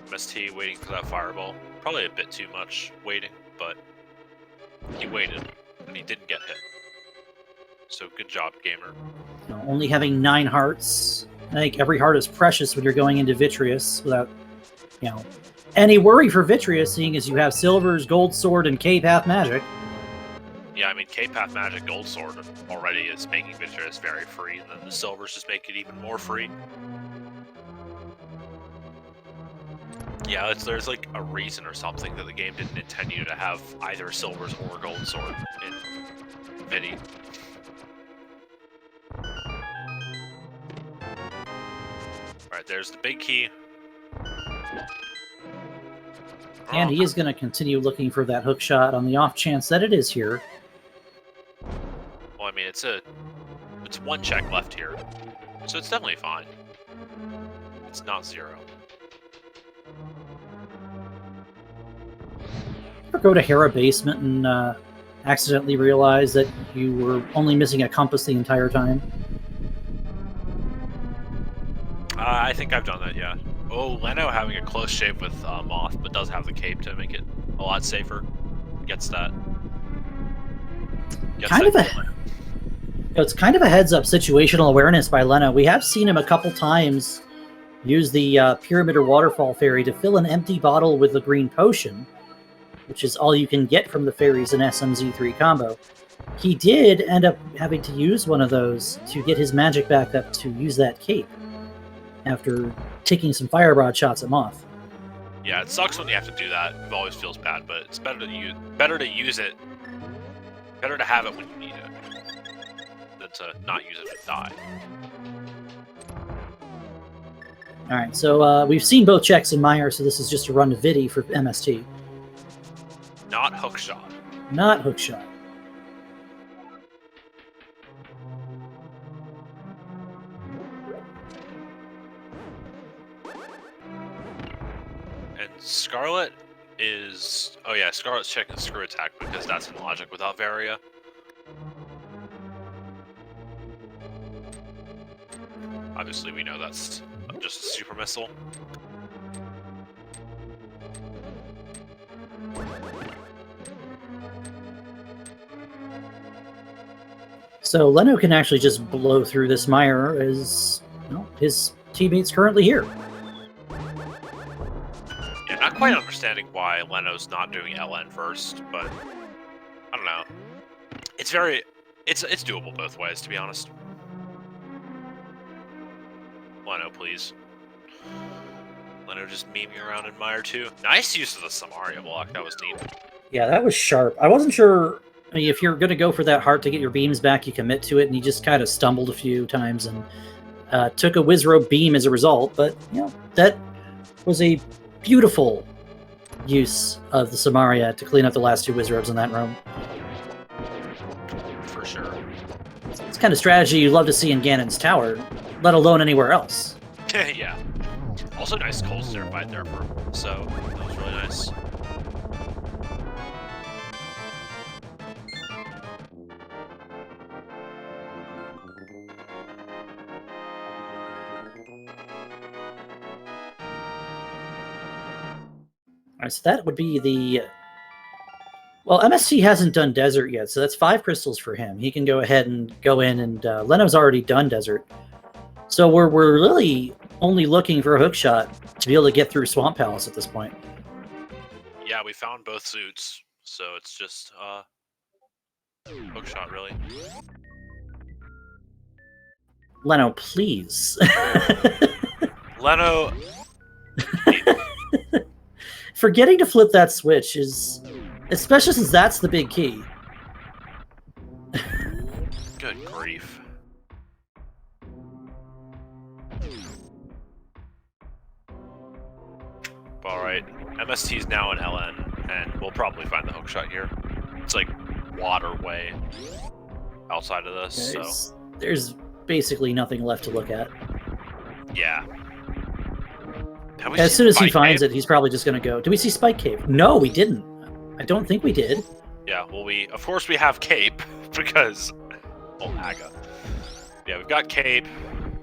MST waiting for that fireball. Probably a bit too much waiting, but he waited and he didn't get hit. So good job, gamer. You know, only having 9 hearts. I think every heart is precious when you're going into Vitreous without, you know, any worry for Vitreous, seeing as you have Silver's Gold Sword and K-Path Magic. Yeah, I mean, K-Path Magic Gold Sword already is making Vitreous very free, and then the Silvers just make it even more free. Yeah, there's like a reason or something that the game didn't intend you to have either Silvers or Gold Sword in Vidi. Alright, there's the big key. And he is going to continue looking for that hook shot on the off chance that it is here. Well, I mean, it's 1 check left here, so it's definitely fine. It's not 0. Ever go to Hera Basement and accidentally realize that you were only missing a compass the entire time? I think I've done that, yeah. Oh, Leno having a close shave with Moth, but does have the cape to make it a lot safer. Gets that. It's kind of a heads-up situational awareness by Leno. We have seen him a couple times use the Pyramid or Waterfall Fairy to fill an empty bottle with a green potion, which is all you can get from the fairies in SMZ3 combo. He did end up having to use one of those to get his magic back up to use that cape after taking some fire rod shots at Moth. Yeah, it sucks when you have to do that. It always feels bad, but it's better to use it. Better to have it when you need it than to not use it and die. All right, so we've seen both checks in Mire, so this is just a run to Vidi for MST. Not hookshot. Not hookshot. And Scarlet is... Oh yeah, Scarlet's checking Screw Attack because that's in logic without Varia. Obviously we know that's just a super missile. So Leno can actually just blow through this Mire as, you know, his teammate's currently here. Yeah, not quite understanding why Leno's not doing LN first, but I don't know. It's doable both ways, to be honest. Leno, please. Leno just memeing around in Mire 2. Nice use of the Samaria block. That was neat. Yeah, that was sharp. I wasn't sure. I mean, if you're going to go for that heart to get your beams back, you commit to it, and he just kind of stumbled a few times and took a Wizrobe beam as a result. But, you know, that was a beautiful use of the Samaria to clean up the last 2 Wizrobes in that room. For sure. It's the kind of strategy you'd love to see in Ganon's Tower, let alone anywhere else. Yeah. Also nice cold snare fight there for so that was really nice. Alright, so that would be the... Well, MST hasn't done Desert yet, so that's 5 crystals for him. He can go ahead and go in, and Leno's already done Desert. So we're really only looking for a hookshot to be able to get through Swamp Palace at this point. Yeah, we found both suits, so it's just hookshot really. Leno, please. Leno, Forgetting to flip that switch is, especially since that's the big key. good grief. Alright, MST's now in LN, and we'll probably find the hookshot here. It's like waterway outside of this, so... There's basically nothing left to look at. Yeah. As soon as he finds it, he's probably just going to go. Do we see Spike Cave? No, we didn't. I don't think we did. Yeah, well, of course we have Cape, because... Oh, Aga. Yeah, we've got Cape,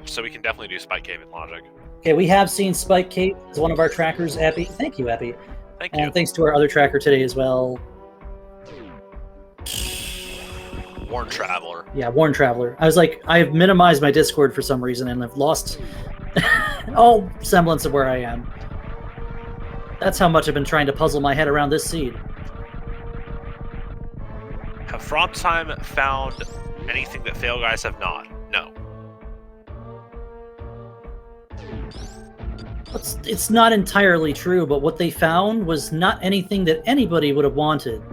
so we can definitely do Spike Cave in Logic. Okay, we have seen Spike Cave as one of our trackers, Epi. Thank you, Epi. Thank you. And thanks to our other tracker today as well. Warn Traveler. Yeah, Warn Traveler. I was like, I've minimized my Discord for some reason, and I've lost all semblance of where I am. That's how much I've been trying to puzzle my head around this seed. Have FROMPS found anything that FhailGuys have not? No. It's not entirely true, but what they found was not anything that anybody would have wanted.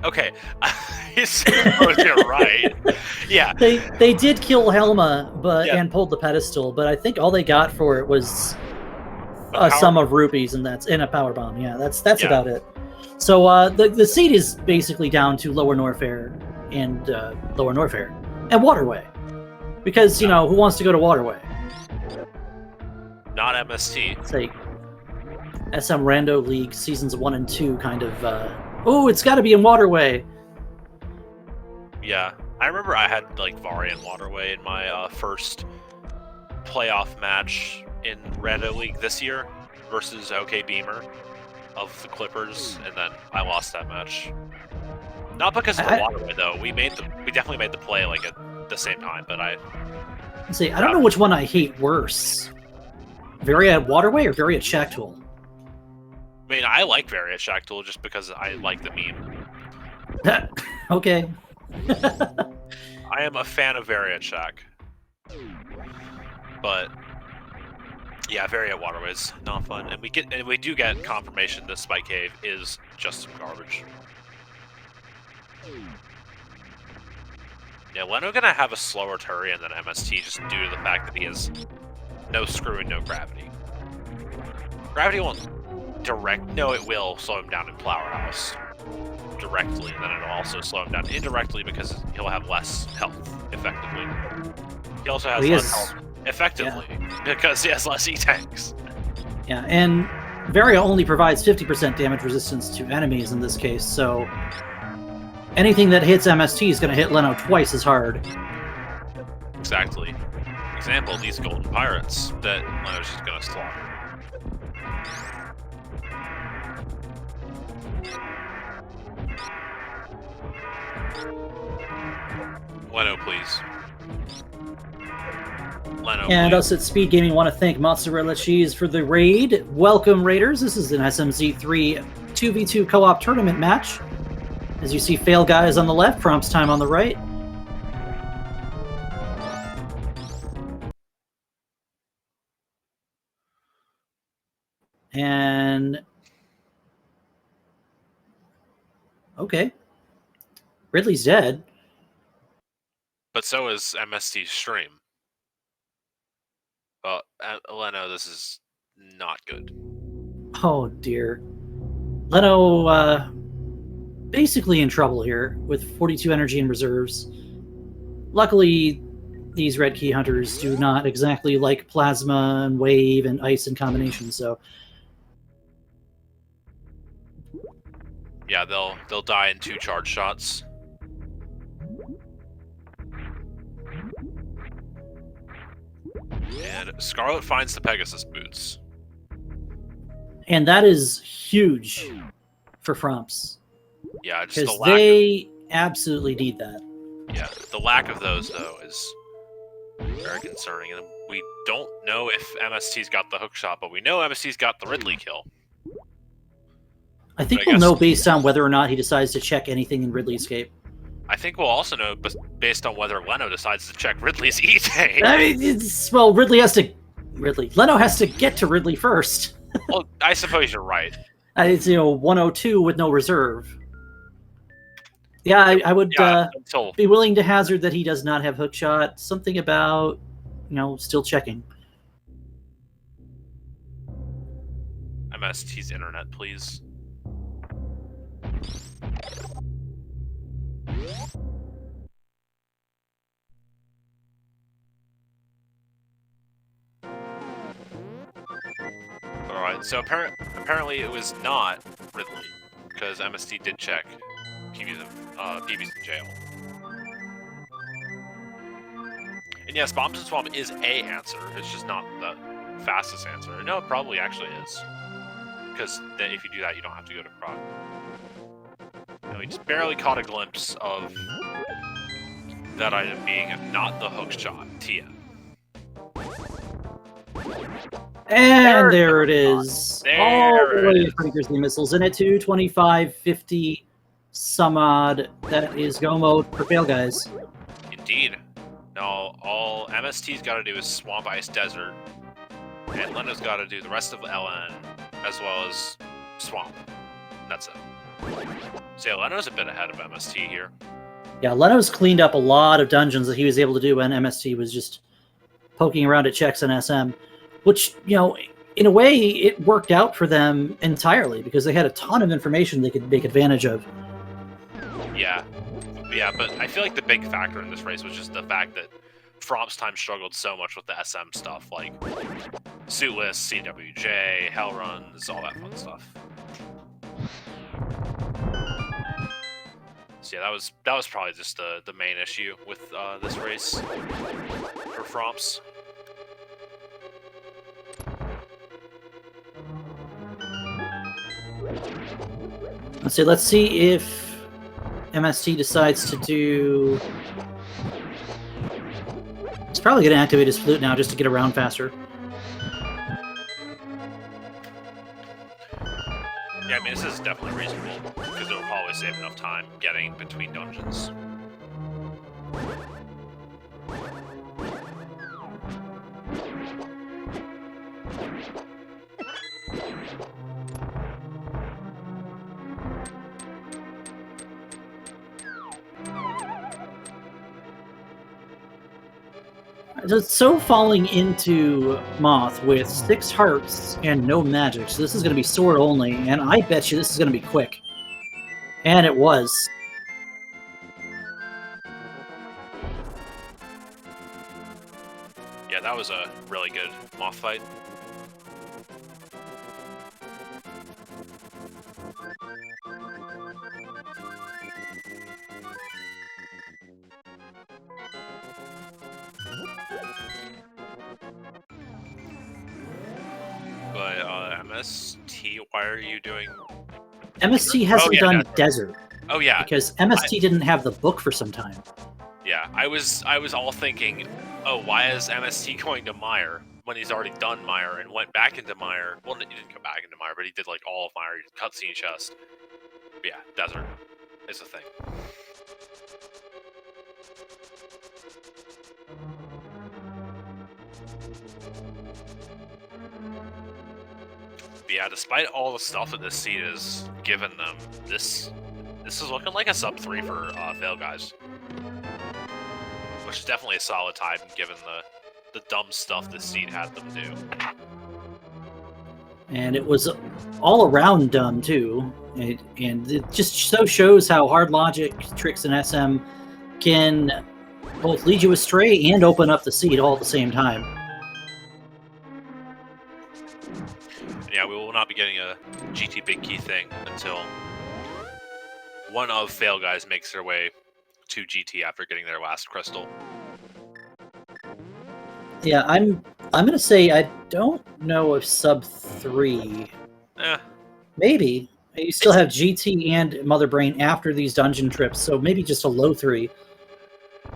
Okay, you're right. Yeah, they did kill Helma, and pulled the pedestal, but I think all they got for it was a sum of rupees, and that's in a power bomb. Yeah, that's about it. So the seed is basically down to Lower Norfair and Waterway, because you know who wants to go to Waterway? Not MST. It's like SM Rando League Seasons 1 and 2 kind of... oh, it's got to be in Waterway! Yeah. I remember I had, like, Varian Waterway in my first playoff match in Rando League this year versus OK Beamer of the Clippers, and then I lost that match. Not because of the Waterway, though. We definitely made the play, like, at the same time, but I don't know which one I hate worse. Variat Waterway or Variat Shacktool? I mean, I like Variat Shacktool just because I like the meme. Okay. I am a fan of Variat Shack. But yeah, Variat Waterway's not fun. And we do get confirmation that Spike Cave is just some garbage. Yeah, Leno gonna have a slower Turian than MST just due to the fact that he has no screw and no gravity. Gravity won't no, it will slow him down in Flowerhouse directly, and then it'll also slow him down indirectly because he'll have less health, effectively. He also has less health, effectively, because he has less E-tanks. Yeah, and Varia only provides 50% damage resistance to enemies in this case, so anything that hits MST is going to hit Leno twice as hard. Exactly. Example, these golden pirates that Leno's just going to slaughter. Leno, please. Leno, And please. us at Speed Gaming want to thank Mozzarella Cheese for the raid. Welcome, Raiders. This is an SMZ3 2v2 co-op tournament match. As you see, FhailGuys on the left, Prompts Time on the right. And... okay. Ridley's dead. But so is MST's stream. Well, Leno, this is not good. Oh, dear. Leno, basically in trouble here with 42 energy in reserves. Luckily, these red key hunters do not exactly like plasma and wave and ice in combination, so... yeah, they'll die in 2 charge shots. And Scarlet finds the Pegasus boots. And that is huge for Fromps. Yeah, just the Because lack they absolutely need that. yeah, the lack of those though is very concerning. And we don't know if MST's got the hook shot, but we know MST's got the Ridley kill. I think But I we'll guess- know based on whether or not he decides to check anything in Ridley's escape. I think we'll also know based on whether Leno decides to check Ridley's E-Tank. I mean, well, Leno has to get to Ridley first. Well, I suppose you're right. It's 102 with no reserve. Yeah, I would Until be willing to hazard that he does not have hook shot. Something about still checking. MST's internet, please. Alright, so apparently it was not Ridley, because MST did check PB's in jail. And yes, Bombs and Swamp is a answer, it's just not the fastest answer. No, it probably actually is. Because then if you do that, you don't have to go to Croc. And we just barely caught a glimpse of that item being not the hook shot, TM. And there it is. There All the way it to Pretty Grizzly Missiles in at 225, 50, some odd. That is go mode for FhailGuys. Indeed. Now, all MST's got to do is Swamp Ice Desert, and Leno's got to do the rest of LN, as well as Swamp. That's it. So yeah, Leno's a bit ahead of MST here. Yeah, Leno's cleaned up a lot of dungeons that he was able to do when MST was just poking around at checks and SM, which, in a way, it worked out for them entirely because they had a ton of information they could make advantage of. Yeah. Yeah, but I feel like the big factor in this race was just the fact that FROMPS time struggled so much with the SM stuff, like Suitless, CWJ, Hell Runs, all that fun stuff. So yeah, that was probably just the main issue with this race for FROMPS. Let's see if MST decides to do... He's probably going to activate his flute now just to get around faster. Yeah, I mean, this is definitely reasonable, because it'll probably save enough time getting between dungeons. It's so falling into Moth with 6 hearts and no magic, so this is going to be sword only, and I bet you this is going to be quick. And it was. Yeah, that was a really good Moth fight. But MST, why are you doing? MST hasn't done Desert. Desert Oh yeah, because MST didn't have the book for some time. yeah. I was all thinking oh, why is MST going to Mire when he's already done Mire and went back into Mire? Well, he didn't go back into Mire, but he did like all of Mire. He did cutscene chest. But yeah, desert is a thing. But yeah, despite all the stuff that this seed has given them, this is looking like a sub 3 for FailGuys. Which is definitely a solid time given the dumb stuff this seed had them do. And it was all around dumb too. And it just so shows how hard logic, tricks, and SM can both lead you astray and open up the seed all at the same time. Yeah, we will not be getting a GT Big Key thing until one of FailGuys makes their way to GT after getting their last crystal. Yeah, I'm gonna say I don't know if sub 3. Maybe. You still have GT and Mother Brain after these dungeon trips, so maybe just a low 3.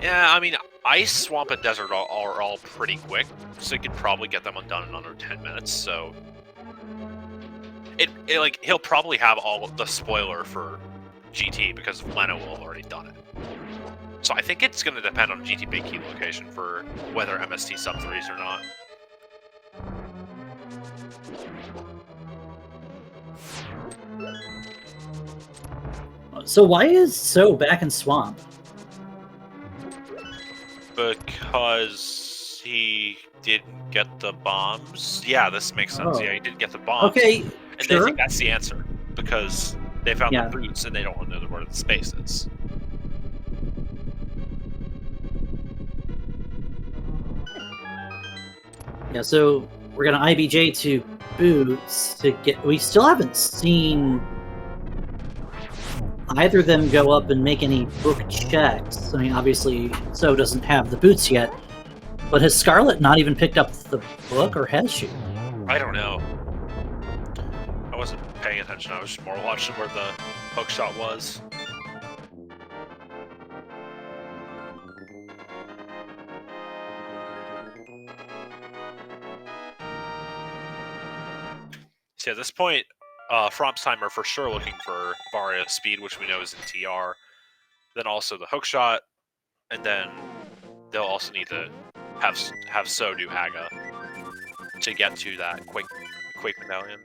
Yeah, I mean, Ice, Swamp, and Desert are all pretty quick, so you could probably get them undone in under 10 minutes, so... like, he'll probably have all the spoiler for GT, because Leno will have already done it. So I think it's going to depend on GT Big Key location for whether MST sub 3s or not. So why is So back in Swamp? Because he didn't get the bombs. Yeah, this makes sense. Oh. Yeah, he did get the bombs. Okay, And sure. they think that's the answer. Because they found Yeah. the boots and they don't know where the space is. Yeah, so we're gonna IBJ to Boots to get... We still haven't seen either of them go up and make any book checks. I mean, obviously, So doesn't have the boots yet. But has Scarlet not even picked up the book, or has she? I don't know. I wasn't paying attention. I was just more watching where the hookshot was. So at this point, FROMPS time are for sure looking for Varia speed, which we know is in TR. Then also the hookshot, and then they'll also need to have So do Aga to get to that Quake medallion.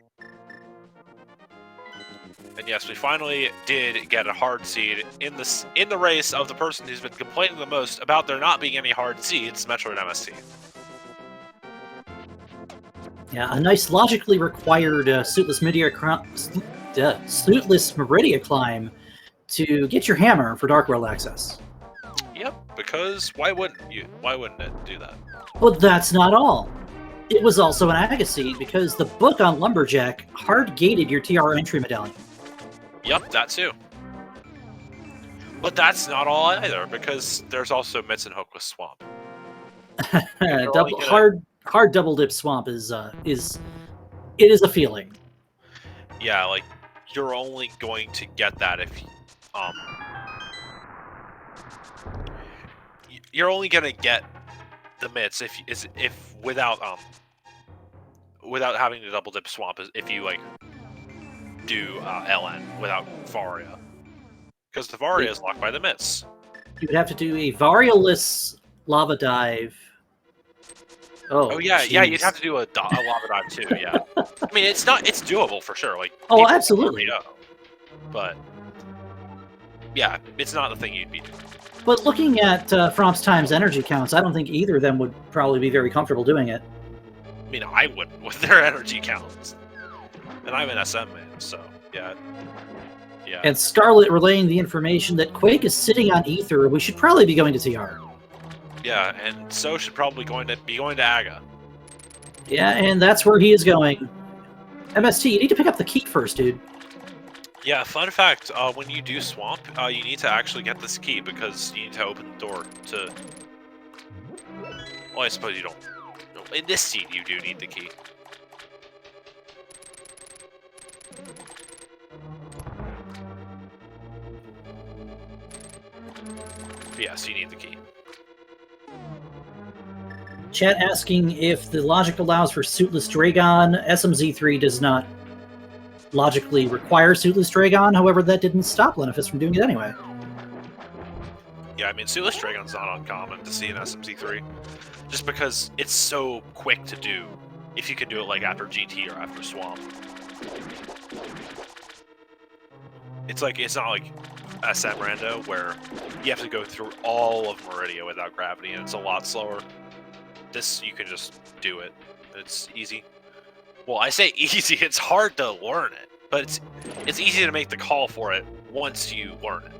And yes, we finally did get a hard seed in the race of the person who's been complaining the most about there not being any hard seeds, Metroid MST. Yeah, a nice logically required suitless Meridia climb to get your hammer for Dark World access. Yep, because why wouldn't you? Why wouldn't it do that? But that's not all. It was also an Aga seed because the book on Lumberjack hard-gated your TR entry medallion. Yep, that too. But that's not all either, because there's also Mitts and Hookless Swamp. Hard double dip swamp is a feeling. Yeah, like you're only going to get that if you're only gonna get the mitts if without having to double dip swamp if you like do LN without Varia, because the Varia is locked by the mitts. You would have to do a Varia-less lava dive. Oh yeah, geez. yeah, you'd have to do a lava dive too. Yeah, I mean it's doable for sure. Like Absolutely. But yeah, it's not the thing you'd be doing. But looking at FROMPS times energy counts, I don't think either of them would probably be very comfortable doing it. I mean, I wouldn't with their energy counts, and I'm an SM man, so yeah. Yeah. And Scarlet relaying the information that Quake is sitting on Ether. We should probably be going to TR. Yeah, and So should probably be going to Aga. Yeah, and that's where he is going. MST, you need to pick up the key first, dude. Yeah, fun fact, when you do Swamp, you need to actually get this key because you need to open the door to... Well, I suppose you don't. In this seed, you do need the key. But yes, you need the key. Chat asking if the logic allows for suitless Dragon. SMZ3 does not logically require suitless Dragon, however, that didn't stop Lenifus from doing it anyway. Yeah, I mean, Suitless Dragon's not uncommon to see in SMZ3, just because it's so quick to do, if you can do it like after GT or after Swamp. It's not like SM Rando, where you have to go through all of Meridia without gravity, and it's a lot slower. This, you can just do it. It's easy. Well, I say easy, it's hard to learn it, but it's easy to make the call for it once you learn it.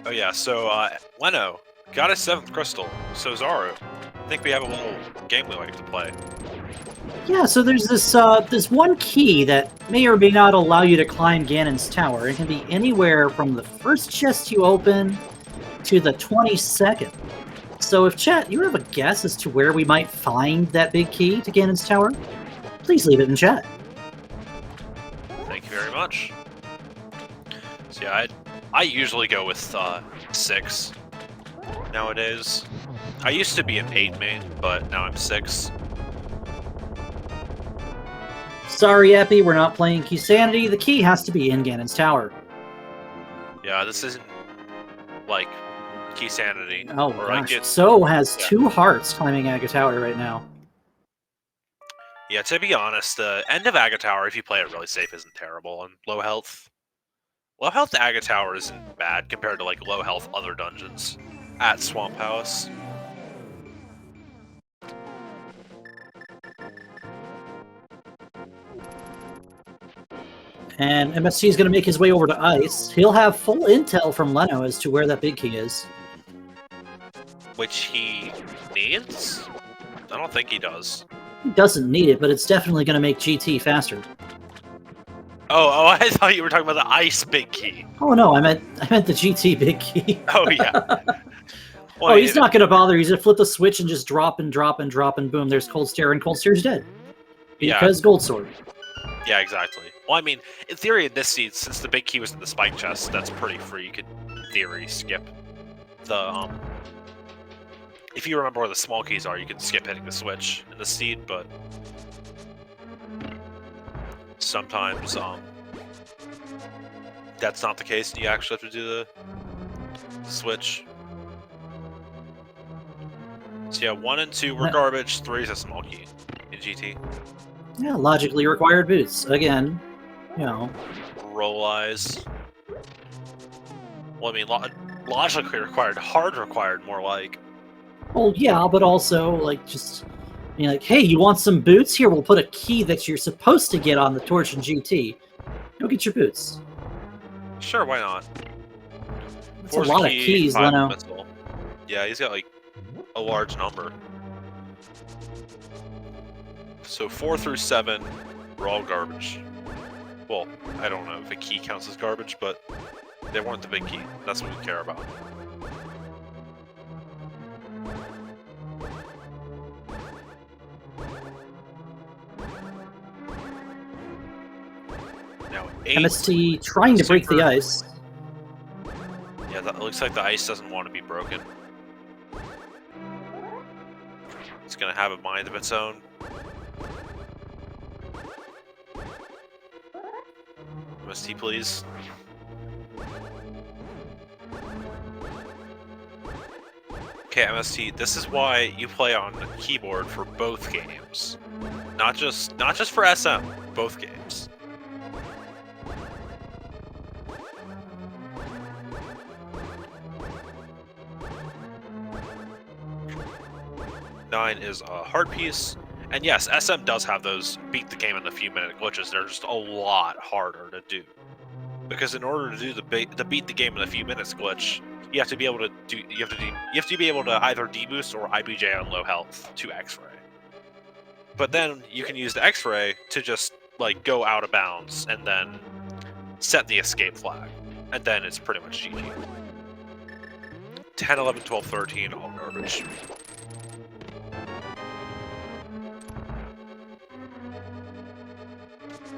Oh yeah, so Leno got his 7th crystal. So Zaru, I think we have a little game we like to play. Yeah, so there's this one key that may or may not allow you to climb Ganon's tower. It can be anywhere from the first chest you open to the 22nd. So if chat, you have a guess as to where we might find that big key to Ganon's tower, please leave it in chat. Thank you very much. So yeah, I usually go with 6 nowadays. I used to be an 8 main, but now I'm 6. Sorry, Epi, we're not playing Key Sanity. The key has to be in Ganon's tower. Yeah, this isn't like Key Sanity. Oh or gosh, like So has 2 hearts climbing Aga Tower right now. Yeah, to be honest, the end of Aga Tower, if you play it really safe, isn't terrible. And low health Aga Tower isn't bad compared to like low health other dungeons at Swamp Palace. And MST is going to make his way over to Ice. He'll have full intel from Leno as to where that big key is. Which he needs? I don't think he does. He doesn't need it, but it's definitely going to make GT faster. Oh, I thought you were talking about the Ice big key. Oh no, I meant the GT big key. Oh yeah. Well, oh, he's not going to bother. He's going to flip the switch and just drop and drop and drop and boom, there's Cold Stare and Cold Stare's dead. Because Gold Sword. Yeah, exactly. Well, I mean, in theory, in this seed, since the big key was in the spike chest, that's pretty free. You could, in theory, skip the, if you remember where the small keys are, you can skip hitting the switch in the seed, but sometimes, that's not the case, and you actually have to do the switch. So yeah, 1 and 2 were garbage, 3 is a small key in GT. Yeah, logically required boots. Again, you know. Roll eyes. Well, I mean, logically required, hard required, more like. Well, yeah, but also, like, just, you know, like, hey, you want some boots? Here, we'll put a key that you're supposed to get on the Torch and GT. Go get your boots. Sure, why not? That's a lot of keys, Leno. Missile. Yeah, he's got, like, a large number. So 4 through 7 were all garbage. Well, I don't know if a key counts as garbage, but they weren't the big key. That's what we care about. Now 8. MST trying to break the ice. Yeah, that looks like the ice doesn't want to be broken. It's gonna have a mind of its own. MST, please. Okay, MST, this is why you play on keyboard for both games. Not just for SM, both games. Nine is a heart piece. And yes, SM does have those beat the game in a few minute glitches. They're just a lot harder to do. Because in order to do the beat the game in a few minutes glitch, you have to be able to be able to either deboost or IBJ on low health to X-ray. But then you can use the X-ray to just like go out of bounds and then set the escape flag. And then it's pretty much GG. 10, 11, 12, 13, all garbage.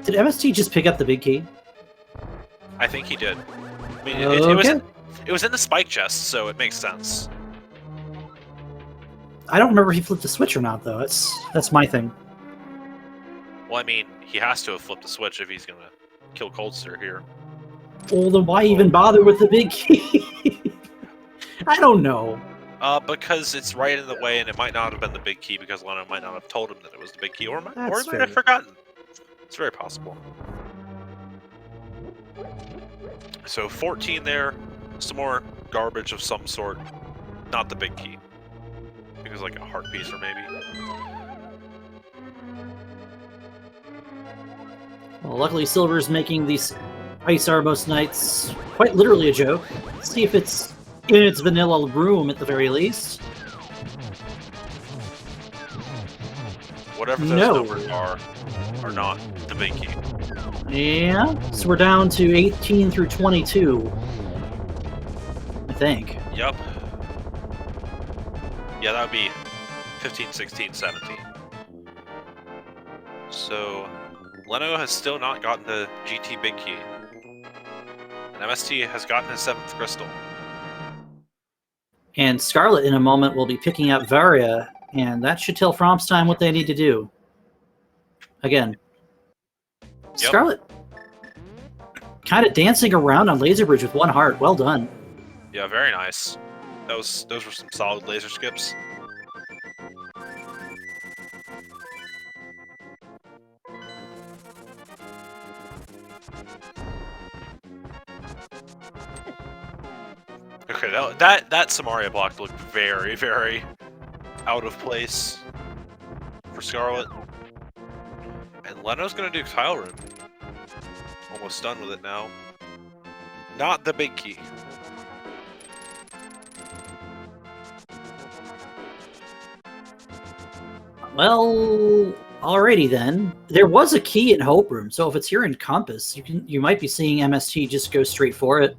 Did MST just pick up the big key? I think he did. I mean, Okay. it was in the spike chest, so it makes sense. I don't remember if he flipped the switch or not, though. That's my thing. Well, I mean, he has to have flipped the switch if he's gonna kill Coldster here. Well, then why even bother with the big key? I don't know. Because it's right in the way, and it might not have been the big key because Leno might not have told him that it was the big key, or he might have forgotten. It's very possible. So 14 there, some more garbage of some sort, not the big key. I think it was like a heart piece or maybe. Well, luckily Silver's making these ice are most nights quite literally a joke. Let's see if it's in its vanilla room at the very least. Whatever those numbers are not the big key. Yeah, so we're down to 18 through 22, I think. Yep. Yeah, that would be 15, 16, 17. So, Leno has still not gotten the GT big key. And MST has gotten his 7th crystal. And Scarlet in a moment will be picking up Varia, and that should tell FROMPS time what they need to do. Again. Yep. Scarlet kind of dancing around on Laser Bridge with one heart. Well done. Yeah, very nice. Those were some solid laser skips. Okay, that Samaria block looked very, very out of place for Scarlet. And Leno's gonna do Tile Room. Almost done with it now. Not the big key. Well, alrighty then. There was a key in Hope Room, so if it's here in Compass, you might be seeing MST just go straight for it.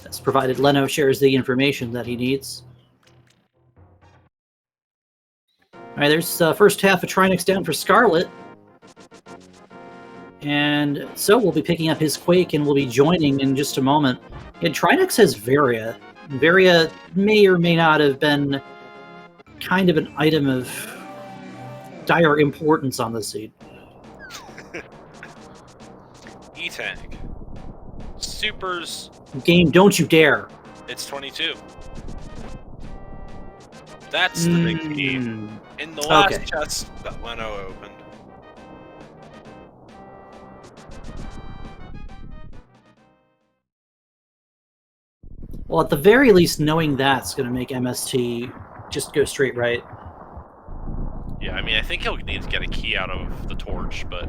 That's provided Leno shares the information that he needs. Alright, there's first half of Trinix down for Scarlet. And so we'll be picking up his Quake and we'll be joining in just a moment. And Trinix has Varia. Varia may or may not have been kind of an item of dire importance on the seed. E-Tank. Supers. Game, don't you dare. It's 22. That's the big key. In the last chest that Leno opened. Well, at the very least, knowing that's going to make MST just go straight right. Yeah, I mean, I think he'll need to get a key out of the torch, but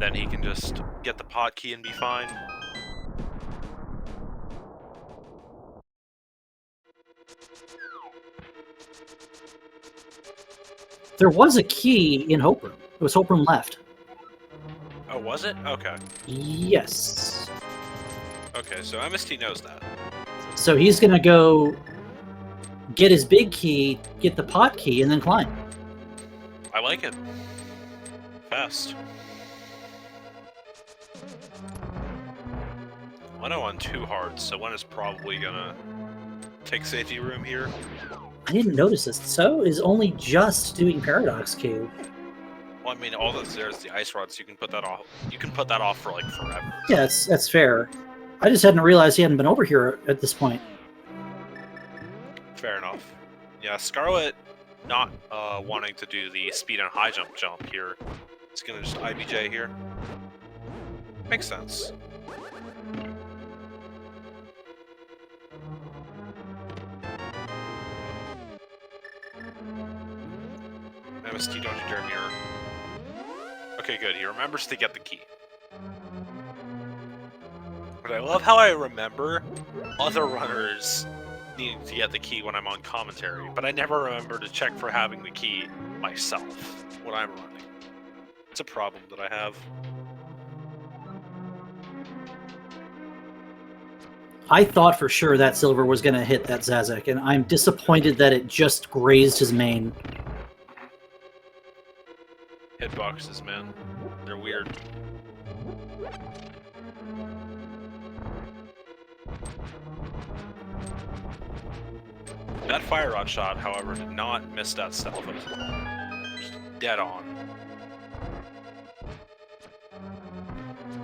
then he can just get the pot key and be fine. There was a key in Hope Room. It was Hope Room left. Oh, was it? Okay. Yes. Okay, so MST knows that. So he's going to go get his big key, get the pot key, and then climb. I like it. Fast. Leno on 2 hearts, so one is probably going to take safety room here. I didn't notice this. So is only just doing Paradox Cave. Well, I mean, all that's there is the ice rods. You can put that off. You can put that off for like forever. Yeah, that's fair. I just hadn't realized he hadn't been over here at this point. Fair enough. Yeah, Scarlet not wanting to do the speed and high jump here. It's gonna just IBJ here. Makes sense. MST, don't you dare mirror. Okay, good. He remembers to get the key. But I love how I remember other runners needing to get the key when I'm on commentary, but I never remember to check for having the key myself when I'm running. It's a problem that I have. I thought for sure that Silver was going to hit that Zazek, and I'm disappointed that it just grazed his main. hitboxes, man. They're weird. That fire rod shot, however, did not miss that stealth. It was just dead on.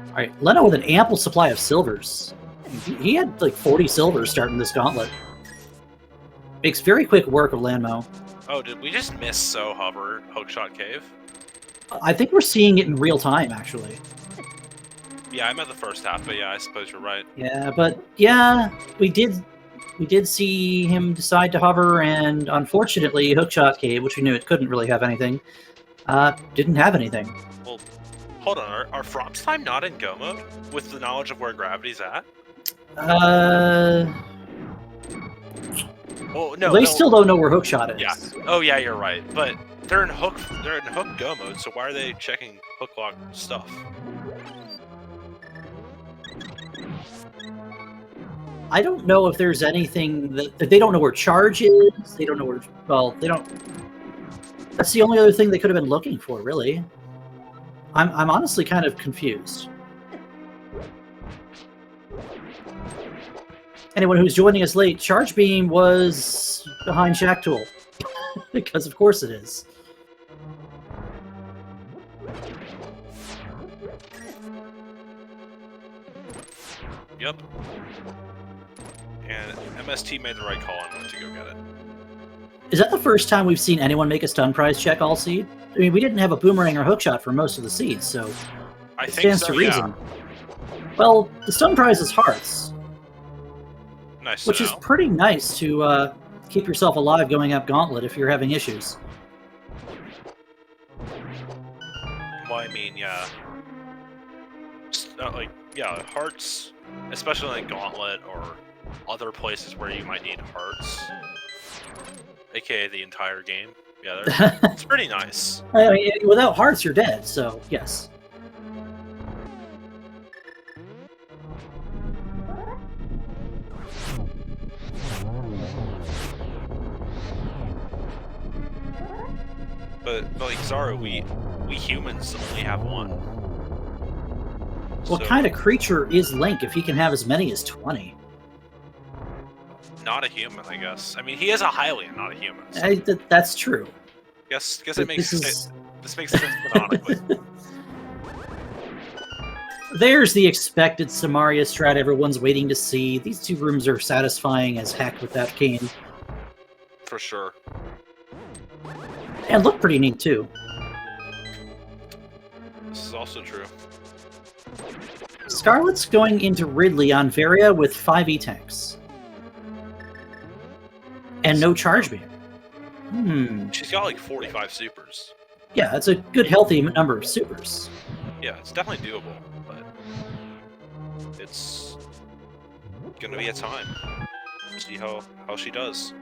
All right, Leno with an ample supply of silvers. He had like 40 silvers starting this gauntlet. Makes very quick work of Landmo. Oh, did we just miss So Hover Hookshot Cave? I think we're seeing it in real time, actually. Yeah, I'm at the first half, but yeah, I suppose you're right. Yeah, but yeah, we did see him decide to hover, and unfortunately, Hookshot Cave, which we knew it couldn't really have anything, didn't have anything. Well, hold on, are FROMPS time not in go mode with the knowledge of where gravity's at? Oh no, they no. still don't know where Hookshot is. Yeah. Oh yeah, you're right. But they're in hook go mode, so why are they checking hook lock stuff? I don't know if there's anything that they don't know where charge is. They don't know where. Well, they don't. That's the only other thing they could have been looking for, really. I'm honestly kind of confused. Anyone who's joining us late, Charge Beam was behind Shack Tool. Because of course it is. Yep. And MST made the right call on when to go get it. Is that the first time we've seen anyone make a stun prize check all seed? I mean, we didn't have a boomerang or hookshot for most of the seeds, so I it think stands so, to reason. Yeah. Well, the stun prize is hearts, Nice which to is know. pretty nice to keep yourself alive going up Gauntlet if you're having issues. Well, I mean, yeah. Like, yeah, hearts, especially like Gauntlet or other places where you might need hearts, aka the entire game. Yeah, it's pretty nice. I mean, without hearts, you're dead, so yes. But like Zara, we humans only have one. What So, kind of creature is Link if he can have as many as 20? Not a human, I guess. I mean, he is a Hylian, not a human. So That's true. guess But it makes this this makes sense canonically. There's the expected Samaria strat everyone's waiting to see. These two rooms are satisfying as heck with that cane. For sure. And look pretty neat, too. This is also true. Scarlet's going into Ridley on Varia with 5 E-Tanks. And no charge beam. She's got like 45 supers. Yeah, that's a good, healthy number of supers. Yeah, it's definitely doable, but it's gonna be a time. See how she does.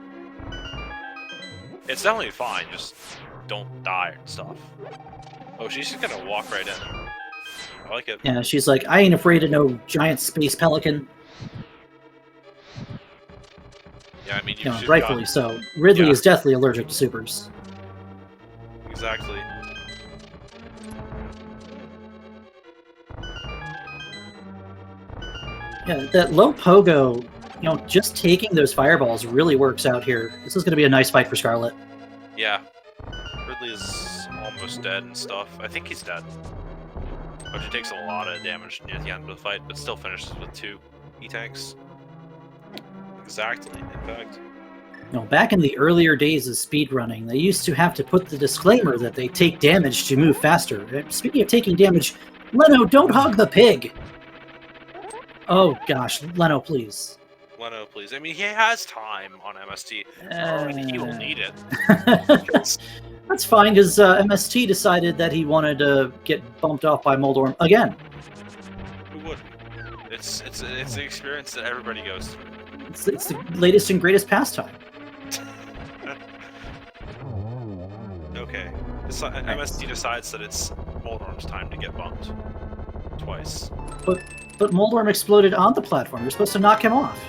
It's definitely fine, just don't die and stuff. Oh, she's just gonna walk right in. I like it. Yeah, she's like, I ain't afraid of no giant space pelican. Yeah, I mean, You know, rightfully so. Ridley Yeah. is deathly allergic to supers. Exactly. Yeah, that low pogo, you know, just taking those fireballs really works out here. This is going to be a nice fight for Scarlet. Yeah. Ridley is almost dead and stuff. I think he's dead. But she takes a lot of damage near the end of the fight, but still finishes with 2 E-Tanks. Exactly, in fact. You know, back in the earlier days of speedrunning, they used to have to put the disclaimer that they take damage to move faster. Speaking of taking damage, Leno, don't hog the pig! Oh gosh, Leno, please. Leno, please. I mean, he has time on MST. He will need it. That's fine, because MST decided that he wanted to get bumped off by Moldorm again. Who wouldn't? It's the experience that everybody goes through. It's the latest and greatest pastime. Okay. MST decides that it's Moldorm's time to get bumped. Twice. But Moldorm exploded on the platform. You're supposed to knock him off.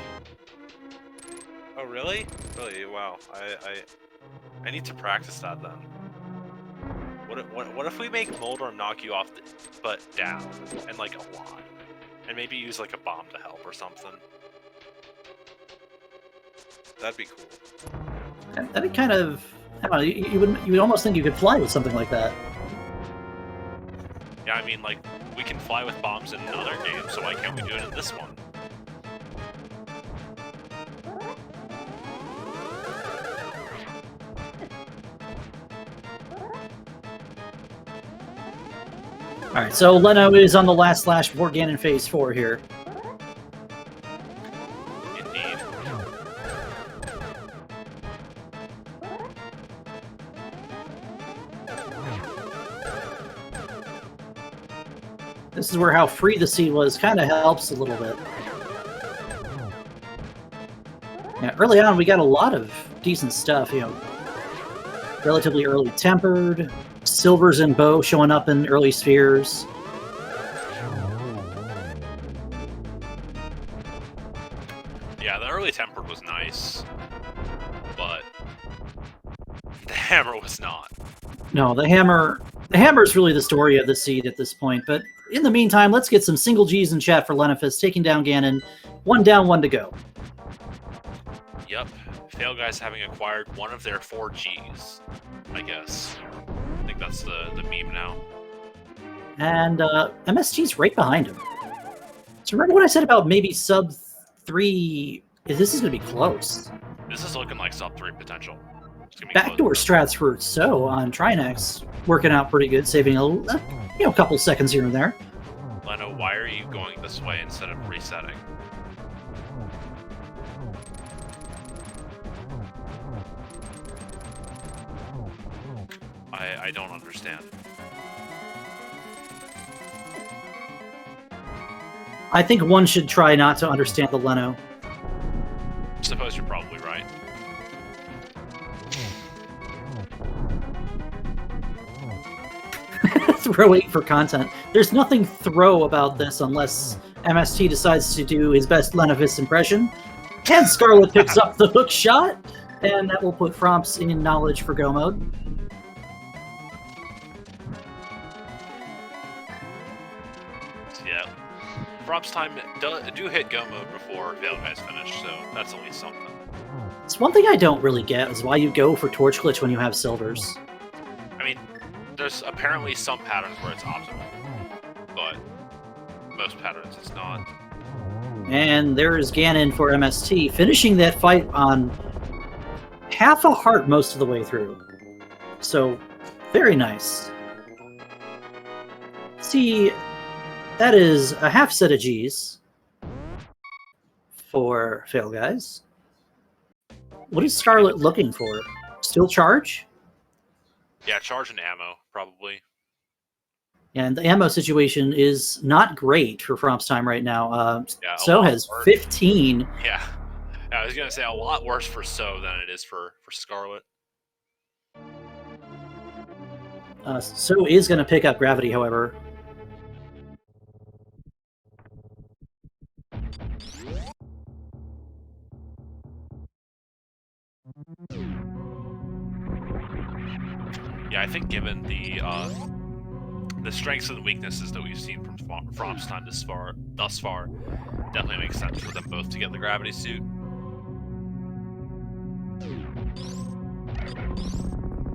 Oh, really? Really? Wow. I need to practice that then. What if we make Moldorm knock you off, but down, and like a lot, and maybe use like a bomb to help or something? That'd be cool. That'd be kind of. I don't know. You would almost think you could fly with something like that. Yeah, I mean, like, we can fly with bombs in other games, so why can't we do it in this one? Alright, so Leno is on the last slash before Ganon Phase 4 here. Indeed. This is where how free the seed was kind of helps a little bit. Yeah, early on we got a lot of decent stuff, you know. Relatively early tempered, silvers and bow showing up in early spheres. Yeah, the early tempered was nice, but the hammer was not. No, the hammer is really the story of the seed at this point, but in the meantime, let's get some single G's in chat for Lenifus taking down Ganon. 1 down, 1 to go. Yep, FailGuys having acquired one of their 4 Gs, I guess. I think that's the meme now. And MSG's right behind him. So remember what I said about maybe sub 3? This is going to be close. This is looking like sub 3 potential. It's gonna be Backdoor close. strats for So on Trinex working out pretty good, saving a couple seconds here and there. Leno, why are you going this way instead of resetting? I don't understand. I think one should try not to understand the Leno. Suppose you're probably right. Throw 8 for content. There's nothing throw about this unless MST decides to do his best Lenifus impression. And Scarlet picks up the hook shot, and that will put Fromps in knowledge for go mode. Yeah. Fromps time do hit go mode before FailGuys finish, so that's at least something. It's one thing I don't really get is why you go for Torch Glitch when you have silvers. I mean, there's apparently some patterns where it's optimal, but most patterns it's not. And there is Ganon for MST, finishing that fight on half a heart most of the way through. So, very nice. See, that is a half set of Gs for FailGuys. What is Scarlet looking for? Still charge? Yeah, charge and ammo, probably. And the ammo situation is not great for Fromps time right now. Yeah, So has worse. 15. Yeah. I was gonna say a lot worse for So than it is for Scarlet. So is going to pick up Gravity, however. Yeah, I think given the strengths and weaknesses that we've seen from Fromps time thus far, definitely makes sense for them both to get the gravity suit.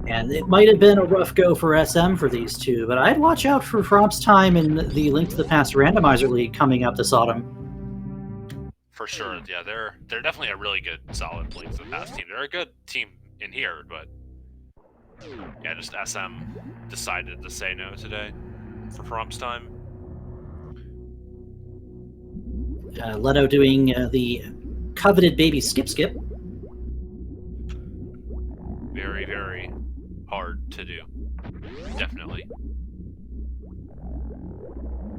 And it might have been a rough go for SM for these two, but I'd watch out for Fromps time in the Link to the Past Randomizer League coming up this autumn. For sure, yeah, they're definitely a really good, solid Link to the Past team. They're a good team in here, but yeah, just SM decided to say no today for Fromps time. Leno doing the coveted baby skip. Very, very hard to do. Definitely.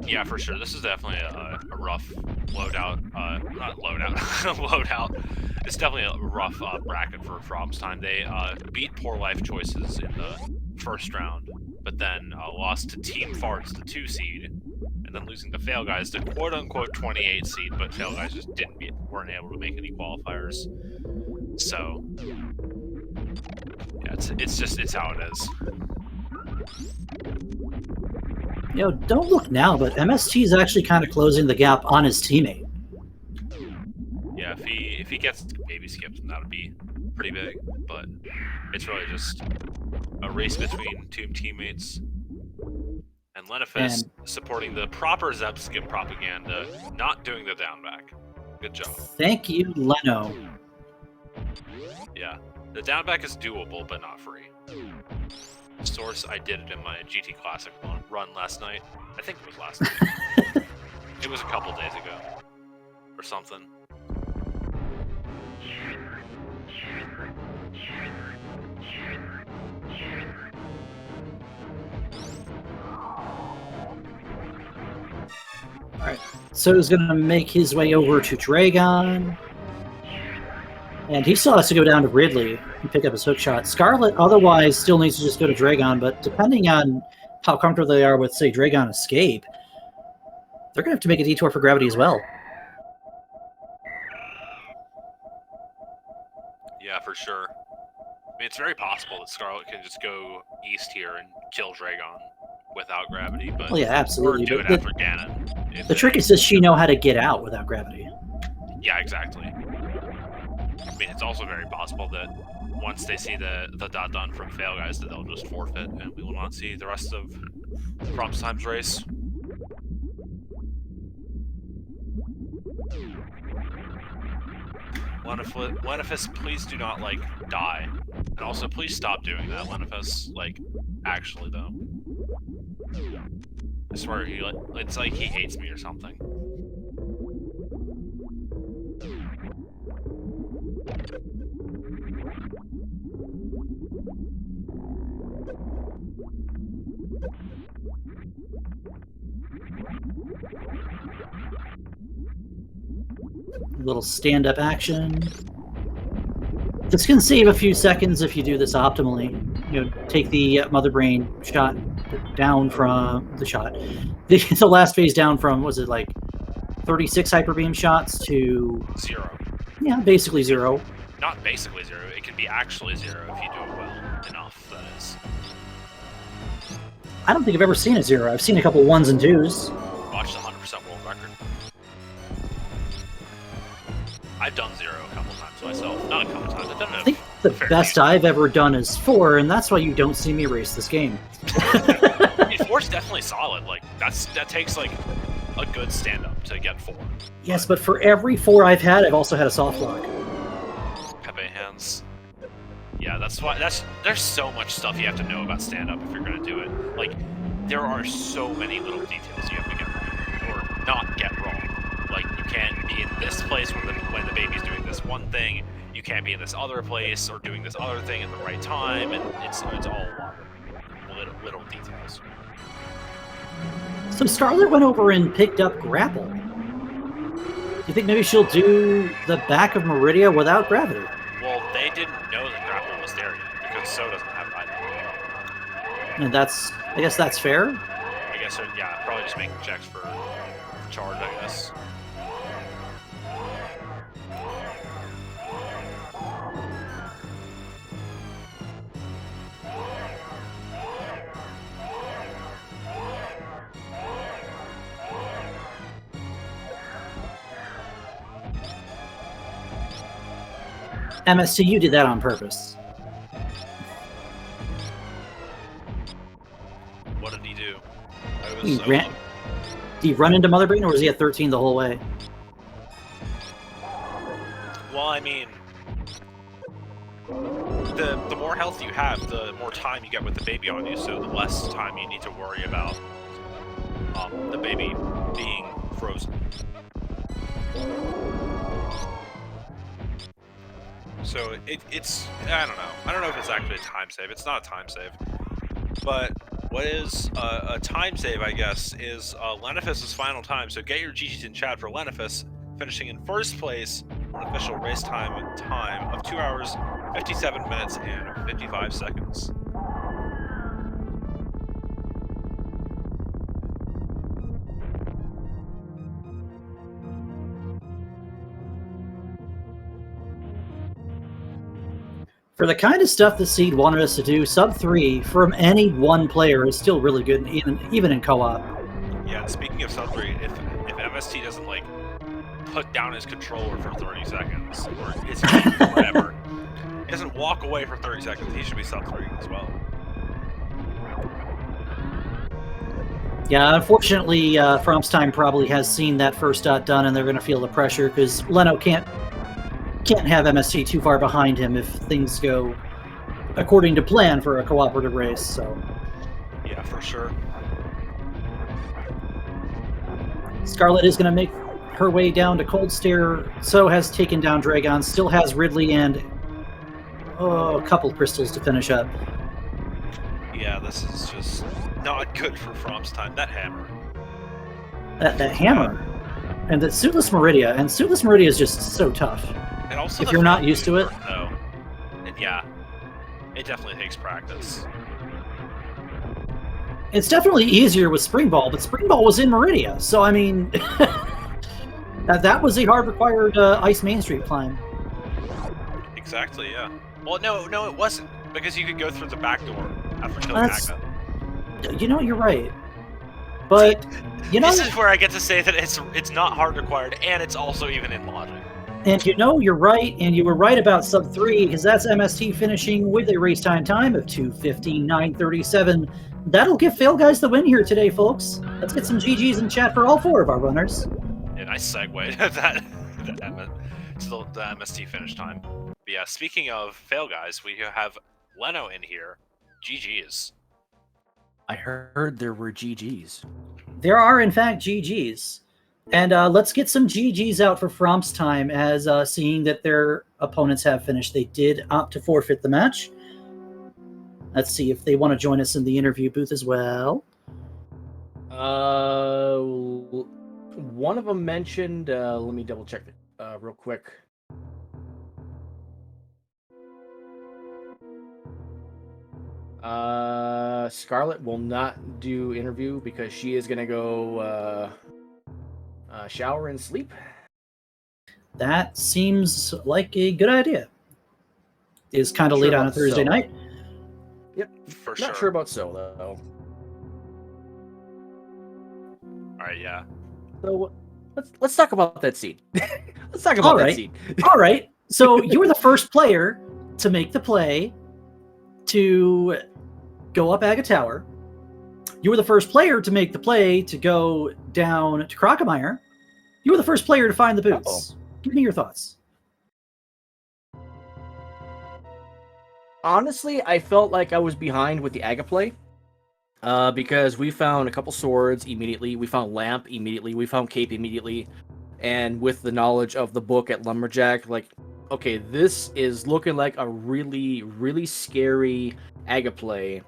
Yeah, for sure. This is definitely a rough loadout. Not loadout. Loadout. It's definitely a rough bracket for Fromps time. They beat Poor Life Choices in the first round, but then lost to Team Farts, the 2 seed, and then losing to FailGuys, the quote-unquote 28 seed, but FailGuys just weren't able to make any qualifiers. So, yeah, it's how it is. You know, don't look now, but MST is actually kind of closing the gap on his teammate. Yeah, if he gets baby skips, that would be pretty big. But it's really just a race between two teammates. And Lenifus supporting the proper Zeb skip propaganda, not doing the down back. Good job. Thank you, Leno. Yeah, the down back is doable, but not free. Source, I did it in my GT Classic run last night. I think it was last night. It was a couple days ago. Or something. Alright, so he's going to make his way over to Dragon. And he still has to go down to Ridley and pick up his hook shot. Scarlet otherwise still needs to just go to Dragon, but depending on how comfortable they are with, say, Dragon Escape, they're going to have to make a detour for Gravity as well. Yeah, for sure. I mean, it's very possible that Scarlet can just go east here and kill Dragon without Gravity, but well, yeah, absolutely. or do it after Ganon. The trick is, does she know how to get out without Gravity? Yeah, exactly. I mean, it's also very possible that once they see the dot done from FailGuys, that they'll just forfeit, and we will not see the rest of Props Times race. Lenifus, please do not, like, die. And also, please stop doing that, Lenifus. Like, actually, though. I swear, it's like he hates me or something. Little stand-up action. This can save a few seconds if you do this optimally. You know, take the Mother Brain shot down from the shot. The last phase down from, was it like 36 Hyper Beam shots to 0. Yeah, basically 0. Not basically 0. It can be actually 0 if you do it well enough. That is. I don't think I've ever seen a 0. I've seen a couple 1s and 2s. Watch the 100% world record. I've done 0 a couple times myself. Not a couple times. I've done it. I think the best I've ever done is 4, and that's why you don't see me race this game. I mean, 4's definitely solid. Like that takes like a good stand-up to get 4. Yes, but for every 4 I've had, I've also had a soft lock. Pepe hands. Yeah, that's why. There's so much stuff you have to know about stand-up if you're gonna do it. Like, there are so many little details you have to get wrong or not get wrong. Like, you can't be in this place when the baby's doing this one thing. You can't be in this other place or doing this other thing at the right time, and it's all little details. So Scarlet went over and picked up Grapple. Do you think maybe she'll do the back of Meridia without Gravity? Well, they didn't know that Grapple was there yet, because So doesn't have either. And I guess that's fair? I guess, yeah, probably just making checks for charge, I guess. MST, you did that on purpose. What did he do? Did he run into Mother Brain, or was he at 13 the whole way? Well, I mean, the more health you have, the more time you get with the baby on you, so the less time you need to worry about the baby being frozen. So it's I don't know. I don't know if it's actually a time save. It's not a time save. But what is a time save, I guess, is Lenifus' final time. So get your GGs in chat for Lenifus, finishing in first place on official race time of 2 hours, 57 minutes, and 55 seconds. For the kind of stuff the Seed wanted us to do, sub 3 from any one player is still really good, even in co-op. Yeah, speaking of sub 3, if MST doesn't like put down his controller for 30 seconds or his key, whatever, he doesn't walk away for 30 seconds, he should be sub 3 as well. Yeah, unfortunately, FROMPS Time probably has seen that first dot done, and they're going to feel the pressure because Leno can't have MST too far behind him if things go according to plan for a cooperative race. So, yeah, for sure. Scarlet is going to make her way down to Cold Stare. So has taken down Dragon. Still has Ridley and a couple crystals to finish up. Yeah, this is just not good for FROMPS Time. That hammer. That hammer. And the Suitless Meridia. And Suitless Meridia is just so tough. And also if you're not used to it. Though, and yeah, it definitely takes practice. It's definitely easier with Spring Ball, but Spring Ball was in Meridia. So, I mean, that was a hard required Ice Main Street climb. Exactly, yeah. Well, no, it wasn't. Because you could go through the back door after killing Magna. You know, you're right. But, you know... This is where I get to say that it's not hard required, and it's also even in logic. And you know you're right, and you were right about sub 3, because that's MST finishing with a race time of 2:15.937. That'll give FhailGuys the win here today, folks. Let's get some GGs in chat for all 4 of our runners. Yeah, nice segue to the MST finish time. But yeah, speaking of FhailGuys, we have Leno in here. GGs. I heard there were GGs. There are, in fact, GGs. And let's get some GGs out for FROMPS Time, as seeing that their opponents have finished. They did opt to forfeit the match. Let's see if they want to join us in the interview booth as well. One of them mentioned, let me double check it real quick. Scarlet will not do interview because she is going to go shower and sleep. That seems like a good idea. It's kind of late on a Thursday night. Yep, for sure. Not sure about so though. All right, yeah. So let's talk about that seed. Let's talk about that seed. All right. So you were the first player to make the play to go up Aga Tower. You were the first player to make the play to go down to Crocomire. You were the first player to find the boots. Give me your thoughts. Honestly, I felt like I was behind with the Aga play. Because we found a couple swords immediately. We found Lamp immediately. We found Cape immediately. And with the knowledge of the book at Lumberjack, like, okay, this is looking like a really, really scary Aga play,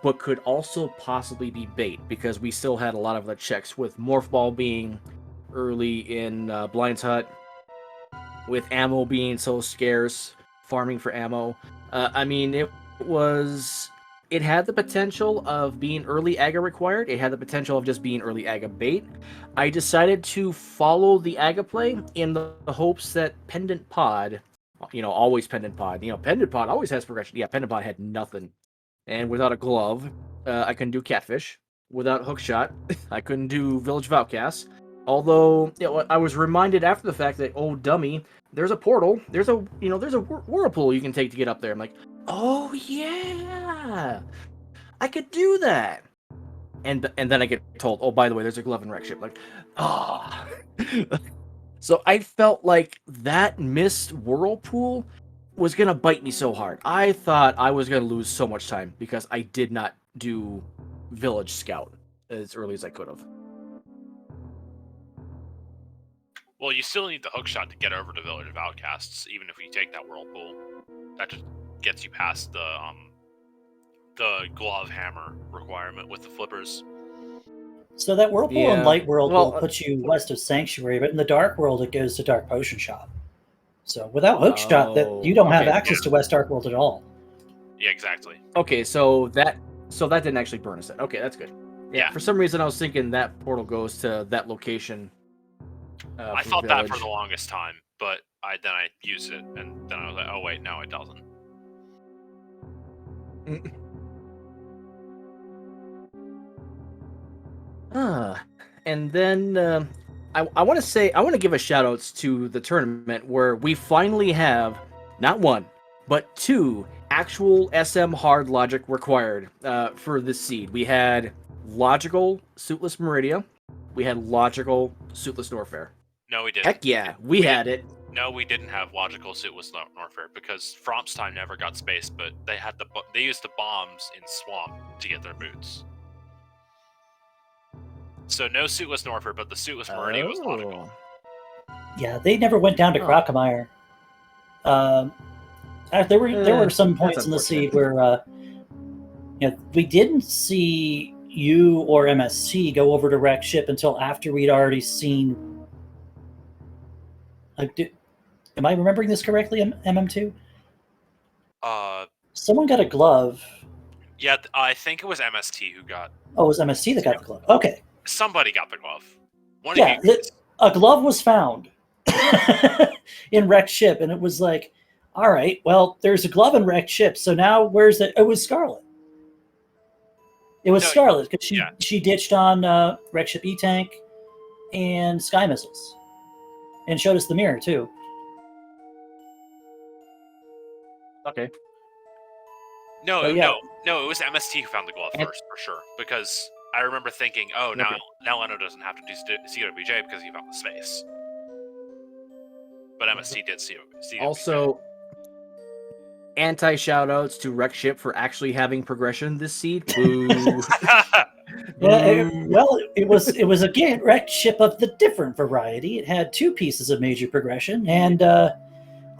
but could also possibly be bait, because we still had a lot of the checks with Morph Ball being early in Blind's Hut, with ammo being so scarce, farming for ammo. I mean, it had the potential of being early Aga required. It had the potential of just being early Aga bait. I decided to follow the Aga play in the hopes that Pendant Pod, always Pendant Pod. Pendant Pod always has progression. Yeah, Pendant Pod had nothing. And without a glove, I couldn't do Catfish. Without Hookshot, I couldn't do Village of Outcasts. Although, I was reminded after the fact that, oh, dummy, there's a portal. There's a whirlpool you can take to get up there. I'm like, oh yeah, I could do that. And then I get told, oh, by the way, there's a glove and wreck ship. Like, ah. So I felt like that missed whirlpool was gonna bite me so hard. I thought I was gonna lose so much time because I did not do Village Scout as early as I could have. Well, you still need the hookshot to get over to Village of Outcasts, even if you take that whirlpool. That just gets you past the glove hammer requirement with the flippers. So that whirlpool in Light World will put you west of Sanctuary, but in the Dark World it goes to Dark Potion Shop. So without Hookshot, that you don't have access to West Dark World at all. Yeah, exactly. Okay, so that didn't actually burn us. Okay, that's good. Yeah. For some reason, I was thinking that portal goes to that location. I thought that for the longest time, but then I used it, and then I was like, oh wait, no, it doesn't. And then I want to give a shout outs to the tournament where we finally have not one but two actual SM hard logic required for this seed. We had logical suitless Meridia, we had logical suitless Norfair. No, we didn't. Heck yeah, we had it. No, we didn't have logical suitless Norfair because FROMPS time never got space, but they used the bombs in Swamp to get their boots. So no suitless Norfair, but the suitless Meridia was logical. Yeah, they never went down to Crocomire. There were some points in the seed where we didn't see you or MST go over to wreck ship until after we'd already seen. Am I remembering this correctly, MM2? Someone got a glove. Yeah, I think it was MST who got. Oh, it was MST that got the glove. Okay. Somebody got the glove. A glove was found in wrecked ship, and it was like, all right, well, there's a glove in wrecked ship, so now where's the? It was Scarlet. It was Scarlet because she ditched on wrecked ship E-tank and sky missiles, and showed us the mirror too. Okay. No, it was MST who found the glove first, for sure. Because I remember thinking, now Leno doesn't have to do CWJ because he found the space. But MST did CWJ. Also, anti-shoutouts to Wreck Ship for actually having progression this seed. Boo. It was again wrecked ship of the different variety. It had two pieces of major progression, and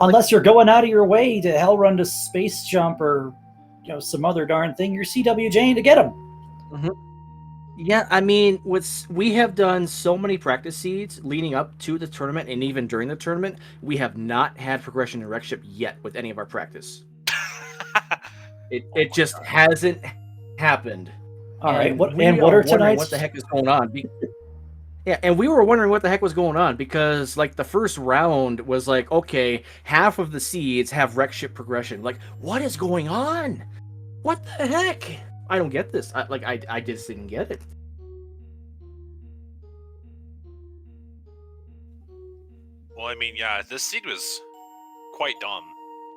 unless you're going out of your way to hell run to space jump or some other darn thing, you're CWJing to get them. Mm-hmm. Yeah, I mean, we have done so many practice seeds leading up to the tournament, and even during the tournament, we have not had progression in wreck ship yet with any of our practice. It just hasn't happened. All right, what are tonight's? What the heck is going on? Yeah, and we were wondering what the heck was going on because, like, the first round was like, okay, half of the seeds have wreck ship progression. Like, what is going on? What the heck? I don't get this. I just didn't get it. Well, I mean, yeah, this seed was quite dumb.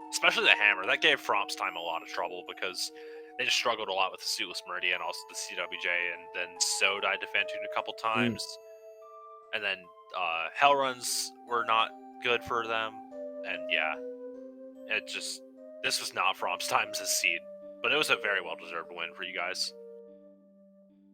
Especially the hammer. That gave FROMPS time a lot of trouble because they just struggled a lot with the suitless Meridia and also the CWJ, and then So died to Phantoon a couple times. And then hell runs were not good for them. And yeah, this was not FROMPS times as seed. But it was a very well-deserved win for you guys.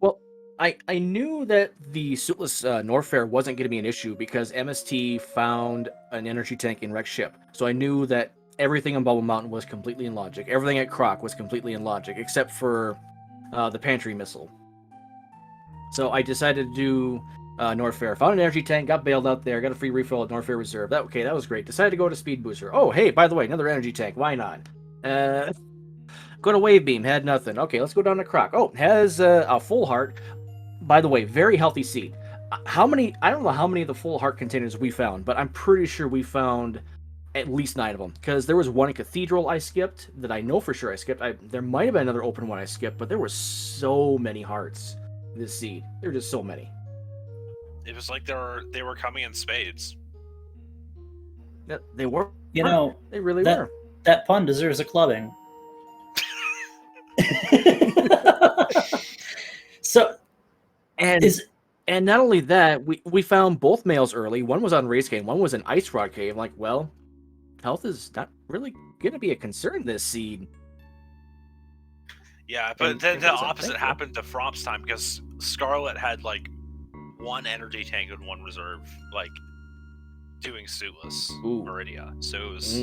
Well, I knew that the suitless Norfair wasn't going to be an issue because MST found an energy tank in wreck ship. So I knew that everything on Bubble Mountain was completely in logic. Everything at Croc was completely in logic, except for the pantry missile. So I decided to do Norfair. Found an energy tank, got bailed out there, got a free refill at Norfair Reserve. That was great. Decided to go to Speed Booster. Oh, hey, by the way, another energy tank. Why not? Go to Wave Beam, had nothing. Okay, let's go down to Croc. Oh, has a full heart. By the way, very healthy seed. I don't know how many of the full heart containers we found, but I'm pretty sure we found at least 9 of them. Because there was one in Cathedral I skipped that I know for sure I skipped. There might have been another open one I skipped, but there were so many hearts in this seed. There were just so many. It was like they were coming in spades. Yeah, they were. They really were. That pun deserves a clubbing. And not only that, we found both males early. One was on Race Cave, one was in Ice Rod Cave. Like, well, health is not really going to be a concern this seed. Yeah, but then the opposite happened to FROMPS time because Scarlet had like one energy tank and one reserve, like doing suitless Meridia. So it was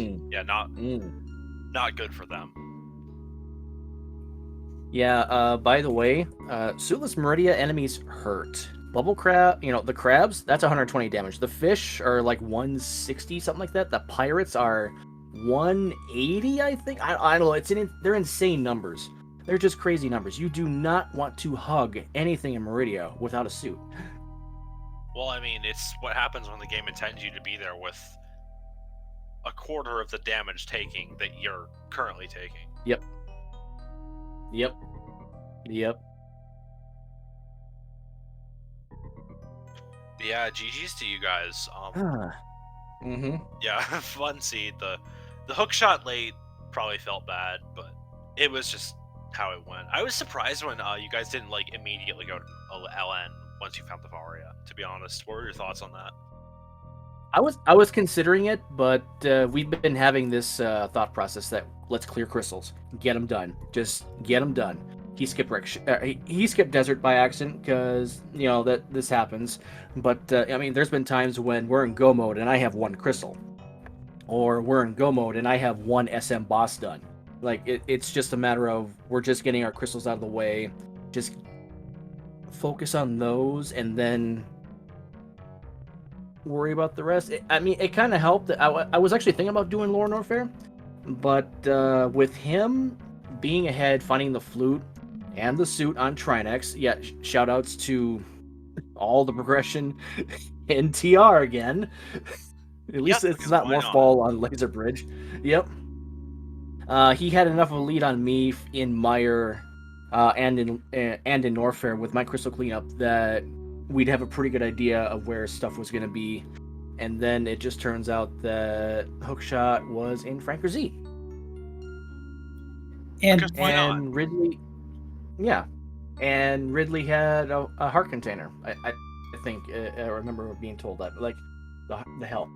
not good for them. Yeah, by the way, suitless Meridia enemies hurt. Bubble crab, the crabs, that's 120 damage. The fish are like 160, something like that. The pirates are 180, I think. I don't know. They're insane numbers. They're just crazy numbers. You do not want to hug anything in Meridia without a suit. Well, I mean, it's what happens when the game intends you to be there with a quarter of the damage taking that you're currently taking. Yep. Yep. Yeah, GG's to you guys. Yeah, fun seed. The hook shot late probably felt bad, but it was just how it went. I was surprised when you guys didn't like immediately go to LN once you found the Varia. To be honest, what were your thoughts on that? I was considering it, but we've been having this thought process that let's clear crystals, get them done, just get them done. He skipped he skipped desert by accident because that this happens. But I mean, there's been times when we're in go mode and I have one crystal, or we're in go mode and I have one SM boss done. Like it's just a matter of we're just getting our crystals out of the way, just focus on those, and then worry about the rest. I mean, it kind of helped that I was actually thinking about doing Lore Warfare, but with him being ahead, finding the flute and the suit on Trinex, yeah, shout outs to all the progression in TR again. At least it's not more fall on Laser Bridge. Yep. He had enough of a lead on me in Mire and in Norfair with my crystal cleanup that we'd have a pretty good idea of where stuff was going to be. And then it just turns out that Hookshot was in Franker Z. And Ridley, yeah. And Ridley had a heart container. I think I remember being told that, like the health.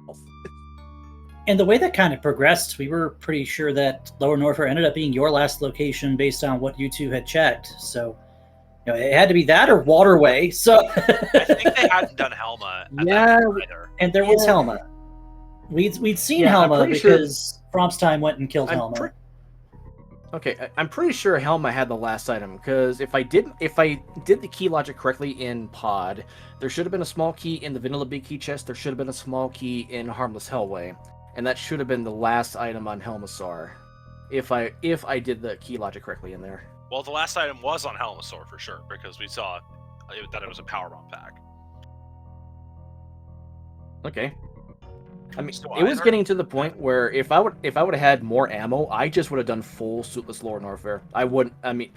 And the way that kind of progressed, we were pretty sure that Lower Norfolk ended up being your last location based on what you two had checked. So, it had to be that or Waterway. So I think they hadn't done Helma. Yeah, and there was Helma. We'd seen Helma because FROMPS time went and killed Helma. Okay, I'm pretty sure Helma had the last item because if I did the key logic correctly in Pod, there should have been a small key in the Vanilla Big Key chest. There should have been a small key in Harmless Hellway, and that should have been the last item on Helmasaur. If I did the key logic correctly in there. Well, the last item was on Helmasaur for sure because we saw that it was a power bomb pack. Okay. I mean, it was getting to the point where if I would have had more ammo, I just would have done full suitless Lore Warfare. I wouldn't. I mean,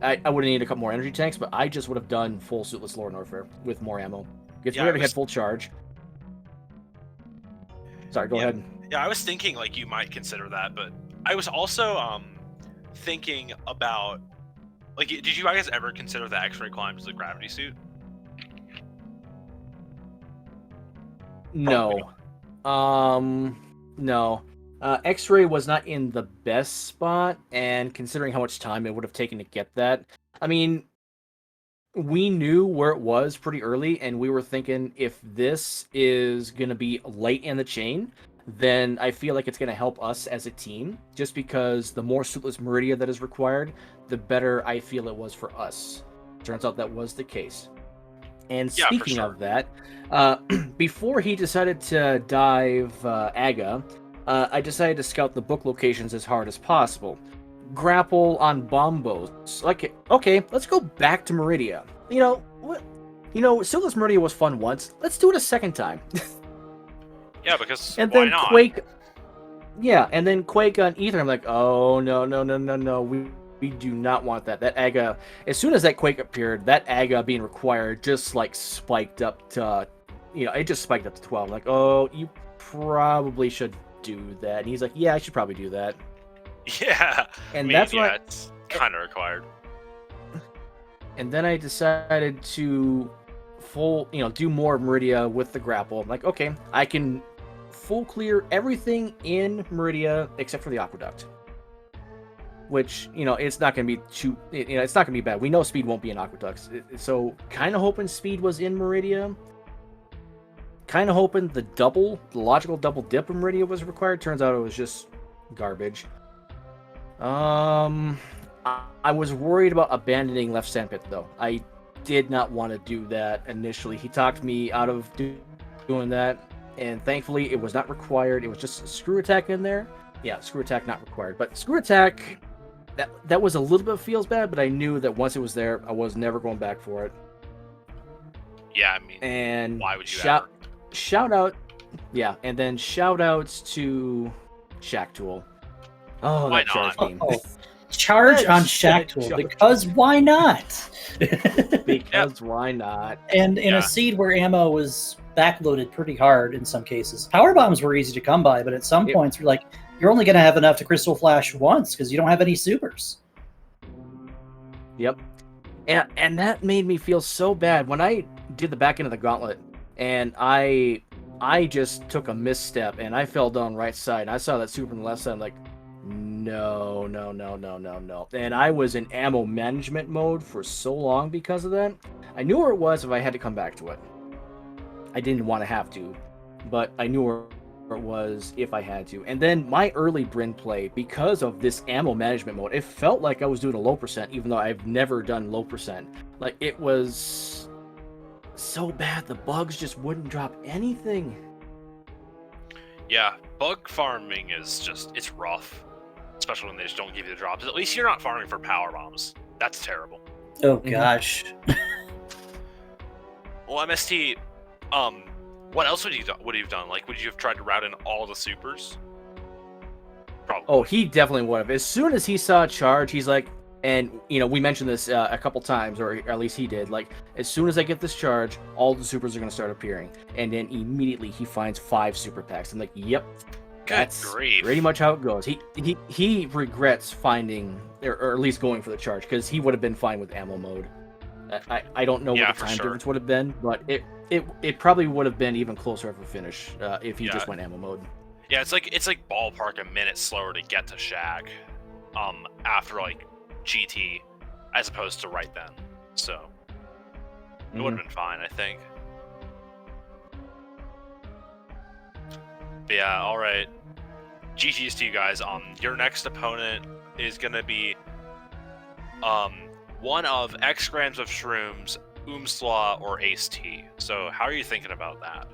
I would have needed a couple more energy tanks, but I just would have done full suitless Lore Warfare with more ammo. Because we already had full charge. Sorry, go ahead. Yeah, I was thinking like you might consider that, but I was also thinking about like, did you guys ever consider the X-ray climb as a gravity suit? No. No. X-ray was not in the best spot, and considering how much time it would have taken to get that, I mean, we knew where it was pretty early, and we were thinking if this is going to be late in the chain, then I feel like it's going to help us as a team, just because the more suitless Meridia that is required, the better I feel it was for us. Turns out that was the case. And speaking of that, before he decided to dive Aga, I decided to scout the book locations as hard as possible. Grapple on Bombos. Like, okay, let's go back to Meridia. Suitless Meridia was fun once. Let's do it a second time. Yeah, because and why then not? Quake. Yeah, and then Quake on Ether. I'm like, oh no. We do not want that. That Aga, as soon as that Quake appeared, that Aga being required just like spiked up to, it just spiked up to 12. Like, oh, you probably should do that. And he's like, yeah, I should probably do that. Yeah, and that's why it's kind of required. And then I decided to do more Meridia with the grapple. I'm like, okay, I can full clear everything in Meridia except for the Aqueduct. Which, it's not going to be it's not going to be bad. We know speed won't be in Aqueducts. So, kind of hoping speed was in Meridia. Kind of hoping the logical double dip in Meridia was required. Turns out it was just garbage. I was worried about abandoning left sandpit, though. I did not want to do that initially. He talked me out of doing that. And thankfully, it was not required. It was just a screw attack in there. Yeah, screw attack not required. But screw attack... That was a little bit feels bad, but I knew that once it was there, I was never going back for it. Yeah, I mean, and why would you shout out, yeah, and then shout outs to Shack Tool. Oh, why that charge not? beam. Charge on Shack Tool, because why not? Because why not? And in a seed where ammo was backloaded pretty hard in some cases. Power bombs were easy to come by, but at some points you're only going to have enough to crystal flash once because you don't have any supers. Yep. And that made me feel so bad when I did the back end of the gauntlet, and I just took a misstep and I fell down right side. And I saw that super on the left side. I'm like, no. And I was in ammo management mode for so long because of that. I knew where it was if I had to come back to it. I didn't want to have to, but I knew where it was if I had to. And then my early Bryn play, because of this ammo management mode, it felt like I was doing a low percent, even though I've never done low percent. Like, it was so bad, the bugs just wouldn't drop anything. Yeah, bug farming is just, it's rough. Especially when they just don't give you the drops. At least you're not farming for power bombs. That's terrible. Oh gosh. Well, MST, what else would you have done? Like, would you have tried to route in all the supers? Probably. Oh, he definitely would have. As soon as he saw a charge, he's like, and we mentioned this a couple times, or at least he did. Like, as soon as I get this charge, all the supers are going to start appearing, and then immediately he finds 5 super packs. I'm like, yep. That's pretty much how it goes. He regrets finding, or at least going for the charge, because he would have been fine with ammo mode. I don't know what the time difference would have been, but it probably would have been even closer of a finish if he just went ammo mode. Yeah, it's like ballpark a minute slower to get to Shag, after like GT, as opposed to right then. So it would have been fine, I think. But yeah, all right. GG's to you guys. Your next opponent is gonna be one of X grams of shrooms, Umslaw, or Ace T. So how are you thinking about that?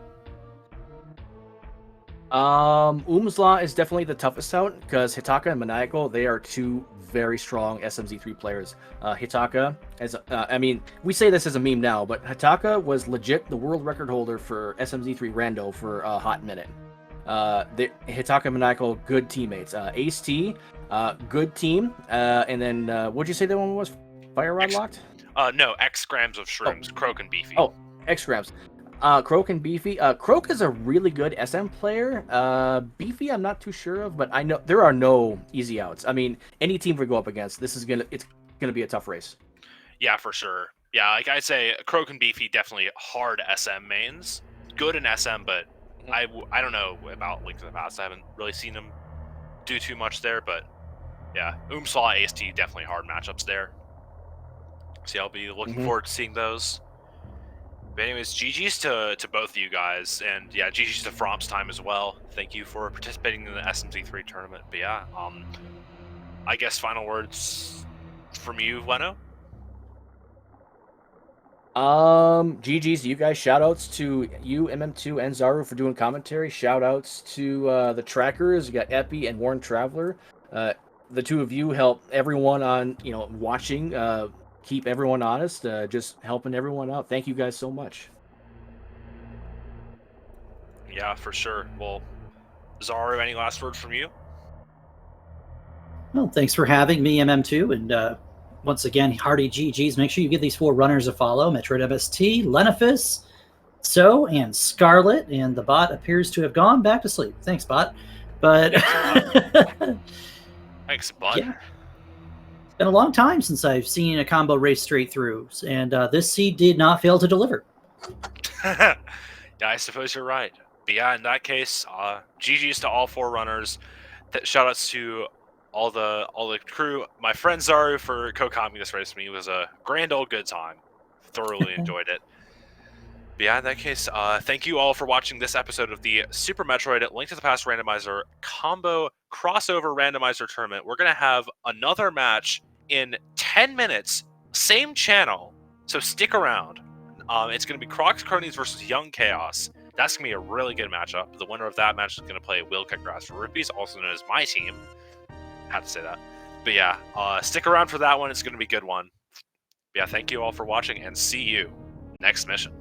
Umslaw is definitely the toughest out because Hitaka and Maniacal, they are 2 very strong SMZ3 players. Hitaka, we say this as a meme now, but Hitaka was legit the world record holder for SMZ3 Rando for a hot minute. Hitaka and Maniacal, good teammates. Ace T, good team. And then, what'd you say that one was? Fire Rod locked? No, X grams of shrooms, Croak and Beefy. Oh, X grams. Croak and Beefy. Croak is a really good SM player. Beefy, I'm not too sure of, but I know there are no easy outs. I mean, any team we go up against, it's gonna be a tough race. Yeah, for sure. Yeah, like I'd say, Croak and Beefy definitely hard SM mains. Good in SM, but I don't know about Link to the Past. I haven't really seen him do too much there, but yeah, Umslaw, AST, definitely hard matchups there. So I'll be looking forward to seeing those. But anyways, GG's to both of you guys, and yeah, GG's to FROMPS time as well. Thank you for participating in the SMZ3 tournament. But yeah, I guess final words from you, Leno? GG's to you guys. Shoutouts to you, MM2, and Zaru for doing commentary. Shoutouts to the trackers. You got Epi and Warren Traveler. The 2 of you help everyone on watching. Keep everyone honest. Just helping everyone out. Thank you guys so much. Yeah, for sure. Well, Zaru, any last words from you? Well, thanks for having me, MM2, and once again, hearty GG's. Make sure you give these 4 runners a follow: Metroid MST, Lenifus, So, and Scarlet, and the bot appears to have gone back to sleep. Thanks, bot. But thanks, bot. Yeah. Been a long time since I've seen a combo race straight through, and this seed did not fail to deliver. Yeah, I suppose you're right. But yeah, in that case, GG's to all 4 runners. Shoutouts to all the crew. My friend Zaru for co-comping this race with me. It was a grand old good time. Thoroughly enjoyed it. But yeah, in that case, thank you all for watching this episode of the Super Metroid Link to the Past Randomizer Combo Crossover Randomizer Tournament. We're going to have another match in 10 minutes, same channel, so stick around. It's going to be Crocs Cronies versus Young Chaos. That's going to be a really good matchup. The winner of that match is going to play Will Cut Grass for Rupees, also known as my team. Had to say that. But yeah, stick around for that one. It's going to be a good one. But yeah, thank you all for watching, and see you next mission.